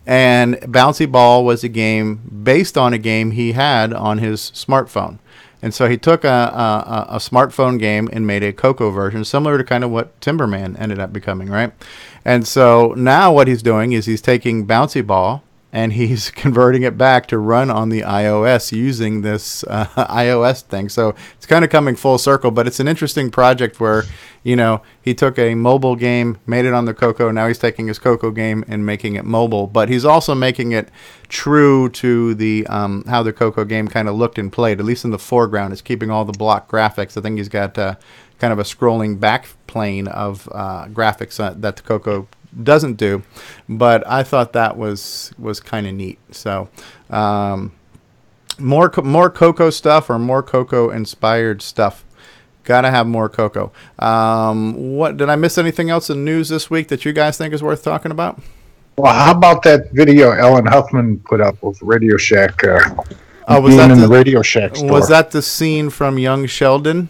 and Bouncy Ball was a game based on a game he had on his smartphone. And so he took a smartphone game and made a CoCo version, similar to kind of what Timberman ended up becoming, right? And so now what he's doing is he's taking Bouncy Ball and he's converting it back to run on the iOS using this iOS thing. So it's kind of coming full circle, but it's an interesting project where, he took a mobile game, made it on the CoCo. Now he's taking his CoCo game and making it mobile, but he's also making it true to the how the CoCo game kind of looked and played, at least in the foreground. It's keeping all the block graphics. I think he's got kind of a scrolling back plane of graphics that the CoCo doesn't do, but I thought that was kind of neat. So more CoCo stuff or more CoCo inspired stuff. Gotta have more CoCo. What did I miss? Anything else in news this week that you guys think is worth talking about? Well, how about that video Ellen Huffman put up of Radio Shack? Was that in the Radio Shack store? Was that the scene from Young Sheldon?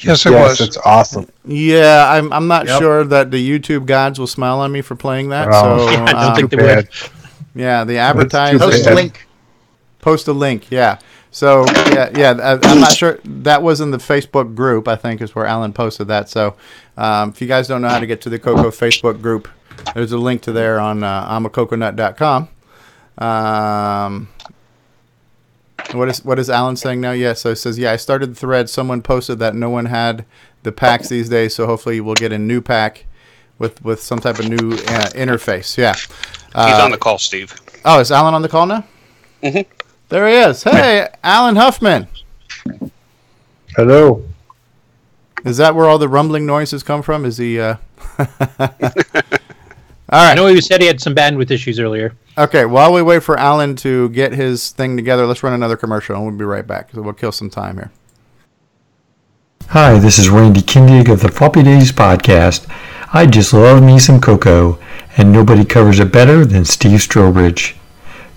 Yes, it was. It's awesome. Yeah, I'm not sure that the YouTube gods will smile on me for playing that. So yeah, I don't think they would. Yeah, the advertising. Post a link. Yeah. So I'm not sure. That was in the Facebook group, I think, is where Alan posted that. So if you guys don't know how to get to the CoCo Facebook group, there's a link to there on imacoconut.com. What is Alan saying now? Yeah, so it says, I started the thread. Someone posted that no one had the packs these days, so hopefully we'll get a new pack with some type of new interface. Yeah. He's on the call, Steve. Oh, is Alan on the call now? Mm-hmm. There he is. Hey, Alan Huffman. Hello. Is that where all the rumbling noises come from? Is he... All right. I know he said he had some bandwidth issues earlier. Okay, while we wait for Alan to get his thing together, let's run another commercial, and we'll be right back. So we'll kill some time here. Hi, this is Randy Kindig of the Floppy Days podcast. I just love me some CoCo, and nobody covers it better than Steve Strobridge.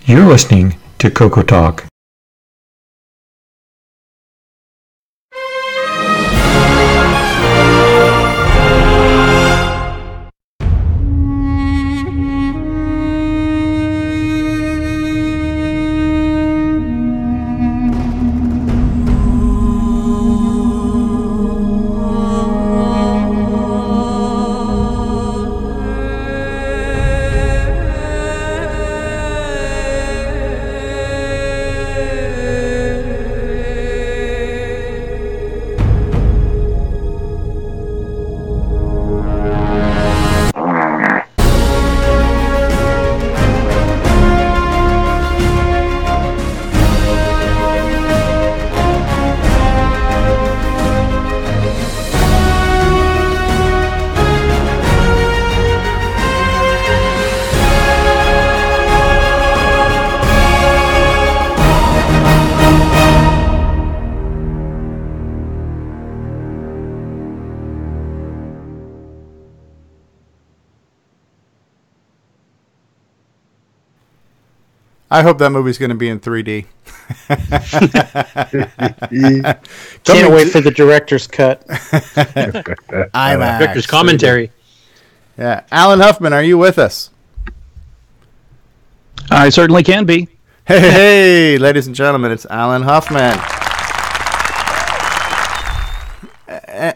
You're listening to CoCoTALK. I hope that movie's going to be in 3D. Can't wait for the director's cut. IMAX. Director's commentary. Yeah. Alan Huffman, are you with us? I certainly can be. Hey, ladies and gentlemen, it's Alan Huffman.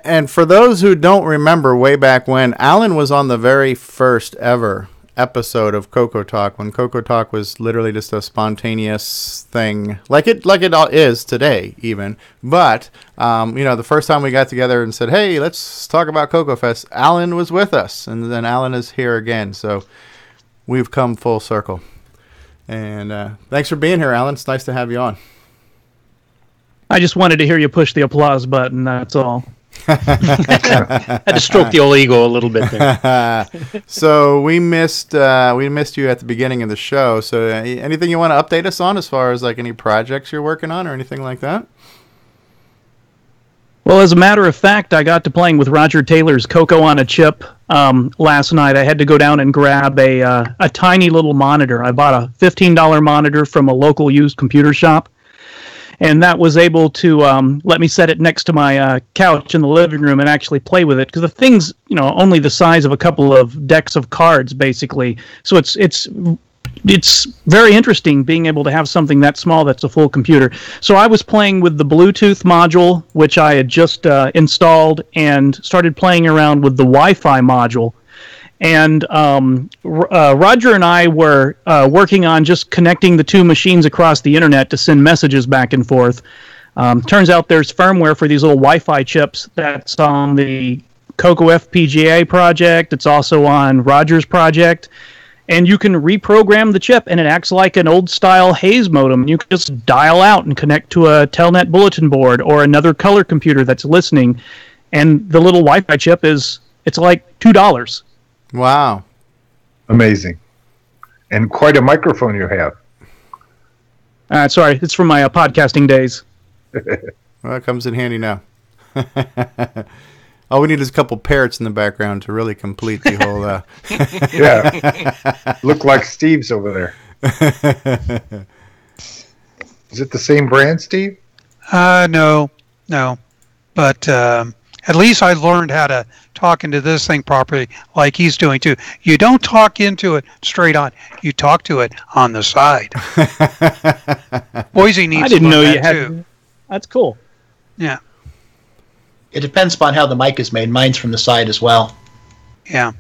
And for those who don't remember way back when, Alan was on the very first ever episode of CoCoTALK, when CoCoTALK was literally just a spontaneous thing, like it all is today, even. But the first time we got together and said, "Hey, let's talk about CoCoFest," Alan was with us, and then Alan is here again. So we've come full circle. And thanks for being here, Alan. It's nice to have you on. I just wanted to hear you push the applause button. That's all. Had to stroke the old ego a little bit there. So we missed you at the beginning of the show. So anything you want to update us on as far as like any projects you're working on or anything like that? Well, as a matter of fact, I got to playing with Roger Taylor's CoCo on a chip last night. I had to go down and grab a tiny little monitor. I bought a $15 monitor from a local used computer shop. And that was able to let me set it next to my couch in the living room and actually play with it, because the thing's only the size of a couple of decks of cards, basically. So it's very interesting being able to have something that small that's a full computer. So I was playing with the Bluetooth module, which I had just installed, and started playing around with the Wi-Fi module. And Roger and I were working on just connecting the two machines across the internet to send messages back and forth. Turns out there's firmware for these little Wi-Fi chips that's on the CoCo FPGA project. It's also on Roger's project. And you can reprogram the chip, and it acts like an old-style Hayes modem. You can just dial out and connect to a Telnet bulletin board or another color computer that's listening. And the little Wi-Fi chip it's like $2. Wow. Amazing. And quite a microphone you have. Sorry, it's from my podcasting days. Well, it comes in handy now. All we need is a couple parrots in the background to really complete the whole... Yeah. Look like Steve's over there. Is it the same brand, Steve? No. But at least I learned how to talk into this thing properly, like he's doing too. You don't talk into it straight on. You talk to it on the side. Boisy needs. I didn't know you had. Too. That's cool. Yeah. It depends upon how the mic is made. Mine's from the side as well. Yeah.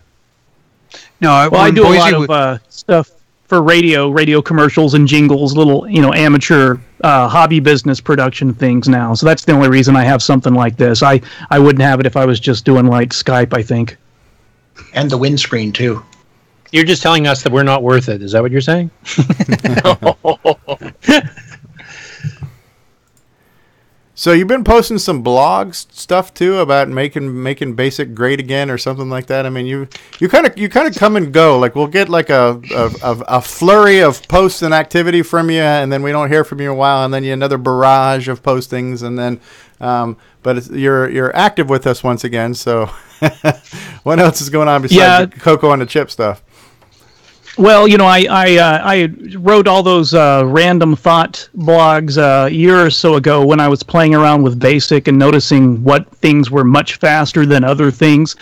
No, I do a lot of stuff for radio commercials and jingles, little amateur hobby business production things now. So that's the only reason I have something like this. I wouldn't have it if I was just doing like Skype, I think. And the windscreen too. You're just telling us that we're not worth it. Is that what you're saying? So you've been posting some blog stuff too about making BASIC great again or something like that. I mean, you kind of come and go. Like we'll get like a flurry of posts and activity from you, and then we don't hear from you a while, and then another barrage of postings, and then but you're active with us once again. So what else is going on besides the CoCo on the chip stuff? Well, I wrote all those random thought blogs a year or so ago when I was playing around with BASIC and noticing what things were much faster than other things.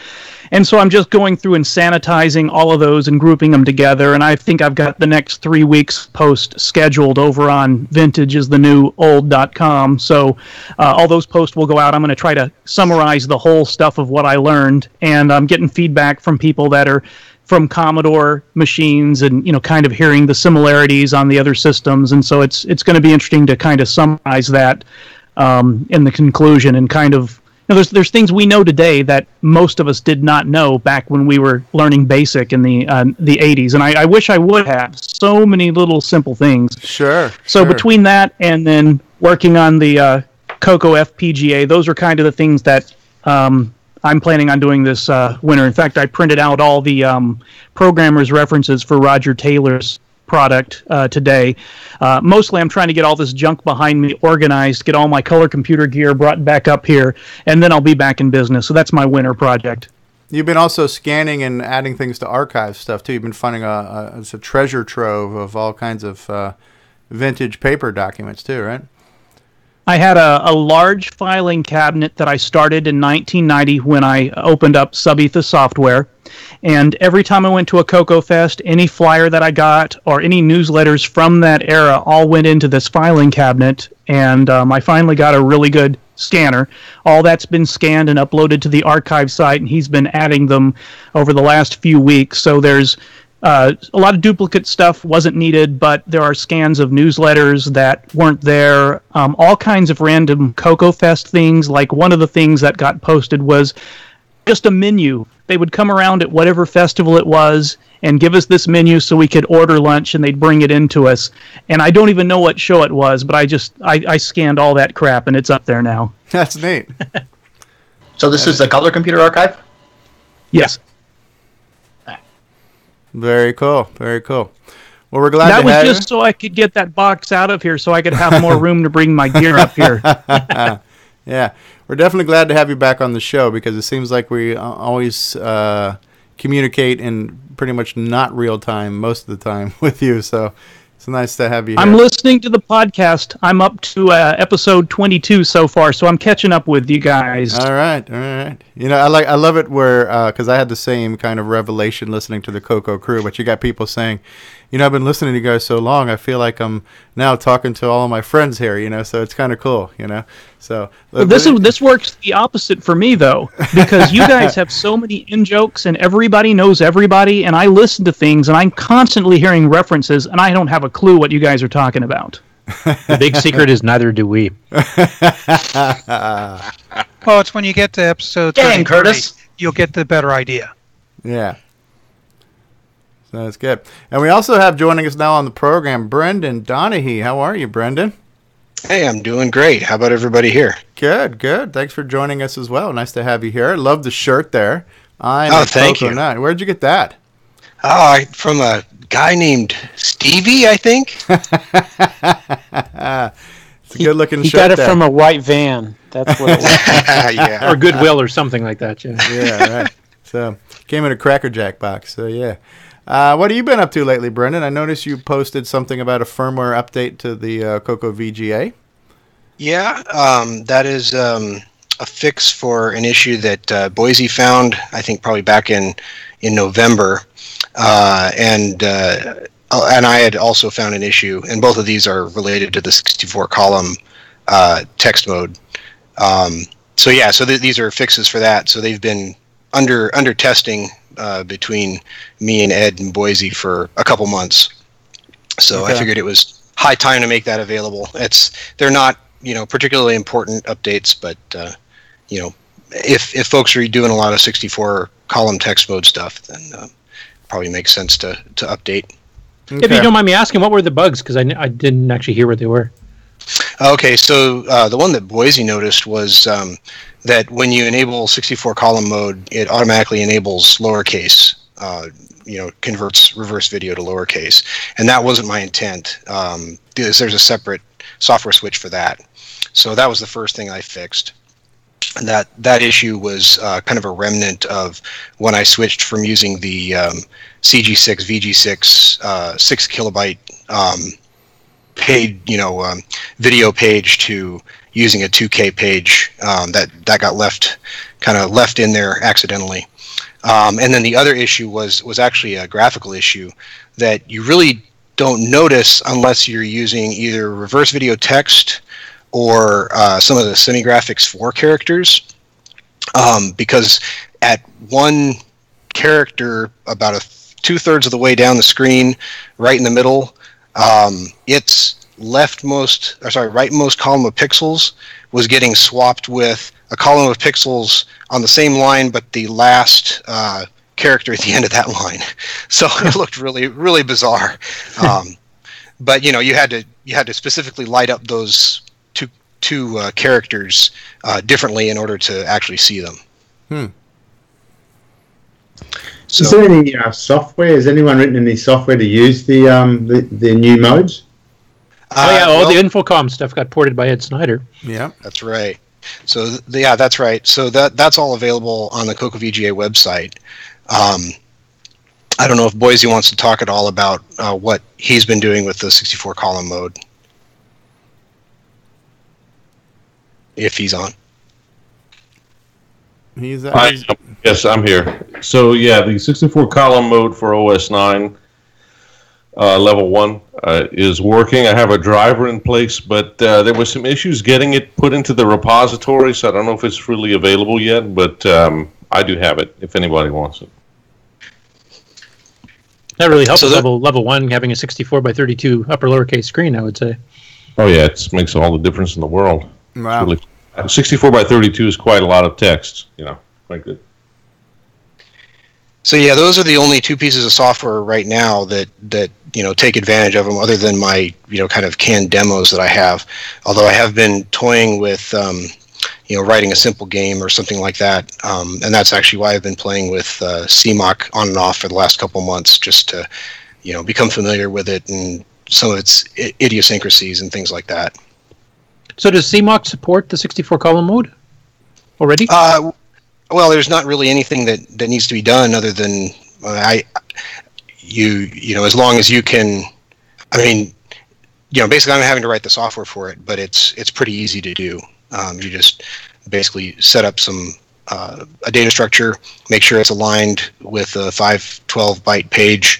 And so I'm just going through and sanitizing all of those and grouping them together. And I think I've got the next 3 weeks post scheduled over on vintageisthenewOld.com. So all those posts will go out. I'm going to try to summarize the whole stuff of what I learned. And I'm getting feedback from people that are from Commodore machines and, kind of hearing the similarities on the other systems. And so it's going to be interesting to kind of summarize that in the conclusion and kind of, there's things we know today that most of us did not know back when we were learning BASIC in the 80s. And I wish I would have so many little simple things. Sure. So between that and then working on the CoCo FPGA, those are kind of the things that I'm planning on doing this winter. In fact, I printed out all the programmer's references for Roger Taylor's product today. Mostly I'm trying to get all this junk behind me organized, get all my color computer gear brought back up here, and then I'll be back in business. So that's my winter project. You've been also scanning and adding things to archive stuff too. You've been finding it's a treasure trove of all kinds of vintage paper documents too, right? I had a large filing cabinet that I started in 1990 when I opened up Subetha Software. And every time I went to a CoCo Fest, any flyer that I got or any newsletters from that era all went into this filing cabinet. And I finally got a really good scanner. All that's been scanned and uploaded to the archive site, and he's been adding them over the last few weeks. So there's a lot of duplicate stuff wasn't needed, but there are scans of newsletters that weren't there. All kinds of random CoCo Fest things. Like one of the things that got posted was just a menu. They would come around at whatever festival it was and give us this menu so we could order lunch, and they'd bring it into us. And I don't even know what show it was, but I scanned all that crap, and it's up there now. That's neat. So this is the Color Computer Archive? Yes. Very cool. Very cool. Well, we're glad that to was have just so I could get that box out of here so I could have more room to bring my gear up here. Yeah. We're definitely glad to have you back on the show because it seems like we always communicate in pretty much not real time most of the time with you. So it's nice to have you here. I'm listening to the podcast. I'm up to episode 22 so far, so I'm catching up with you guys. All right. You know, I love it where because I had the same kind of revelation listening to the CoCo crew, but you got people saying, you know, I've been listening to you guys so long, I feel like I'm now talking to all of my friends here, you know, so it's kind of cool, you know. So well, this works the opposite for me, though, because you guys have so many in-jokes and everybody knows everybody, and I listen to things, and I'm constantly hearing references, and I don't have a clue what you guys are talking about. The big secret is neither do we. Well, it's when you get to episode 30, Curtis, you'll get the better idea. Yeah. So that's good. And we also have joining us now on the program, Bendan Donahe. How are you, Bendan? Hey, I'm doing great. How about everybody here? Good. Thanks for joining us as well. Nice to have you here. I love the shirt there. Thank you. Where'd you get that? From a guy named Stevie, I think. It's a good-looking shirt. He got it from a white van. That's what it was. Yeah. Or Goodwill or something like that. Yeah. Yeah, right. So came in a Cracker Jack box. So yeah. What have you been up to lately, Bendan? I noticed you posted something about a firmware update to the CoCo VGA. Yeah, that is a fix for an issue that Boisy found, I think probably back in November. And I had also found an issue, and both of these are related to the 64-column text mode. So these are fixes for that. So they've been under testing between me and Ed and Boisy for a couple months. So okay. I figured it was high time to make that available. They're not, particularly important updates, but if folks are doing a lot of 64-column text mode stuff, then probably makes sense to update. Okay. If you don't mind me asking, what were the bugs? Because I didn't actually hear what they were. Okay, so the one that Boisy noticed was that when you enable 64-column mode, it automatically enables lowercase, converts reverse video to lowercase. And that wasn't my intent. There's a separate software switch for that. So that was the first thing I fixed. And that issue was kind of a remnant of when I switched from using the CG6 VG6 6 kilobyte video page to using a 2K page that got left in there accidentally. And then the other issue was actually a graphical issue that you really don't notice unless you're using either reverse video text or some of the semi-graphics 4 characters, because at one character about 2/3 of the way down the screen, right in the middle, its rightmost column of pixels was getting swapped with a column of pixels on the same line, but the last character at the end of that line. So it looked really, really bizarre. But you had to specifically light up those two characters differently in order to actually see them. So, is there any software? Has anyone written any software to use the new modes? All the Infocom stuff got ported by Ed Snyder. Yeah, that's right. So yeah, that's right. So that's all available on the CoCo VGA website. I don't know if Boisy wants to talk at all about what he's been doing with the 64 column mode. If he's on. Yes, I'm here. So yeah, the 64 column mode for OS 9 level 1 is working. I have a driver in place, but there were some issues getting it put into the repository, so I don't know if it's really available yet, but I do have it if anybody wants it. That really helps level 1 having a 64 by 32 upper lowercase screen, I would say. Oh yeah, it makes all the difference in the world. Wow. Really, 64 by 32 is quite a lot of text, quite good. So yeah, those are the only two pieces of software right now that take advantage of them, other than my kind of canned demos that I have. Although I have been toying with writing a simple game or something like that, and that's actually why I've been playing with CMOC on and off for the last couple months, just to become familiar with it and some of its idiosyncrasies and things like that. So does CMOC support the 64 column mode already? Well, there's not really anything that needs to be done other than as long as you can. I mean, basically, I'm having to write the software for it, but it's pretty easy to do. You just basically set up a data structure, make sure it's aligned with a 512 byte page,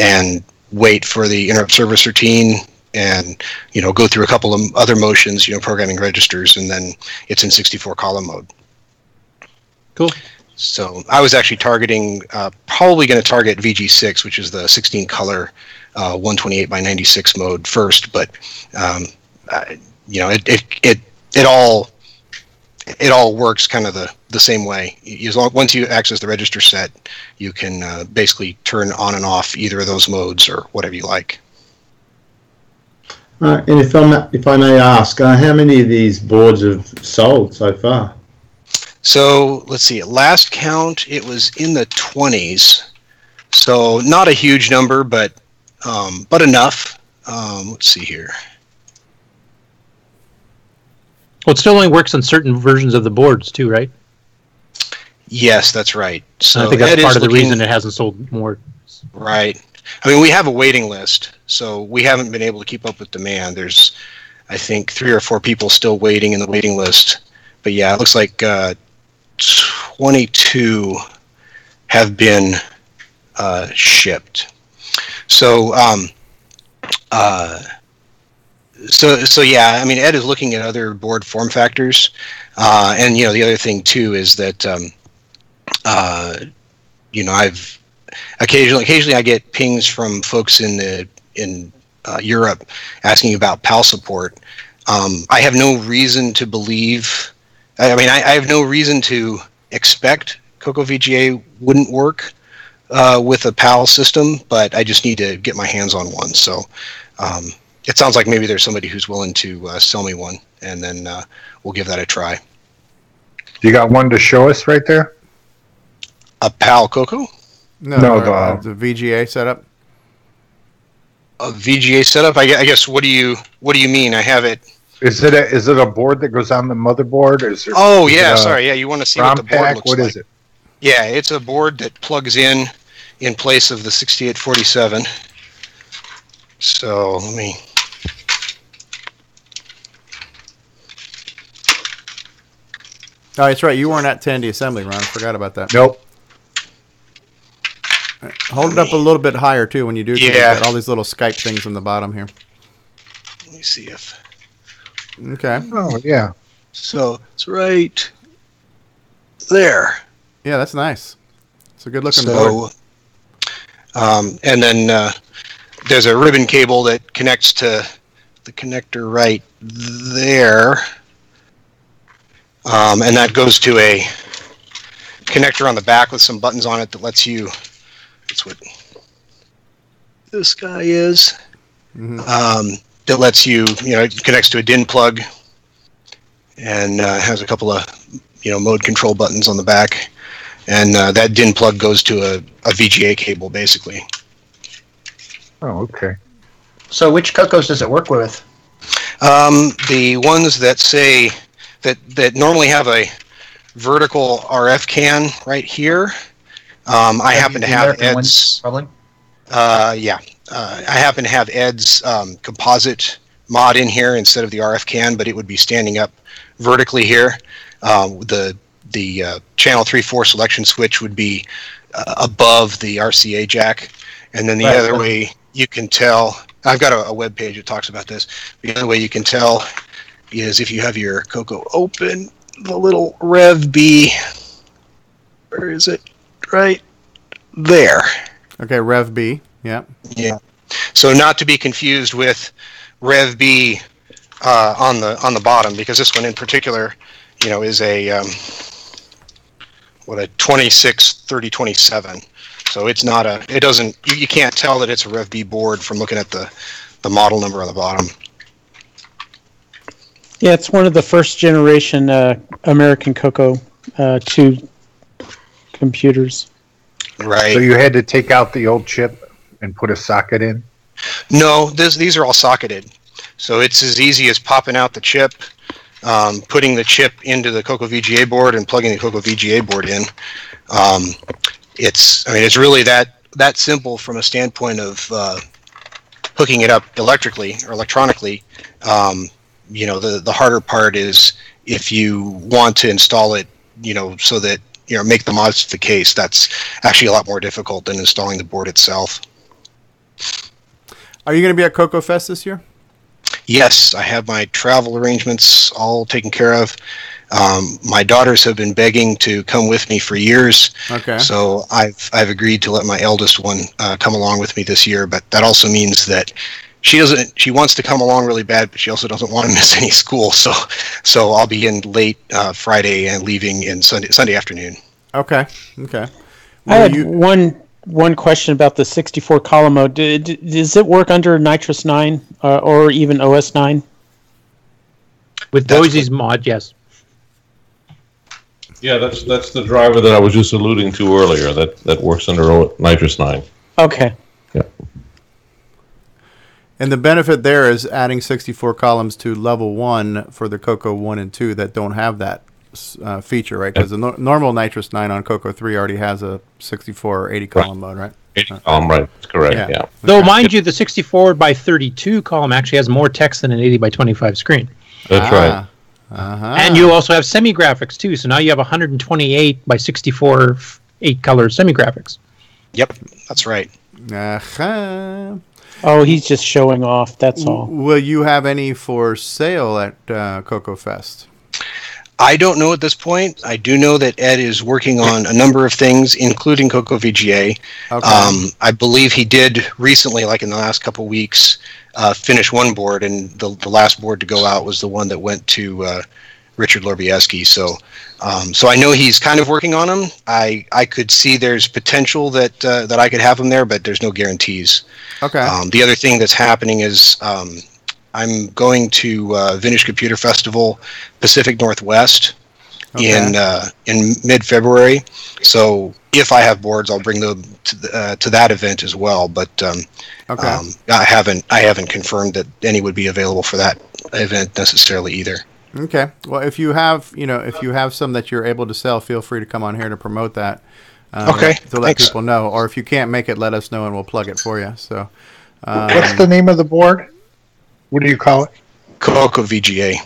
and wait for the interrupt service routine, and go through a couple of other motions, programming registers, and then it's in 64 column mode. Cool. So I was actually targeting, probably going to target VG6, which is the 16 color 128 by 96 mode first, but it all works kind of the same way. Once you access the register set, you can basically turn on and off either of those modes or whatever you like. And if I may ask, how many of these boards have sold so far? So let's see. At last count, it was in the 20s. So not a huge number, but enough. Let's see here. Well, it still only works on certain versions of the boards too, right? Yes, that's right. So I think that's part of the reason it hasn't sold more. Right. I mean, we have a waiting list, so we haven't been able to keep up with demand. There's, I think, 3 or 4 people still waiting in the waiting list. But yeah, it looks like 22 have been shipped. So yeah, I mean, Ed is looking at other board form factors, and the other thing too is that I've occasionally I get pings from folks in Europe asking about PAL support. I have no reason to believe. I mean, I have no reason to expect CoCo VGA wouldn't work with a PAL system, but I just need to get my hands on one. So it sounds like maybe there's somebody who's willing to sell me one, and then we'll give that a try. You got one to show us right there? A PAL CoCo? No, the VGA setup. A VGA setup? I guess. What do you mean? I have it. Is it a board that goes on the motherboard? Sorry. Yeah, you want to see what the board looks like? What is it? Yeah, it's a board that plugs in place of the 6847. So let me. Oh, that's right. You weren't at Tandy Assembly, Ron. I forgot about that. Nope. Hold it up a little bit higher too when you do. Yeah. Got all these little Skype things on the bottom here. Let me see if. Okay. Oh yeah. So it's right there. Yeah, that's nice. It's a good looking board. And then there's a ribbon cable that connects to the connector right there, and that goes to a connector on the back with some buttons on it that lets you. That's what this guy is. Mm-hmm. That lets you, it connects to a DIN plug, and has a couple of, mode control buttons on the back, and that DIN plug goes to a VGA cable, basically. Oh, okay. So which CoCos does it work with? The ones that say that normally have a vertical RF can right here. I happen to have Ed's. Probably. Yeah. I happen to have Ed's composite mod in here instead of the RF can, but it would be standing up vertically here. The channel 3/4 selection switch would be above the RCA jack, and then the other way you can tell. I've got a web page that talks about this. The other way you can tell is if you have your CoCo open, the little Rev B. Where is it? Right there. Okay, Rev B. Yeah. Yeah. So not to be confused with Rev B on the bottom, because this one in particular, is a 263027. So it's not it doesn't, you can't tell that it's a Rev B board from looking at the model number on the bottom. Yeah, it's one of the first generation American CoCo 2 computers. Right. So you had to take out the old chip and put a socket in? No, these are all socketed. So it's as easy as popping out the chip, putting the chip into the CoCo VGA board and plugging the CoCo VGA board in. It's really that simple from a standpoint of hooking it up electrically or electronically. The harder part is if you want to install it, so that make the mods to the case. That's actually a lot more difficult than installing the board itself. Are you going to be at CoCo Fest this year? Yes, I have my travel arrangements all taken care of. My daughters have been begging to come with me for years. Okay. So I've agreed to let my eldest one come along with me this year, but that also means that she wants to come along really bad, but she also doesn't want to miss any school. So I'll be in late Friday and leaving in Sunday afternoon. Okay. I had one question about the 64 column mode. Does it work under Nitrous 9 or even OS 9? With Boisy's mod, yes. Yeah, that's the driver that I was just alluding to earlier. That works under Nitrous 9. Okay. Yeah. And the benefit there is adding 64 columns to level 1 for the CoCo 1 and 2 that don't have that feature, right? Because the normal Nitrous 9 on CoCo 3 already has a 64 or 80 column mode, right? 80 column, right. That's correct, yeah. Though, mind you, the 64 by 32 column actually has more text than an 80 by 25 screen. That's right. Uh-huh. And you also have semi-graphics, too. So now you have 128 by 64 8-color semi-graphics. Yep, that's right. Uh-huh. Oh, he's just showing off, that's all. Will you have any for sale at CoCo Fest? I don't know at this point. I do know that Ed is working on a number of things, including CoCo VGA. Okay. I believe he did recently, like in the last couple weeks, finish one board, and the last board to go out was the one that went to Richard Lorbieski. So I know he's kind of working on them. I could see there's potential that I could have him there, but there's no guarantees. Okay. The other thing that's happening is I'm going to Vintage Computer Festival Pacific Northwest in mid-February. So if I have boards, I'll bring them to that event as well. But I haven't confirmed that any would be available for that event necessarily either. Okay. Well, if you have some that you're able to sell, feel free to come on here to promote that. To let people know, or if you can't make it, let us know and we'll plug it for you. So, what's the name of the board? What do you call it? CoCo VGA.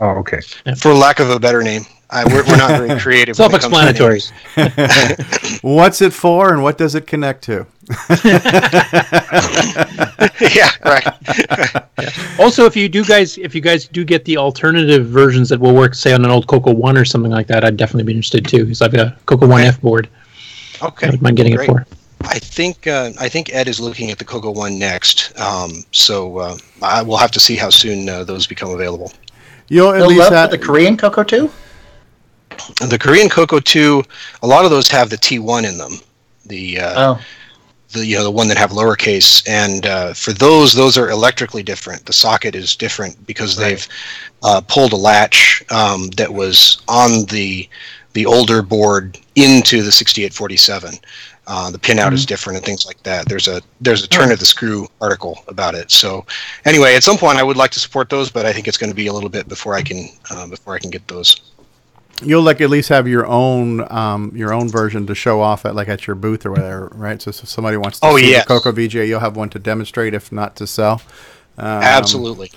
Oh, okay. For lack of a better name, we're not very creative. Self-explanatory. What's it for, and what does it connect to? Yeah, right. Also, if you guys do get the alternative versions that will work, say on an old CoCo 1 or something like that, I'd definitely be interested too, because I've got a CoCo 1F board. Okay. I don't mind getting it for. I think Ed is looking at the CoCo 1 next, so I will have to see how soon those become available. You'll at least have the Korean CoCo 2? The Korean CoCo 2, a lot of those have the T1 in them. The one that have lowercase, and for those are electrically different. The socket is different because they've pulled a latch that was on the older board into the 6847. The pinout is different and things like that. There's a turn of the screw article about it. So anyway, at some point I would like to support those, but I think it's going to be a little bit before I can get those. You'll at least have your own version to show off at your booth or whatever, right? So if somebody wants to see the CoCo VGA, you'll have one to demonstrate, if not to sell. Absolutely.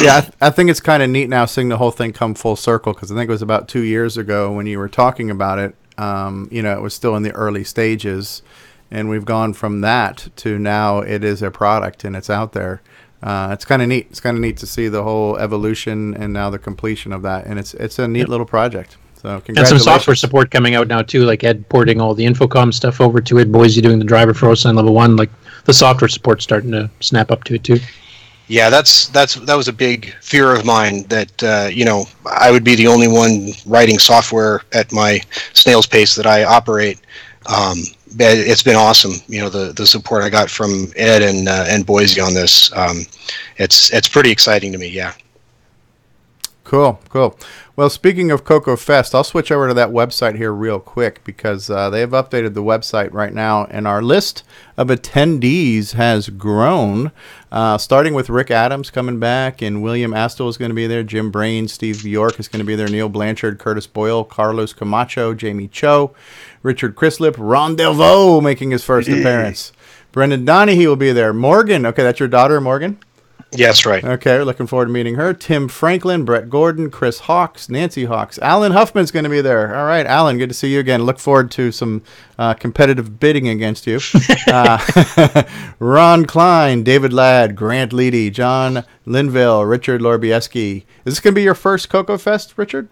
Yeah, I think it's kind of neat now seeing the whole thing come full circle, because I think it was about 2 years ago when you were talking about it. It was still in the early stages, and we've gone from that to now it is a product and it's out there. It's kind of neat. It's kind of neat to see the whole evolution and now the completion of that, and it's a neat little project. So congratulations. And some software support coming out now too, like Ed porting all the Infocom stuff over to it, Boisy doing the driver for OSN Level 1, like the software support's starting to snap up to it too. Yeah, that was a big fear of mine, that I would be the only one writing software at my snail's pace that I operate. It's been awesome, the support I got from Ed and Boisy on this. It's pretty exciting to me, yeah. Cool. Well, speaking of CoCo Fest, I'll switch over to that website here real quick, because they have updated the website right now, and our list of attendees has grown, starting with Rick Adams coming back, and William Astle is going to be there, Jim Brain, Steve Bjork is going to be there, Neil Blanchard, Curtis Boyle, Carlos Camacho, Jamie Cho, Richard Crislip, Ron Delvaux making his first appearance. Brendan Donahe will be there. Morgan, okay, that's your daughter, Morgan? Yeah, that's right. Okay, looking forward to meeting her. Tim Franklin, Brett Gordon, Chris Hawks, Nancy Hawks. Alan Huffman's going to be there. All right, Alan, good to see you again. Look forward to some competitive bidding against you. Ron Klein, David Ladd, Grant Leighty, John Linville, Richard Lorbieski. Is this going to be your first CoCo Fest, Richard?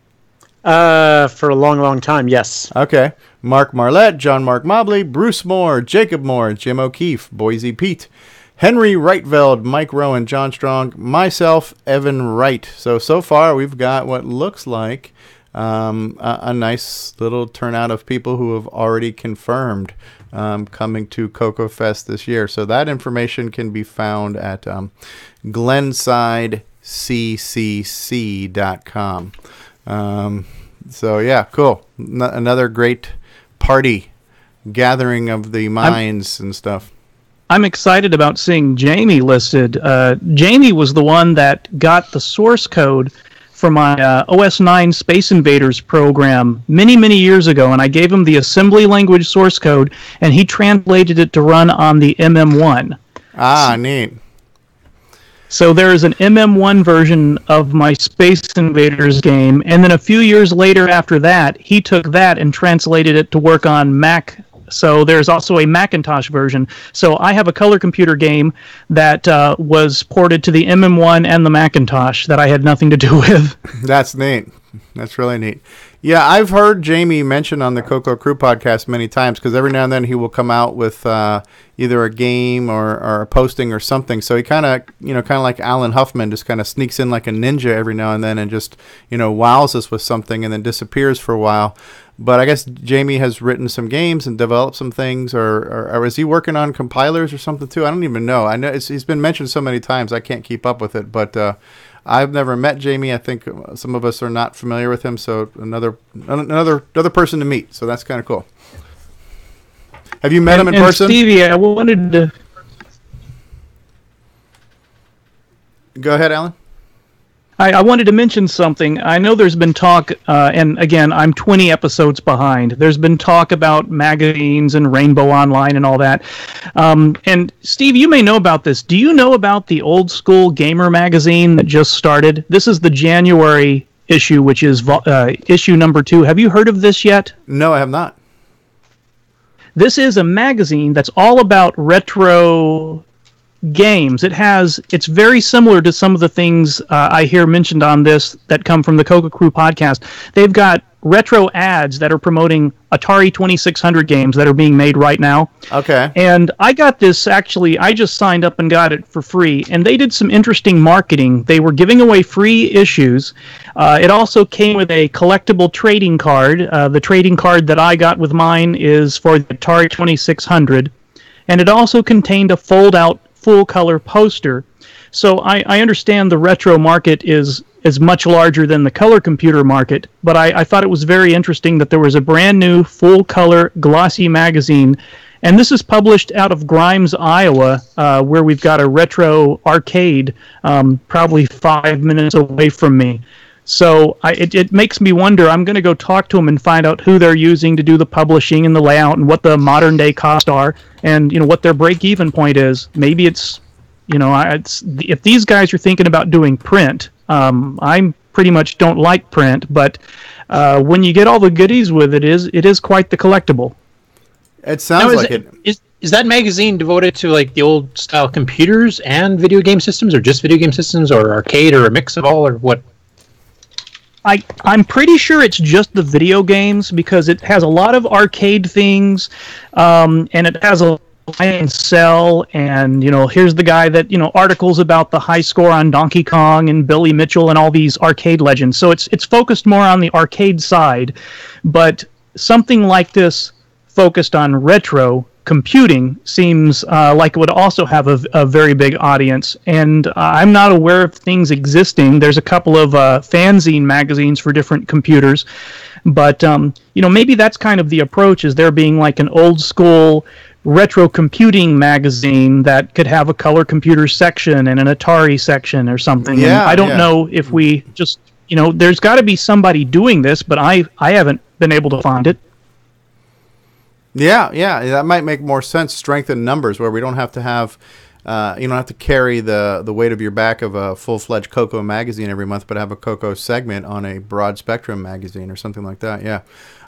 For a long, long time, yes. Okay. Mark Marlette, John Mark Mobley, Bruce Moore, Jacob Moore, Jim O'Keefe, Boise Pete, Henry Reitveld, Mike Rowan, John Strong, myself, Evan Wright. So far we've got what looks like a nice little turnout of people who have already confirmed coming to CoCo Fest this year. So that information can be found at glensideccc.com. So yeah, cool. Another great party gathering of the minds and stuff. I'm excited about seeing Jamie listed. Jamie was the one that got the source code for my OS9 Space Invaders program many, many years ago, and I gave him the assembly language source code, and he translated it to run on the MM1. Neat. So there is an MM1 version of my Space Invaders game, and then a few years later after that, he took that and translated it to work on Mac. So there's also a Macintosh version. So I have a color computer game that was ported to the MM1 and the Macintosh that I had nothing to do with. That's neat. That's really neat. Yeah, I've heard Jamie mention on the CoCo Crew podcast many times, because every now and then he will come out with either a game or a posting or something. So he kind of like Alan Huffman, just kind of sneaks in like a ninja every now and then and just, wows us with something and then disappears for a while. But I guess Jamie has written some games and developed some things, or is he working on compilers or something too? I don't even know. I know he's been mentioned so many times I can't keep up with it. But I've never met Jamie. I think some of us are not familiar with him, so another person to meet. So that's kind of cool. Have you met him in person? Stevie, I wanted to. Go ahead, Alan. I wanted to mention something. I know there's been talk, and again, I'm 20 episodes behind. There's been talk about magazines and Rainbow Online and all that. And Steve, you may know about this. Do you know about the Old School Gamer magazine that just started? This is the January issue, which is issue number 2. Have you heard of this yet? No, I have not. This is a magazine that's all about retro games. It's very similar to some of the things I hear mentioned on this that come from the CoCo Crew podcast. They've got retro ads that are promoting Atari 2600 games that are being made right now. Okay. And I got this, actually, I just signed up and got it for free, and they did some interesting marketing. They were giving away free issues. It also came with a collectible trading card. The trading card that I got with mine is for the Atari 2600, and it also contained a fold-out full-color poster. So I understand the retro market is much larger than the color computer market, but I thought it was very interesting that there was a brand new full-color glossy magazine, And this is published out of Grimes, Iowa, where we've got a retro arcade probably 5 minutes away from me. So it makes me wonder. I'm going to go talk to them and find out who they're using to do the publishing and the layout and what the modern day costs are and what their break-even point is. Maybe it's, if these guys are thinking about doing print, I pretty much don't like print, but when you get all the goodies with it is quite the collectible. It sounds like it. Is that magazine devoted to like the old style computers and video game systems, or just video game systems, or arcade, or a mix of all, or what? I'm pretty sure it's just the video games because it has a lot of arcade things, and it has a buy and sell, and here's the guy that articles about the high score on Donkey Kong and Billy Mitchell and all these arcade legends. So it's focused more on the arcade side, but something like this focused on retro computing seems like it would also have a very big audience, and I'm not aware of things existing. There's a couple of fanzine magazines for different computers, but maybe that's kind of the approach, is there being like an old school retro computing magazine that could have a color computer section and an Atari section or something. Yeah, and I don't know if we just there's got to be somebody doing this, but I haven't been able to find it. Yeah, that might make more sense. Strength in numbers, where we don't have to have, you don't have to carry the weight of your back of a full-fledged CoCo magazine every month, but have a CoCo segment on a broad spectrum magazine or something like that. Yeah,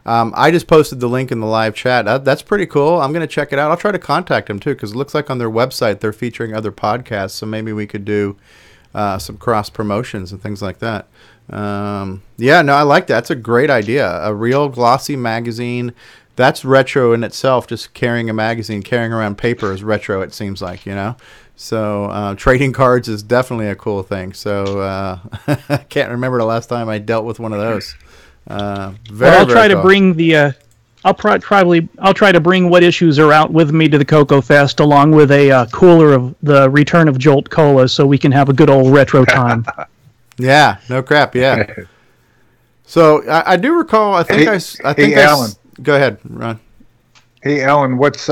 I just posted the link in the live chat. That's pretty cool. I'm going to check it out. I'll try to contact them too, because it looks like on their website they're featuring other podcasts. So maybe we could do some cross promotions and things like that. Yeah, no, I like that. That's a great idea. A real glossy magazine. That's retro in itself. Just carrying a magazine, carrying around paper is retro, it seems like, So trading cards is definitely a cool thing. So I can't remember the last time I dealt with one of those. I'll try to bring the. I'll try to bring what issues are out with me to the CoCo Fest, along with a cooler of the return of Jolt Cola, so we can have a good old retro time. Yeah, no crap. Yeah. So I do recall. I think Alan. Go ahead, Ron. Hey, Alan, what's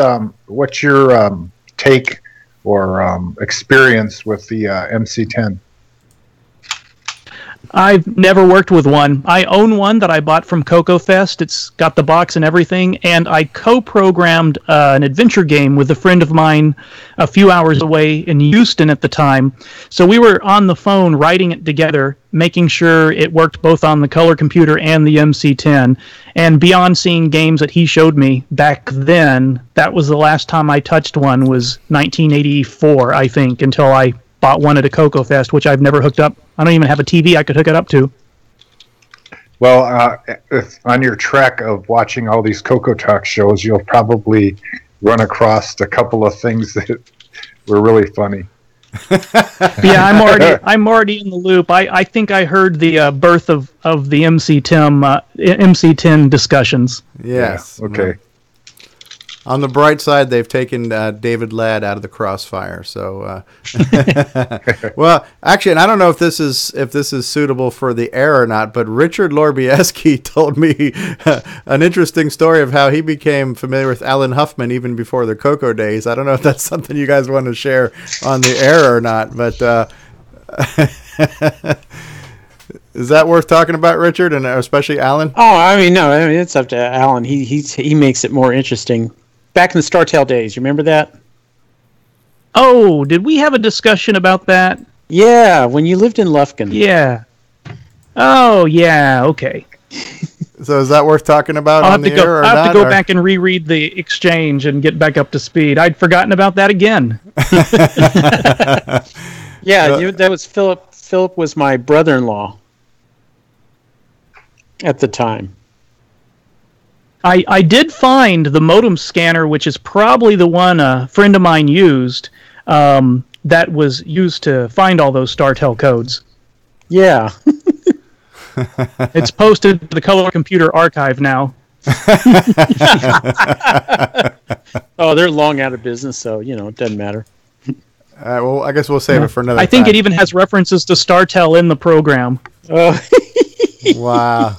your take or experience with the MC10? I've never worked with one. I own one that I bought from CoCo Fest. It's got the box and everything, and I co-programmed an adventure game with a friend of mine a few hours away in Houston at the time. So we were on the phone writing it together, making sure it worked both on the color computer and the MC10. And beyond seeing games that he showed me back then, that was the last time I touched one, was 1984, I think, until I bought one at a CoCo Fest, which I've never hooked up. I don't even have a TV I could hook it up to. Well, if on your trek of watching all these CoCoTALK shows, you'll probably run across a couple of things that were really funny. Yeah, I'm already in the loop. I think I heard the birth of the MC10 discussions. Yes. Yeah, okay. On the bright side, they've taken David Ladd out of the crossfire. So, well, actually, and I don't know if this is suitable for the air or not, but Richard Lorbieski told me an interesting story of how he became familiar with Alan Huffman even before the CoCo days. I don't know if that's something you guys want to share on the air or not, but is that worth talking about, Richard, and especially Alan? Oh, no, it's up to Alan. He makes it more interesting. Back in the StarTale days, you remember that? Oh, did we have a discussion about that? Yeah, when you lived in Lufkin. Yeah. Oh, yeah, okay. So is that worth talking about on the air or not? I'll have to go back and reread the exchange and get back up to speed. I'd forgotten about that again. Yeah, that was Philip. Philip was my brother-in-law at the time. I did find the modem scanner, which is probably the one a friend of mine used, that was used to find all those StarTale codes. Yeah. It's posted to the Color Computer Archive now. Oh, they're long out of business, so, it doesn't matter. Well, I guess we'll save it for another time. I think it even has references to StarTale in the program. Wow.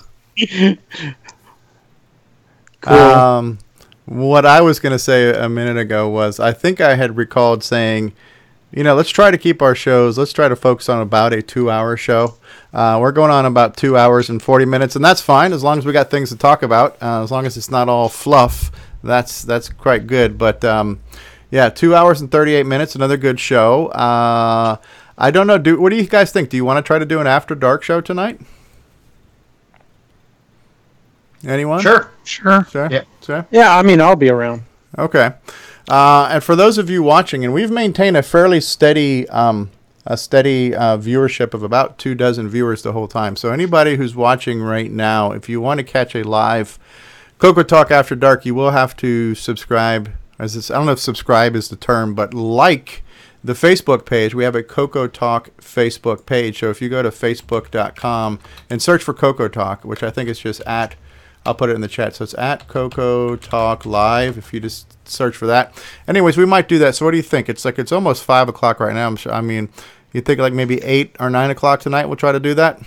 Cool. What I was going to say a minute ago was I think I had recalled saying, let's try to keep our shows. Let's try to focus on about a 2-hour show. We're going on about 2 hours and 40 minutes, and that's fine as long as we got things to talk about. As long as it's not all fluff, that's quite good. But 2 hours and 38 minutes, another good show. I don't know. What do you guys think? Do you want to try to do an after dark show tonight? Anyone? Sure. Yeah. Sure. Yeah, I mean, I'll be around. Okay. And for those of you watching, and we've maintained a fairly steady viewership of about 24 viewers the whole time. So anybody who's watching right now, if you want to catch a live CoCoTALK After Dark, you will have to subscribe. I don't know if subscribe is the term, but like the Facebook page. We have a CoCoTALK Facebook page. So if you go to facebook.com and search for CoCoTALK, which I think is just at, I'll put it in the chat. So it's at CoCoTALK Live. If you just search for that. Anyways, we might do that. So what do you think? It's almost 5 o'clock right now. You think like maybe 8 or 9 o'clock tonight? We'll try to do that.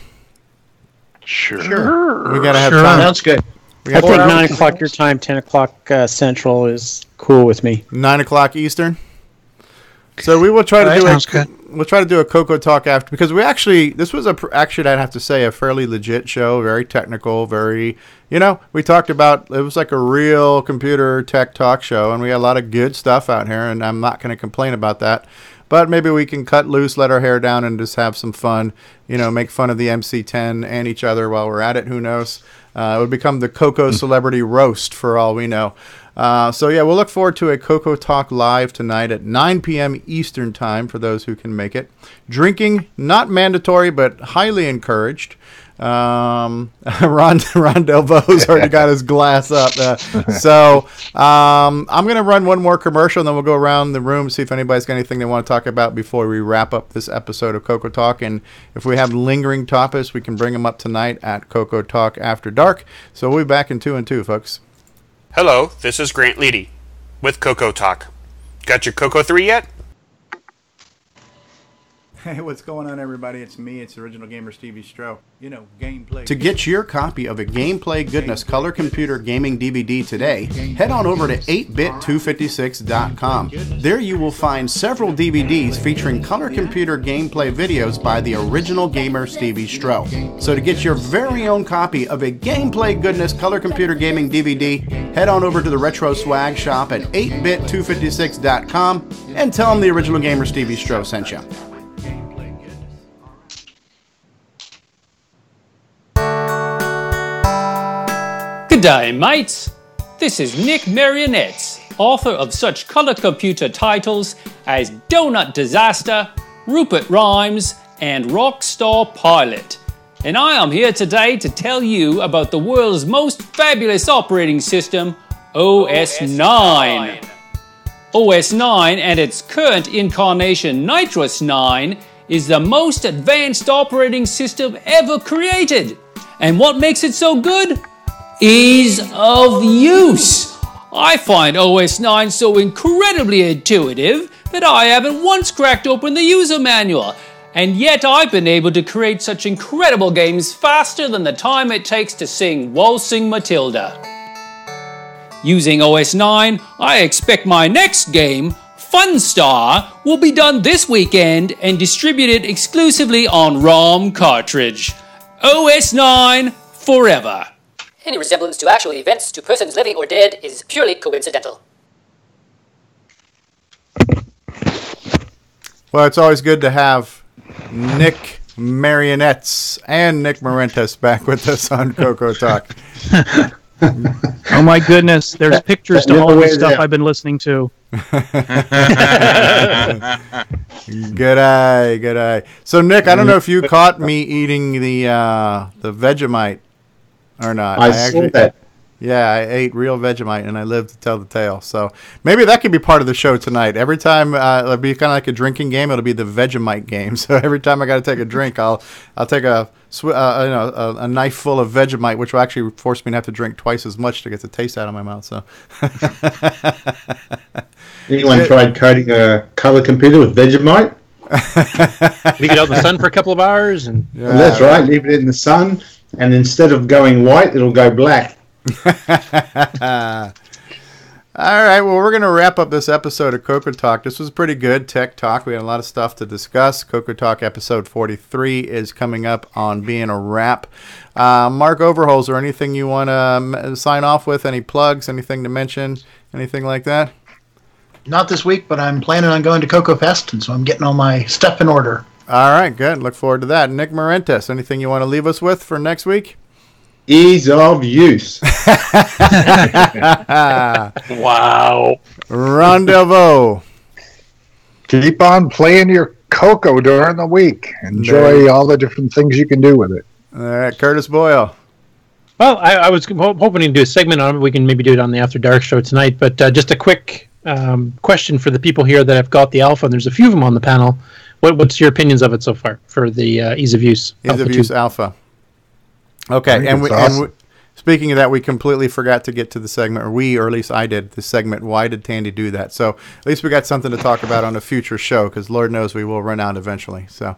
Sure. We gotta have time. Sounds good. I think 9 o'clock your time, 10 o'clock Central is cool with me. 9 o'clock Eastern. So we will try to we'll try to do a CoCoTALK after, because this was actually I'd have to say a fairly legit show, very technical, very, we talked about, it was like a real computer tech talk show, and we had a lot of good stuff out here, and I'm not going to complain about that. But maybe we can cut loose, let our hair down, and just have some fun, make fun of the MC10 and each other while we're at it. Who knows? It would become the CoCo Celebrity Roast for all we know. We'll look forward to a CoCoTALK Live tonight at 9 p.m. Eastern Time for those who can make it. Drinking, not mandatory, but highly encouraged. Ron Delvaux already got his glass up. I'm going to run one more commercial, and then we'll go around the room, see if anybody's got anything they want to talk about before we wrap up this episode of CoCoTALK. And if we have lingering topics, we can bring them up tonight at CoCoTALK After Dark. So we'll be back in 2 and 2, folks. Hello, this is Grant Leighty with CoCoTALK. Got your Coco 3 yet? Hey, what's going on, everybody? It's me. It's Original Gamer Stevie Stroh. Gameplay. To get your copy of a Gameplay Goodness Color Computer Gaming DVD today, head on over to 8bit256.com. There you will find several DVDs featuring color computer gameplay videos by the Original Gamer Stevie Stroh. So to get your very own copy of a Gameplay Goodness Color Computer Gaming DVD, head on over to the Retro Swag Shop at 8bit256.com and tell them the Original Gamer Stevie Stroh sent you. G'day, mates. This is Nick Marionetts, author of such color computer titles as Donut Disaster, Rupert Rhymes, and Rockstar Pilot. And I am here today to tell you about the world's most fabulous operating system, OS 9. OS 9 and its current incarnation, Nitrous 9, is the most advanced operating system ever created. And what makes it so good? Ease of use. I find OS 9 so incredibly intuitive that I haven't once cracked open the user manual, and yet I've been able to create such incredible games faster than the time it takes to sing Waltzing Matilda. Using OS 9, I expect my next game, Funstar, will be done this weekend and distributed exclusively on ROM cartridge. OS 9 forever. Any resemblance to actual events to persons living or dead is purely coincidental. Well, it's always good to have Nick Marionetts and Nick Marentes back with us on CoCoTALK. Oh my goodness, there's pictures to all the stuff I've been listening to. Good eye. So Nick, I don't know if you caught me eating the Vegemite or not. I saw that. Yeah, I ate real Vegemite, and I lived to tell the tale. So maybe that could be part of the show tonight. Every time it'll be kind of like a drinking game. It'll be the Vegemite game. So every time I got to take a drink, I'll take a knife full of Vegemite, which will actually force me to have to drink twice as much to get the taste out of my mouth. So. Anyone tried coating a color computer with Vegemite? Leave it out in the sun for a couple of hours, and that's right. Leave it in the sun, and instead of going white, it'll go black. All right, well, we're going to wrap up this episode of CoCoTALK. This was pretty good, Tech Talk. We had a lot of stuff to discuss. CoCoTALK episode 43 is coming up on being a wrap. Mark Overholser, anything you want to sign off with? Any plugs, anything to mention, anything like that? Not this week, but I'm planning on going to CoCo Fest, and so I'm getting all my stuff in order. All right, good. Look forward to that. Nick Marentes, anything you want to leave us with for next week? Ease of use. Wow. Ron Delvaux. Keep on playing your CoCo during the week. Enjoy all the different things you can do with it. All right, Curtis Boyle. Well, I was hoping to do a segment on it. We can maybe do it on the After Dark show tonight. But just a quick question for the people here that have got the alpha, and there's a few of them on the panel. What's your opinions of it so far for the ease of use? Ease of use alpha. Okay, and speaking of that, we completely forgot to get to the segment, or at least I did, the segment, why did Tandy do that? So at least we got something to talk about on a future show, because Lord knows we will run out eventually. So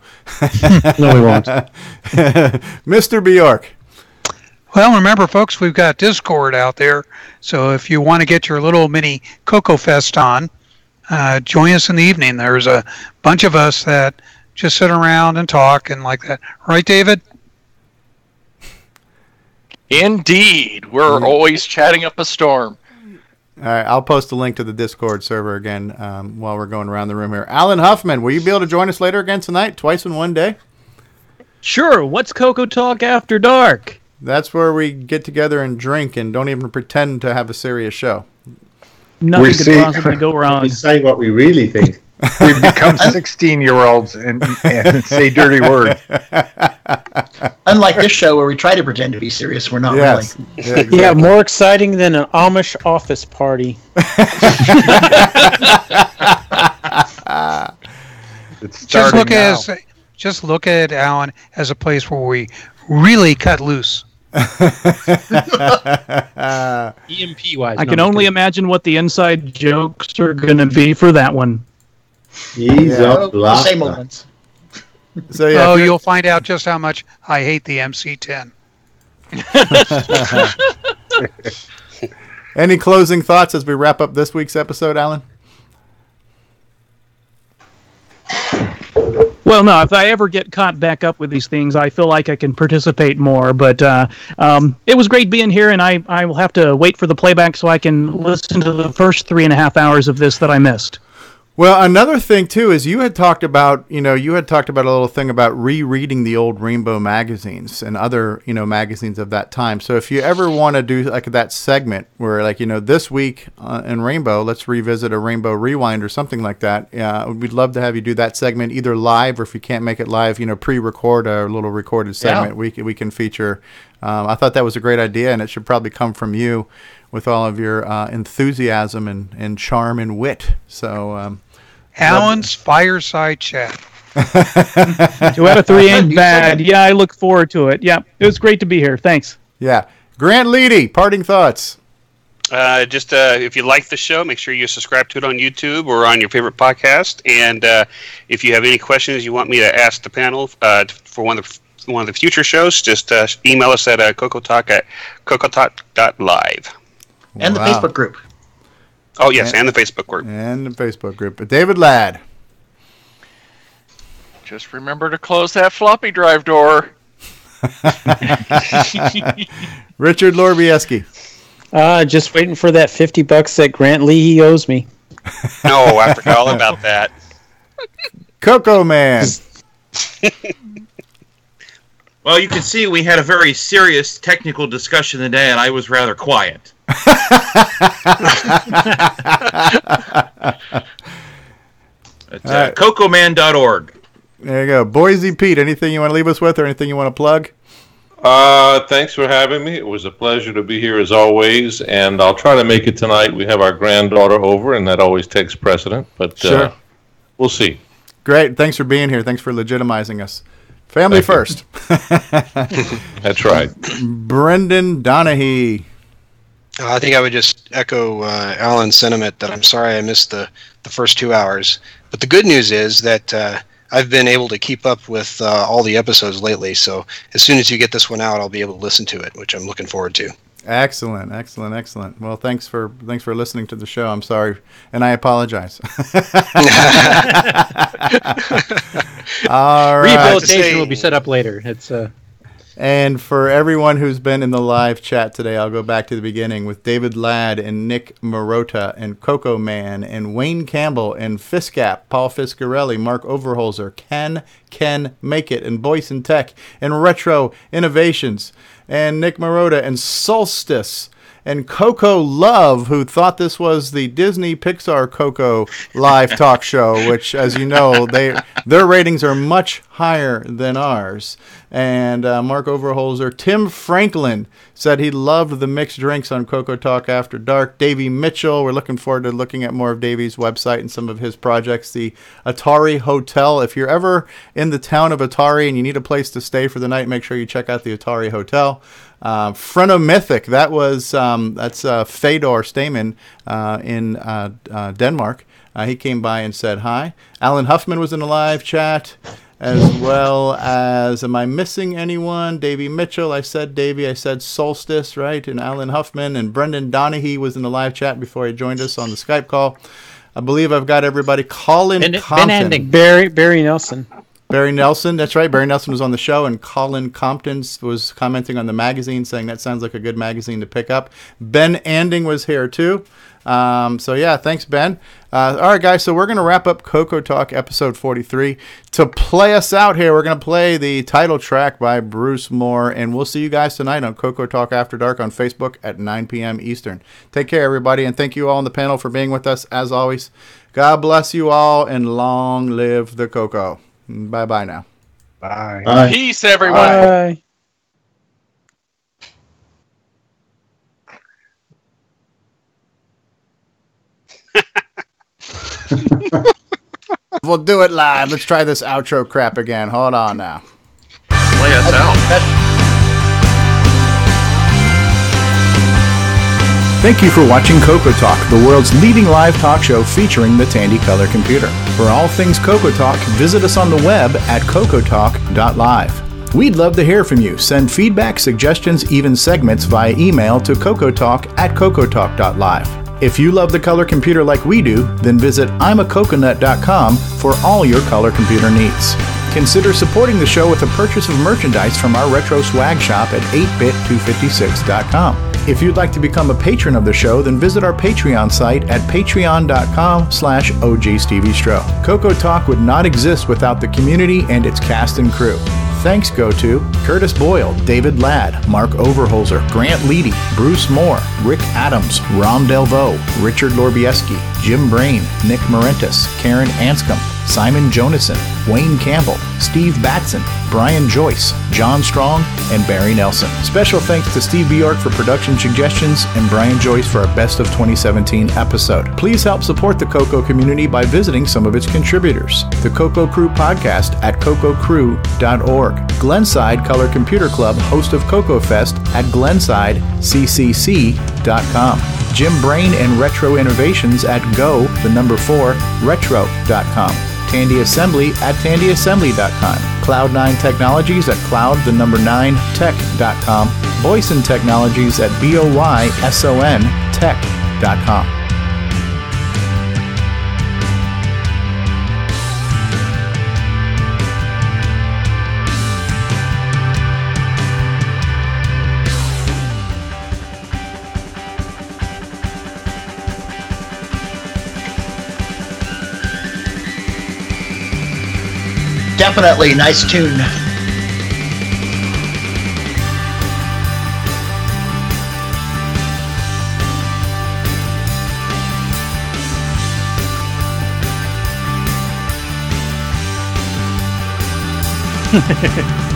No, we won't. Mr. Bjork. Well, remember, folks, we've got Discord out there, so if you want to get your little mini CoCo Fest on, join us in the evening. There's a bunch of us that just sit around and talk and like that. Right, David? Indeed. We're always chatting up a storm. All right, I'll post a link to the Discord server again while we're going around the room here. Alan Huffman, will you be able to join us later again tonight, twice in one day? Sure. What's CoCoTALK After Dark? That's where we get together and drink and don't even pretend to have a serious show. Nothing could possibly go wrong. We say what we really think. We've become 16-year-olds and say dirty words. Unlike this show where we try to pretend to be serious, we're not really. Yeah, exactly. Yeah, more exciting than an Amish office party. Just look at Alan as a place where we really cut loose. EMP-wise. I can only imagine what the inside jokes are going to be for that one. Same moments. So, yeah, you'll find out just how much I hate the MC-10. Any closing thoughts as we wrap up this week's episode, Alan? Well, no, if I ever get caught back up with these things, I feel like I can participate more. But it was great being here, and I will have to wait for the playback so I can listen to the first 3.5 hours of this that I missed. Well, another thing too is you had talked about a little thing about rereading the old Rainbow magazines and other, magazines of that time. So if you ever want to do like that segment where this week in Rainbow, let's revisit a Rainbow Rewind or something like that. We'd love to have you do that segment either live or if you can't make it live, pre-record a little recorded segment. Yeah. We can feature. I thought that was a great idea, and it should probably come from you with all of your enthusiasm and charm and wit. So. Alan's Fireside Chat. 2 out of 3 ain't bad. Yeah, I look forward to it. Yeah, it was great to be here. Thanks. Yeah. Grant Leighty, parting thoughts. If you like the show, make sure you subscribe to it on YouTube or on your favorite podcast. And if you have any questions you want me to ask the panel for one of the future shows, just email us at CoCoTALK at CoCoTALK.live. And the Facebook group. Oh, yes, and the Facebook group. But David Ladd. Just remember to close that floppy drive door. Richard Lorbieski. Just waiting for that $50 that Grant Leighty owes me. No, I forgot all about that. CoCo Man. Well, you can see we had a very serious technical discussion today, and I was rather quiet. It's CoComan.org. There you go. Boisy Pete, anything you want to leave us with or anything you want to plug? Thanks for having me. It was a pleasure to be here as always, and I'll try to make it tonight. We have our granddaughter over, and that always takes precedent, but sure. We'll see. Great. Thanks for being here. Thanks for legitimizing us. Family first. That's right. Brendan Donahe. I think I would just echo Alan's sentiment that I'm sorry I missed the first 2 hours. But the good news is that I've been able to keep up with all the episodes lately. So as soon as you get this one out, I'll be able to listen to it, which I'm looking forward to. Excellent. Well, thanks for listening to the show. I'm sorry, and I apologize. All right. Rehabilitation will be set up later. It's And for everyone who's been in the live chat today, I'll go back to the beginning with David Ladd and Nick Marota and Coco Man and Wayne Campbell and Fiskap, Paul Fiscarelli, Mark Overholser, Ken Make It, and Boyce and Tech, and Retro Innovations, and Nick Marota, and Solstice, and Coco Love, who thought this was the Disney Pixar Coco live talk show, which, as you know, their ratings are much higher than ours. And Mark Overholser, Tim Franklin said he loved the mixed drinks on CoCoTALK After Dark. Davey Mitchell, we're looking forward to looking at more of Davey's website and some of his projects. The Atari Hotel. If you're ever in the town of Atari and you need a place to stay for the night, make sure you check out the Atari Hotel. Phrenomythic, that's Fedor Stamen in Denmark. He came by and said hi. Alan Huffman was in the live chat, as well as, am I missing anyone? Davey Mitchell, I said Davey, I said Solstice, right? And Alan Huffman, and Brendan Donahe was in the live chat before he joined us on the Skype call. I believe I've got everybody. Colin Compton. Barry Nelson. Barry Nelson, that's right. Barry Nelson was on the show, and Colin Compton was commenting on the magazine, saying that sounds like a good magazine to pick up. Ben Anding was here too. So yeah, thanks, Ben. All right, guys, so we're going to wrap up CoCoTALK episode 43. To play us out here, we're going to play the title track by Bruce Moore, and we'll see you guys tonight on CoCoTALK After Dark on Facebook at 9 p.m. Eastern. Take care, everybody, and thank you all on the panel for being with us, as always. God bless you all, and long live the Coco. Bye-bye now. Bye. Bye. Peace, everyone. Bye. We'll do it live. Let's try this outro crap again. Hold on now. Play us out. Thank you for watching CoCoTALK, the world's leading live talk show featuring the Tandy Color computer. For all things CoCoTALK, visit us on the web at cocotalk.live. We'd love to hear from you. Send feedback, suggestions, even segments via email to cocotalk@cocotalk.live. If you love the color computer like we do, then visit imacoconut.com for all your color computer needs. Consider supporting the show with a purchase of merchandise from our retro swag shop at 8bit256.com. If you'd like to become a patron of the show, then visit our Patreon site at patreon.com/OGStevieStro. CoCoTALK would not exist without the community and its cast and crew. Thanks go to Curtis Boyle, David Ladd, Mark Overholser, Grant Leighty, Bruce Moore, Rick Adams, Ron Delvaux, Richard Lorbieski, Jim Brain, Nick Marentes, Karen Anscombe, Simon Jonason, Wayne Campbell, Steve Batson, Brian Joyce, John Strong, and Barry Nelson. Special thanks to Steve Bjork for production suggestions and Brian Joyce for our Best of 2017 episode. Please help support the CoCo community by visiting some of its contributors. The CoCo Crew podcast at cococrew.org. Glenside Color Computer Club, host of CoCo Fest at glensideccc.com. Jim Brain and Retro Innovations at go4retro.com. Tandy Assembly at tandyassembly.com. Cloud9 Technologies at cloud9tech.com. Boyson Technologies at boysontech.com. Definitely, nice tune. Hehehe